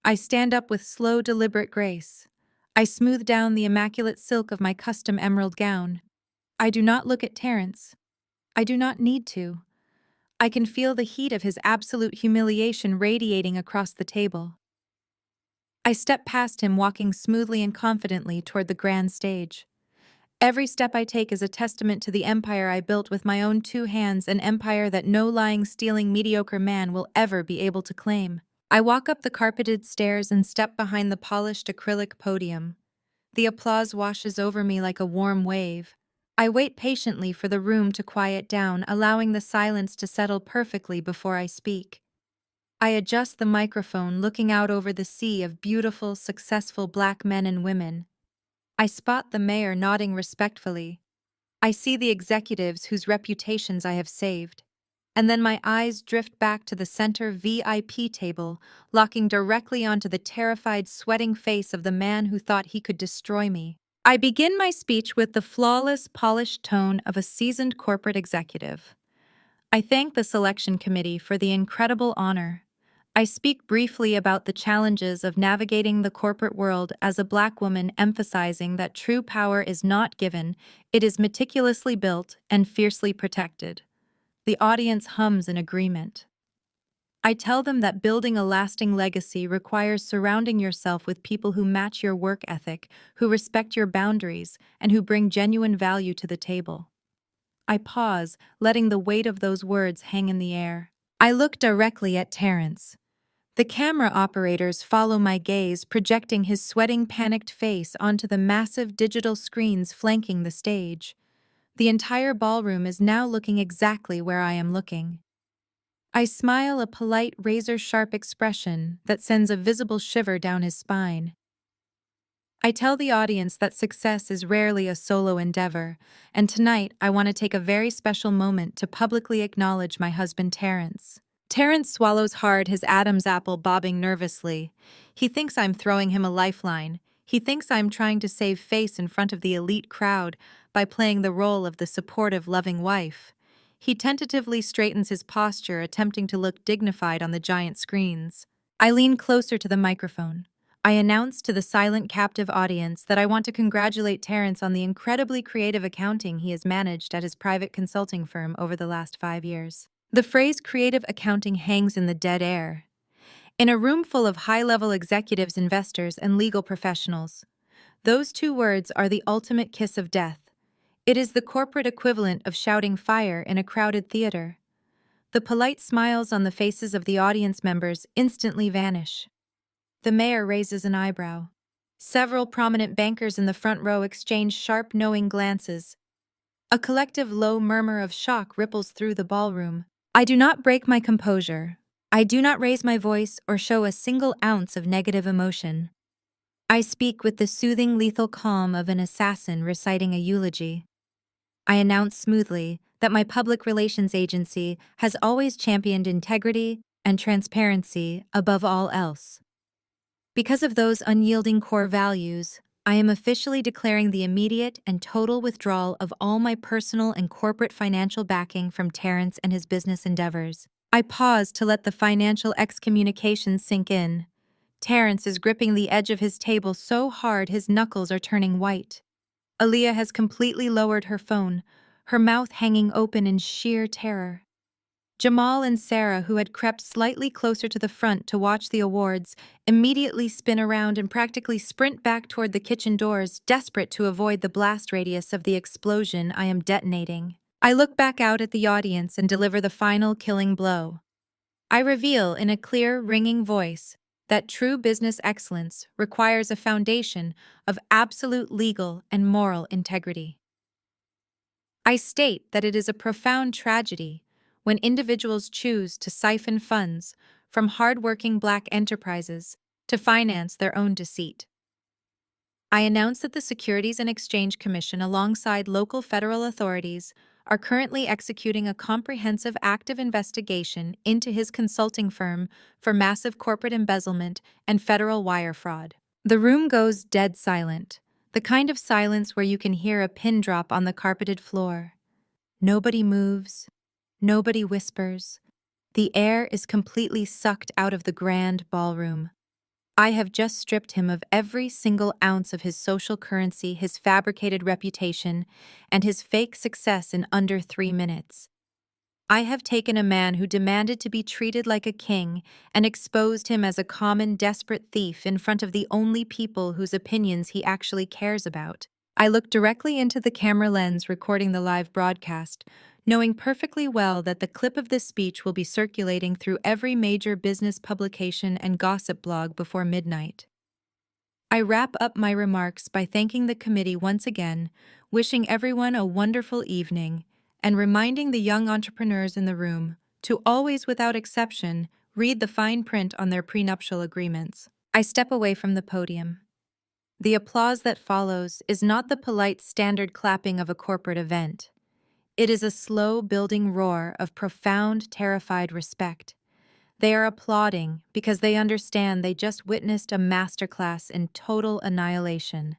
I stand up with slow, deliberate grace. I smooth down the immaculate silk of my custom emerald gown. I do not look at Terrence. I do not need to. I can feel the heat of his absolute humiliation radiating across the table. I step past him, walking smoothly and confidently toward the grand stage. Every step I take is a testament to the empire I built with my own two hands, an empire that no lying, stealing, mediocre man will ever be able to claim. I walk up the carpeted stairs and step behind the polished acrylic podium. The applause washes over me like a warm wave. I wait patiently for the room to quiet down, allowing the silence to settle perfectly before I speak. I adjust the microphone, looking out over the sea of beautiful, successful Black men and women. I spot the mayor nodding respectfully. I see the executives whose reputations I have saved. And then my eyes drift back to the center VIP table, locking directly onto the terrified, sweating face of the man who thought he could destroy me. I begin my speech with the flawless, polished tone of a seasoned corporate executive. I thank the selection committee for the incredible honor. I speak briefly about the challenges of navigating the corporate world as a Black woman, emphasizing that true power is not given, it is meticulously built and fiercely protected. The audience hums in agreement. I tell them that building a lasting legacy requires surrounding yourself with people who match your work ethic, who respect your boundaries, and who bring genuine value to the table. I pause, letting the weight of those words hang in the air. I look directly at Terrence. The camera operators follow my gaze, projecting his sweating, panicked face onto the massive digital screens flanking the stage. The entire ballroom is now looking exactly where I am looking. I smile a polite, razor-sharp expression that sends a visible shiver down his spine. I tell the audience that success is rarely a solo endeavor, and tonight I want to take a very special moment to publicly acknowledge my husband Terrence. Terrence swallows hard, his Adam's apple bobbing nervously. He thinks I'm throwing him a lifeline. He thinks I'm trying to save face in front of the elite crowd by playing the role of the supportive, loving wife. He tentatively straightens his posture, attempting to look dignified on the giant screens. I lean closer to the microphone. I announce to the silent, captive audience that I want to congratulate Terrence on the incredibly creative accounting he has managed at his private consulting firm over the last 5 years. The phrase creative accounting hangs in the dead air. In a room full of high-level executives, investors, and legal professionals, those two words are the ultimate kiss of death. It is the corporate equivalent of shouting fire in a crowded theater. The polite smiles on the faces of the audience members instantly vanish. The mayor raises an eyebrow. Several prominent bankers in the front row exchange sharp, knowing glances. A collective low murmur of shock ripples through the ballroom. I do not break my composure. I do not raise my voice or show a single ounce of negative emotion. I speak with the soothing, lethal calm of an assassin reciting a eulogy. I announce smoothly that my public relations agency has always championed integrity and transparency above all else. Because of those unyielding core values, I am officially declaring the immediate and total withdrawal of all my personal and corporate financial backing from Terrence and his business endeavors. I pause to let the financial excommunication sink in. Terrence is gripping the edge of his table so hard his knuckles are turning white. Aaliyah has completely lowered her phone, her mouth hanging open in sheer terror. Jamal and Sarah, who had crept slightly closer to the front to watch the awards, immediately spin around and practically sprint back toward the kitchen doors, desperate to avoid the blast radius of the explosion I am detonating. I look back out at the audience and deliver the final killing blow. I reveal in a clear, ringing voice that true business excellence requires a foundation of absolute legal and moral integrity. I state that it is a profound tragedy when individuals choose to siphon funds from hard-working Black enterprises to finance their own deceit. I announce that the Securities and Exchange Commission, alongside local federal authorities, are currently executing a comprehensive active investigation into his consulting firm for massive corporate embezzlement and federal wire fraud. The room goes dead silent, the kind of silence where you can hear a pin drop on the carpeted floor. Nobody moves. Nobody whispers. The air is completely sucked out of the grand ballroom. I have just stripped him of every single ounce of his social currency, his fabricated reputation, and his fake success in under 3 minutes. I have taken a man who demanded to be treated like a king and exposed him as a common, desperate thief in front of the only people whose opinions he actually cares about. I look directly into the camera lens recording the live broadcast, knowing perfectly well that the clip of this speech will be circulating through every major business publication and gossip blog before midnight. I wrap up my remarks by thanking the committee once again, wishing everyone a wonderful evening, and reminding the young entrepreneurs in the room to always, without exception, read the fine print on their prenuptial agreements. I step away from the podium. The applause that follows is not the polite standard clapping of a corporate event. It is a slow building roar of profound, terrified respect. They are applauding because they understand they just witnessed a masterclass in total annihilation.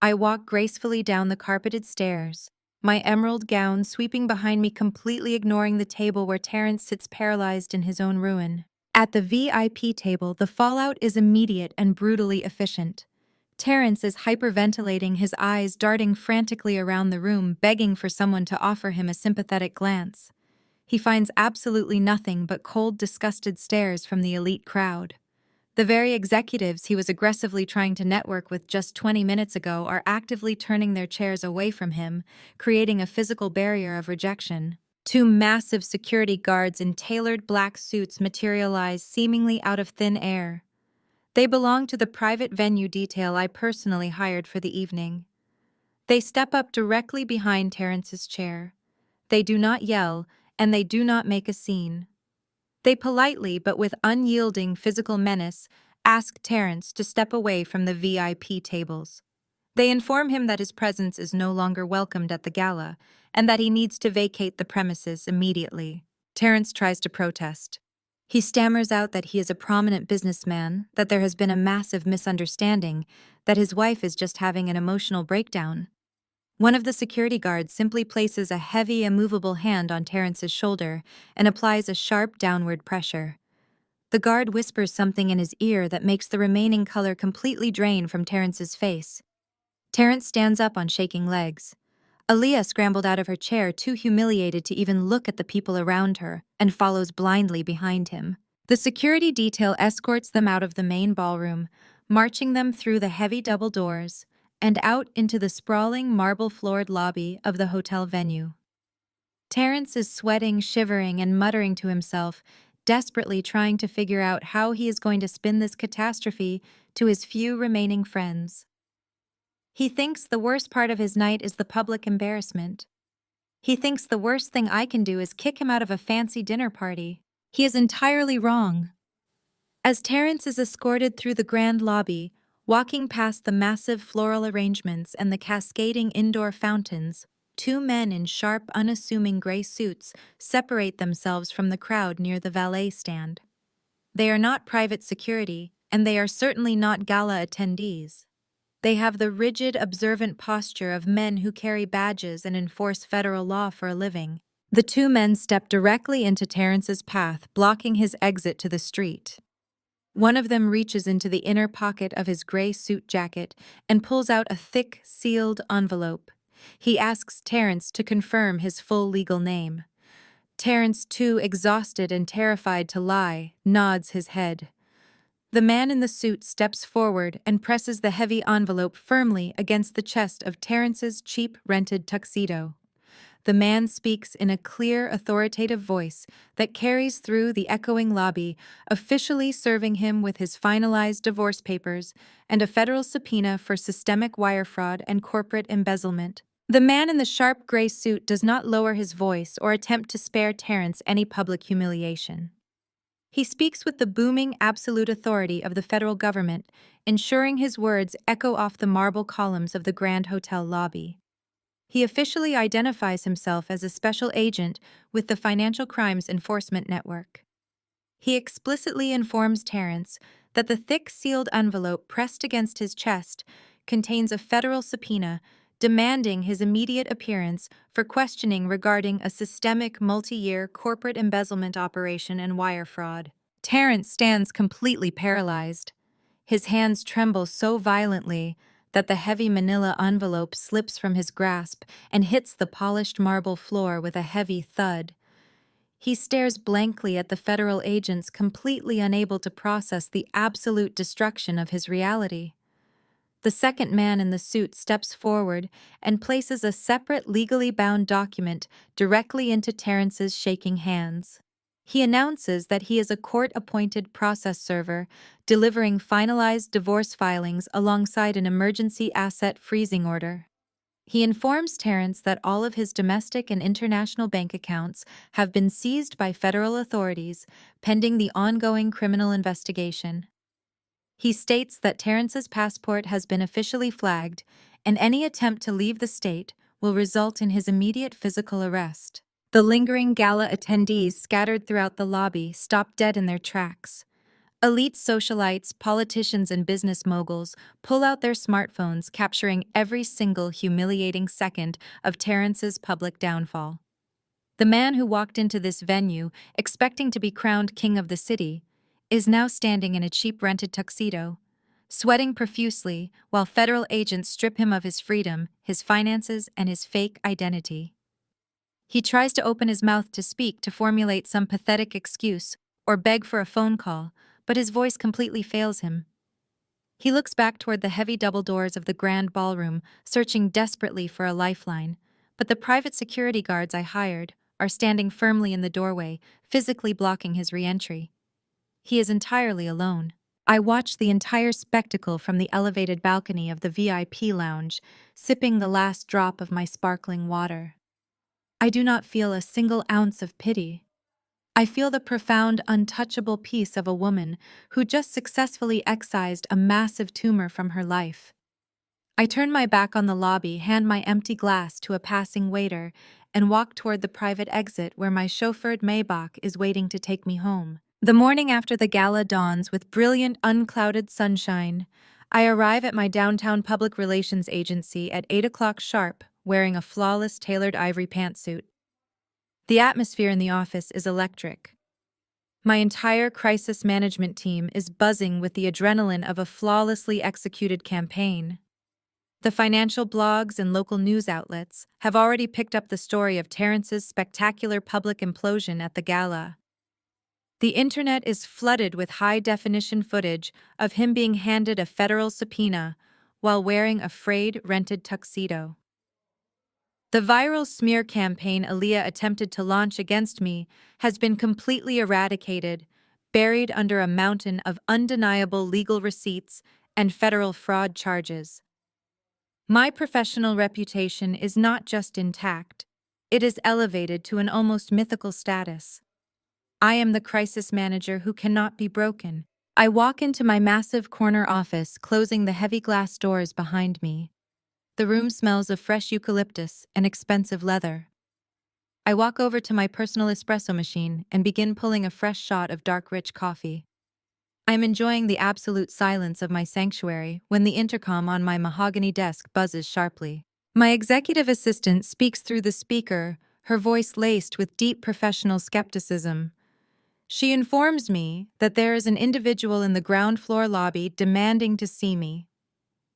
I walk gracefully down the carpeted stairs, my emerald gown sweeping behind me, completely ignoring the table where Terrence sits paralyzed in his own ruin. At the VIP table, the fallout is immediate and brutally efficient. Terrence is hyperventilating, his eyes darting frantically around the room, begging for someone to offer him a sympathetic glance. He finds absolutely nothing but cold, disgusted stares from the elite crowd. The very executives he was aggressively trying to network with just 20 minutes ago are actively turning their chairs away from him, creating a physical barrier of rejection. Two massive security guards in tailored black suits materialize seemingly out of thin air. They belong to the private venue detail I personally hired for the evening. They step up directly behind Terrence's chair. They do not yell, and they do not make a scene. They politely, but with unyielding physical menace, ask Terrence to step away from the VIP tables. They inform him that his presence is no longer welcomed at the gala, and that he needs to vacate the premises immediately. Terrence tries to protest. He stammers out that he is a prominent businessman, that there has been a massive misunderstanding, that his wife is just having an emotional breakdown. One of the security guards simply places a heavy, immovable hand on Terrence's shoulder and applies a sharp downward pressure. The guard whispers something in his ear that makes the remaining color completely drain from Terrence's face. Terrence stands up on shaking legs. Aaliyah scrambled out of her chair, too humiliated to even look at the people around her, and follows blindly behind him. The security detail escorts them out of the main ballroom, marching them through the heavy double doors and out into the sprawling marble-floored lobby of the hotel venue. Terrence is sweating, shivering, and muttering to himself, desperately trying to figure out how he is going to spin this catastrophe to his few remaining friends. He thinks the worst part of his night is the public embarrassment. He thinks the worst thing I can do is kick him out of a fancy dinner party. He is entirely wrong. As Terrence is escorted through the grand lobby, walking past the massive floral arrangements and the cascading indoor fountains, two men in sharp, unassuming gray suits separate themselves from the crowd near the valet stand. They are not private security, and they are certainly not gala attendees. They have the rigid, observant posture of men who carry badges and enforce federal law for a living. The two men step directly into Terrence's path, blocking his exit to the street. One of them reaches into the inner pocket of his gray suit jacket and pulls out a thick, sealed envelope. He asks Terrence to confirm his full legal name. Terrence, too exhausted and terrified to lie, nods his head. The man in the suit steps forward and presses the heavy envelope firmly against the chest of Terrence's cheap rented tuxedo. The man speaks in a clear, authoritative voice that carries through the echoing lobby, officially serving him with his finalized divorce papers and a federal subpoena for systemic wire fraud and corporate embezzlement. The man in the sharp gray suit does not lower his voice or attempt to spare Terrence any public humiliation. He speaks with the booming absolute authority of the federal government, ensuring his words echo off the marble columns of the Grand Hotel lobby. He officially identifies himself as a special agent with the Financial Crimes Enforcement Network. He explicitly informs Terrence that the thick sealed envelope pressed against his chest contains a federal subpoena demanding his immediate appearance for questioning regarding a systemic multi-year corporate embezzlement operation and wire fraud. Terrence stands completely paralyzed. His hands tremble so violently that the heavy manila envelope slips from his grasp and hits the polished marble floor with a heavy thud. He stares blankly at the federal agents, completely unable to process the absolute destruction of his reality. The second man in the suit steps forward and places a separate legally bound document directly into Terrence's shaking hands. He announces that he is a court-appointed process server, delivering finalized divorce filings alongside an emergency asset freezing order. He informs Terrence that all of his domestic and international bank accounts have been seized by federal authorities, pending the ongoing criminal investigation. He states that Terrence's passport has been officially flagged, and any attempt to leave the state will result in his immediate physical arrest. The lingering gala attendees scattered throughout the lobby stop dead in their tracks. Elite socialites, politicians, and business moguls pull out their smartphones, capturing every single humiliating second of Terrence's public downfall. The man who walked into this venue, expecting to be crowned king of the city, is now standing in a cheap rented tuxedo, sweating profusely while federal agents strip him of his freedom, his finances, and his fake identity. He tries to open his mouth to speak, to formulate some pathetic excuse, or beg for a phone call, but his voice completely fails him. He looks back toward the heavy double doors of the grand ballroom, searching desperately for a lifeline, but the private security guards I hired are standing firmly in the doorway, physically blocking his re-entry. He is entirely alone. I watch the entire spectacle from the elevated balcony of the VIP lounge, sipping the last drop of my sparkling water. I do not feel a single ounce of pity. I feel the profound, untouchable peace of a woman who just successfully excised a massive tumor from her life. I turn my back on the lobby, hand my empty glass to a passing waiter, and walk toward the private exit where my chauffeured Maybach is waiting to take me home. The morning after the gala dawns with brilliant, unclouded sunshine. I arrive at my downtown public relations agency at 8 o'clock sharp, wearing a flawless tailored ivory pantsuit. The atmosphere in the office is electric. My entire crisis management team is buzzing with the adrenaline of a flawlessly executed campaign. The financial blogs and local news outlets have already picked up the story of Terrence's spectacular public implosion at the gala. The internet is flooded with high-definition footage of him being handed a federal subpoena while wearing a frayed, rented tuxedo. The viral smear campaign Aaliyah attempted to launch against me has been completely eradicated, buried under a mountain of undeniable legal receipts and federal fraud charges. My professional reputation is not just intact, it is elevated to an almost mythical status. I am the crisis manager who cannot be broken. I walk into my massive corner office, closing the heavy glass doors behind me. The room smells of fresh eucalyptus and expensive leather. I walk over to my personal espresso machine and begin pulling a fresh shot of dark, rich coffee. I am enjoying the absolute silence of my sanctuary when the intercom on my mahogany desk buzzes sharply. My executive assistant speaks through the speaker, her voice laced with deep professional skepticism. She informs me that there is an individual in the ground floor lobby demanding to see me.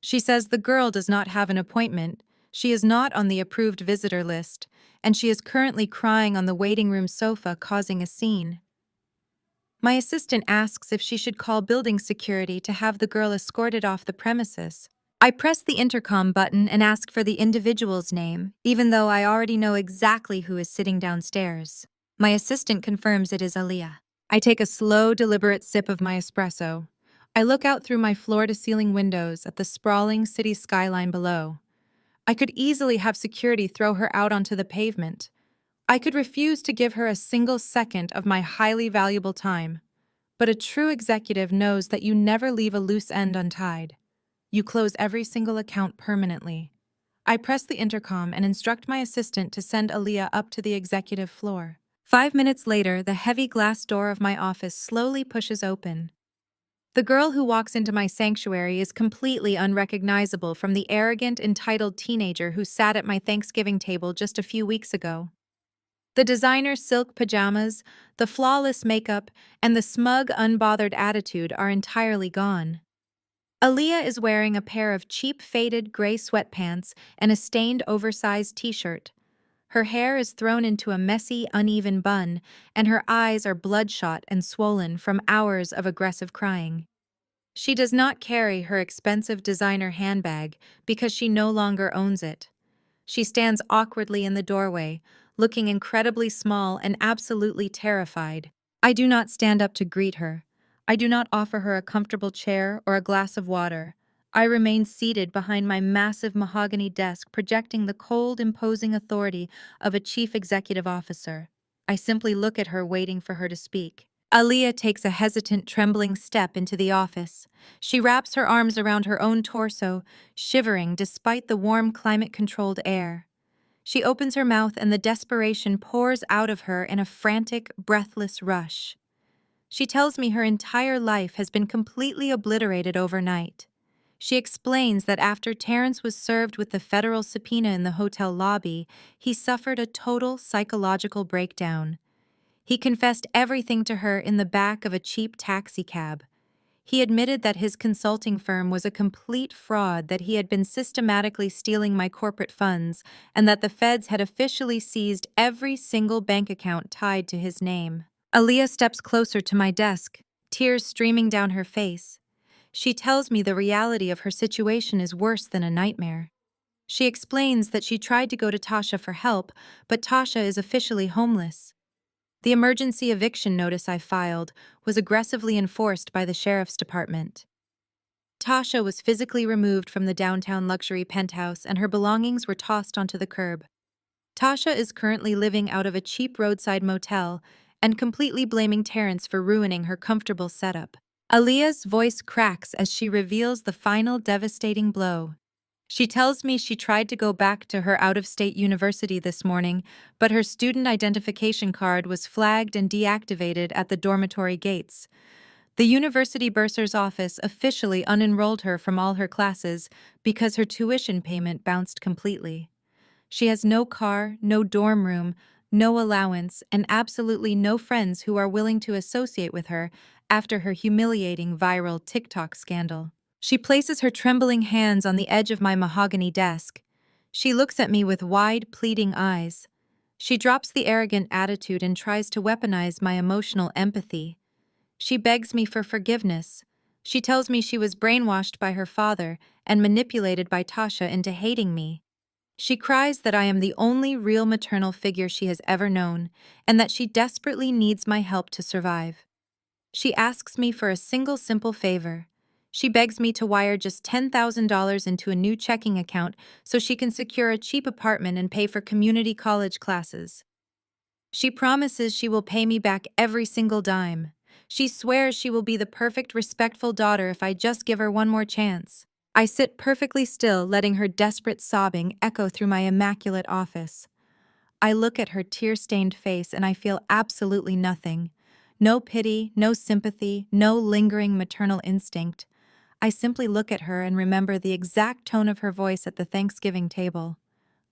She says the girl does not have an appointment, she is not on the approved visitor list, and she is currently crying on the waiting room sofa, causing a scene. My assistant asks if she should call building security to have the girl escorted off the premises. I press the intercom button and ask for the individual's name, even though I already know exactly who is sitting downstairs. My assistant confirms it is Aaliyah. I take a slow, deliberate sip of my espresso. I look out through my floor-to-ceiling windows at the sprawling city skyline below. I could easily have security throw her out onto the pavement. I could refuse to give her a single second of my highly valuable time. But a true executive knows that you never leave a loose end untied. You close every single account permanently. I press the intercom and instruct my assistant to send Aaliyah up to the executive floor. 5 minutes later, the heavy glass door of my office slowly pushes open. The girl who walks into my sanctuary is completely unrecognizable from the arrogant, entitled teenager who sat at my Thanksgiving table just a few weeks ago. The designer silk pajamas, the flawless makeup, and the smug, unbothered attitude are entirely gone. Aaliyah is wearing a pair of cheap, faded gray sweatpants and a stained, oversized t-shirt. Her hair is thrown into a messy, uneven bun, and her eyes are bloodshot and swollen from hours of aggressive crying. She does not carry her expensive designer handbag because she no longer owns it. She stands awkwardly in the doorway, looking incredibly small and absolutely terrified. I do not stand up to greet her. I do not offer her a comfortable chair or a glass of water. I remain seated behind my massive mahogany desk, projecting the cold, imposing authority of a chief executive officer. I simply look at her, waiting for her to speak. Aaliyah takes a hesitant, trembling step into the office. She wraps her arms around her own torso, shivering despite the warm, climate-controlled air. She opens her mouth and the desperation pours out of her in a frantic, breathless rush. She tells me her entire life has been completely obliterated overnight. She explains that after Terrence was served with the federal subpoena in the hotel lobby, he suffered a total psychological breakdown. He confessed everything to her in the back of a cheap taxicab. He admitted that his consulting firm was a complete fraud, that he had been systematically stealing my corporate funds, and that the feds had officially seized every single bank account tied to his name. Aaliyah steps closer to my desk, tears streaming down her face. She tells me the reality of her situation is worse than a nightmare. She explains that she tried to go to Tasha for help, but Tasha is officially homeless. The emergency eviction notice I filed was aggressively enforced by the sheriff's department. Tasha was physically removed from the downtown luxury penthouse and her belongings were tossed onto the curb. Tasha is currently living out of a cheap roadside motel and completely blaming Terrence for ruining her comfortable setup. Aaliyah's voice cracks as she reveals the final devastating blow. She tells me she tried to go back to her out-of-state university this morning, but her student identification card was flagged and deactivated at the dormitory gates. The university bursar's office officially unenrolled her from all her classes because her tuition payment bounced completely. She has no car, no dorm room, no allowance, and absolutely no friends who are willing to associate with her after her humiliating viral TikTok scandal. She places her trembling hands on the edge of my mahogany desk. She looks at me with wide, pleading eyes. She drops the arrogant attitude and tries to weaponize my emotional empathy. She begs me for forgiveness. She tells me she was brainwashed by her father and manipulated by Tasha into hating me. She cries that I am the only real maternal figure she has ever known, and that she desperately needs my help to survive. She asks me for a single simple favor. She begs me to wire just $10,000 into a new checking account so she can secure a cheap apartment and pay for community college classes. She promises she will pay me back every single dime. She swears she will be the perfect, respectful daughter if I just give her one more chance. I sit perfectly still, letting her desperate sobbing echo through my immaculate office. I look at her tear-stained face and I feel absolutely nothing. No pity, no sympathy, no lingering maternal instinct. I simply look at her and remember the exact tone of her voice at the Thanksgiving table.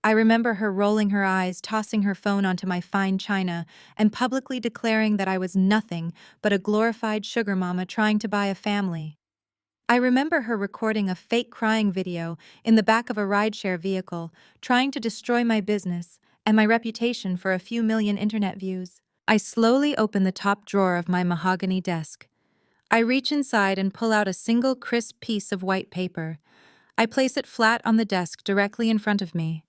I remember her rolling her eyes, tossing her phone onto my fine china, and publicly declaring that I was nothing but a glorified sugar mama trying to buy a family. I remember her recording a fake crying video in the back of a rideshare vehicle, trying to destroy my business and my reputation for a few million internet views. I slowly open the top drawer of my mahogany desk. I reach inside and pull out a single crisp piece of white paper. I place it flat on the desk directly in front of me.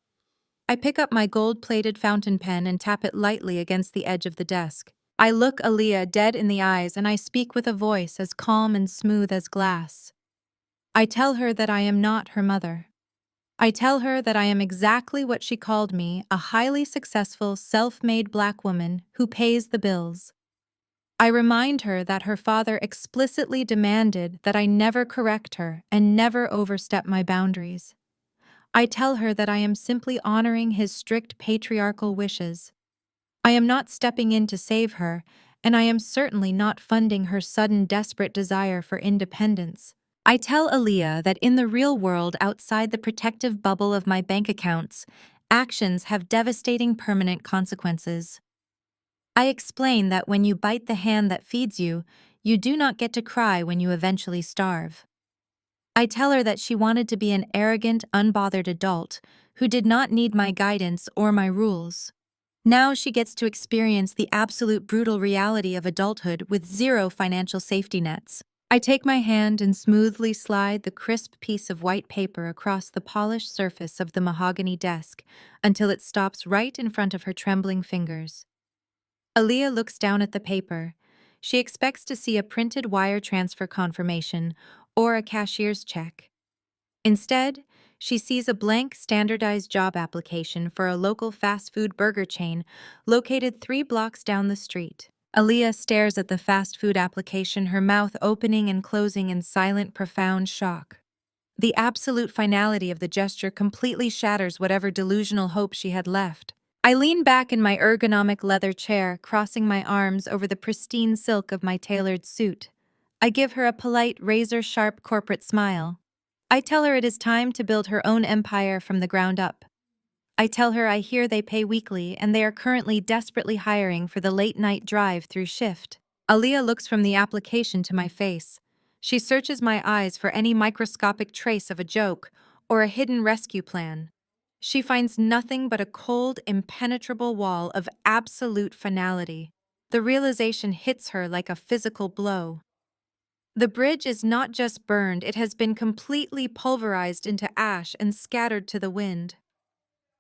I pick up my gold-plated fountain pen and tap it lightly against the edge of the desk. I look Aaliyah dead in the eyes and I speak with a voice as calm and smooth as glass. I tell her that I am not her mother. I tell her that I am exactly what she called me, a highly successful, self-made black woman who pays the bills. I remind her that her father explicitly demanded that I never correct her and never overstep my boundaries. I tell her that I am simply honoring his strict patriarchal wishes. I am not stepping in to save her, and I am certainly not funding her sudden desperate desire for independence. I tell Aaliyah that in the real world outside the protective bubble of my bank accounts, actions have devastating permanent consequences. I explain that when you bite the hand that feeds you, you do not get to cry when you eventually starve. I tell her that she wanted to be an arrogant, unbothered adult who did not need my guidance or my rules. Now she gets to experience the absolute brutal reality of adulthood with zero financial safety nets. I take my hand and smoothly slide the crisp piece of white paper across the polished surface of the mahogany desk until it stops right in front of her trembling fingers. Aaliyah looks down at the paper. She expects to see a printed wire transfer confirmation or a cashier's check. Instead, she sees a blank standardized job application for a local fast food burger chain located 3 blocks down the street. Aaliyah stares at the fast food application, her mouth opening and closing in silent, profound shock. The absolute finality of the gesture completely shatters whatever delusional hope she had left. I lean back in my ergonomic leather chair, crossing my arms over the pristine silk of my tailored suit. I give her a polite, razor-sharp corporate smile. I tell her it is time to build her own empire from the ground up. I tell her I hear they pay weekly and they are currently desperately hiring for the late-night drive-through shift. Aaliyah looks from the application to my face. She searches my eyes for any microscopic trace of a joke or a hidden rescue plan. She finds nothing but a cold, impenetrable wall of absolute finality. The realization hits her like a physical blow. The bridge is not just burned, it has been completely pulverized into ash and scattered to the wind.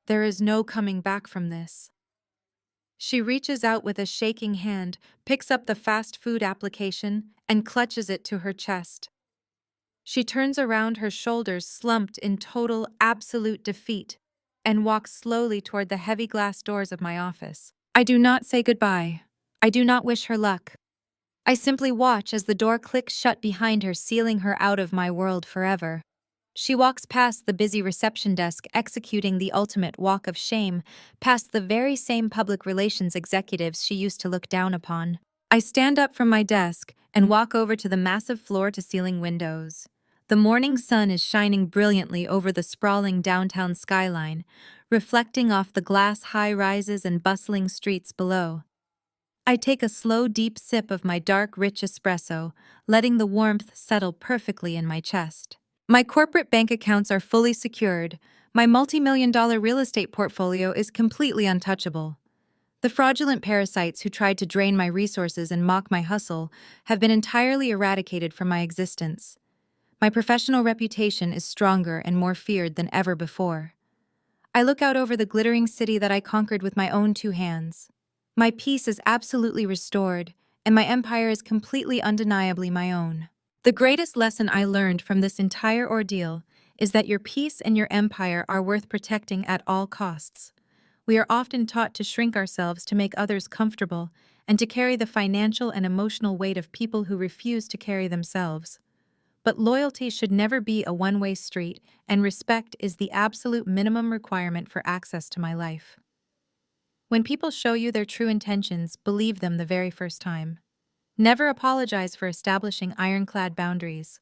There is no coming back from this. She reaches out with a shaking hand, picks up the fast food application, and clutches it to her chest. She turns around, her shoulders slumped in total, absolute defeat, and walks slowly toward the heavy glass doors of my office. I do not say goodbye. I do not wish her luck. I simply watch as the door clicks shut behind her, sealing her out of my world forever. She walks past the busy reception desk, executing the ultimate walk of shame, past the very same public relations executives she used to look down upon. I stand up from my desk and walk over to the massive floor-to-ceiling windows. The morning sun is shining brilliantly over the sprawling downtown skyline, reflecting off the glass high-rises and bustling streets below. I take a slow, deep sip of my dark, rich espresso, letting the warmth settle perfectly in my chest. My corporate bank accounts are fully secured. My multi-million-dollar real estate portfolio is completely untouchable. The fraudulent parasites who tried to drain my resources and mock my hustle have been entirely eradicated from my existence. My professional reputation is stronger and more feared than ever before. I look out over the glittering city that I conquered with my own two hands. My peace is absolutely restored, and my empire is completely undeniably my own. The greatest lesson I learned from this entire ordeal is that your peace and your empire are worth protecting at all costs. We are often taught to shrink ourselves to make others comfortable and to carry the financial and emotional weight of people who refuse to carry themselves. But loyalty should never be a one-way street, and respect is the absolute minimum requirement for access to my life. When people show you their true intentions, believe them the very first time. Never apologize for establishing ironclad boundaries.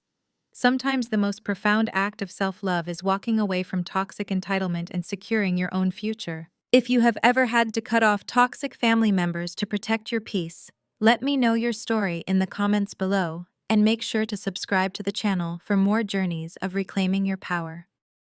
Sometimes the most profound act of self-love is walking away from toxic entitlement and securing your own future. If you have ever had to cut off toxic family members to protect your peace, let me know your story in the comments below, and make sure to subscribe to the channel for more journeys of reclaiming your power.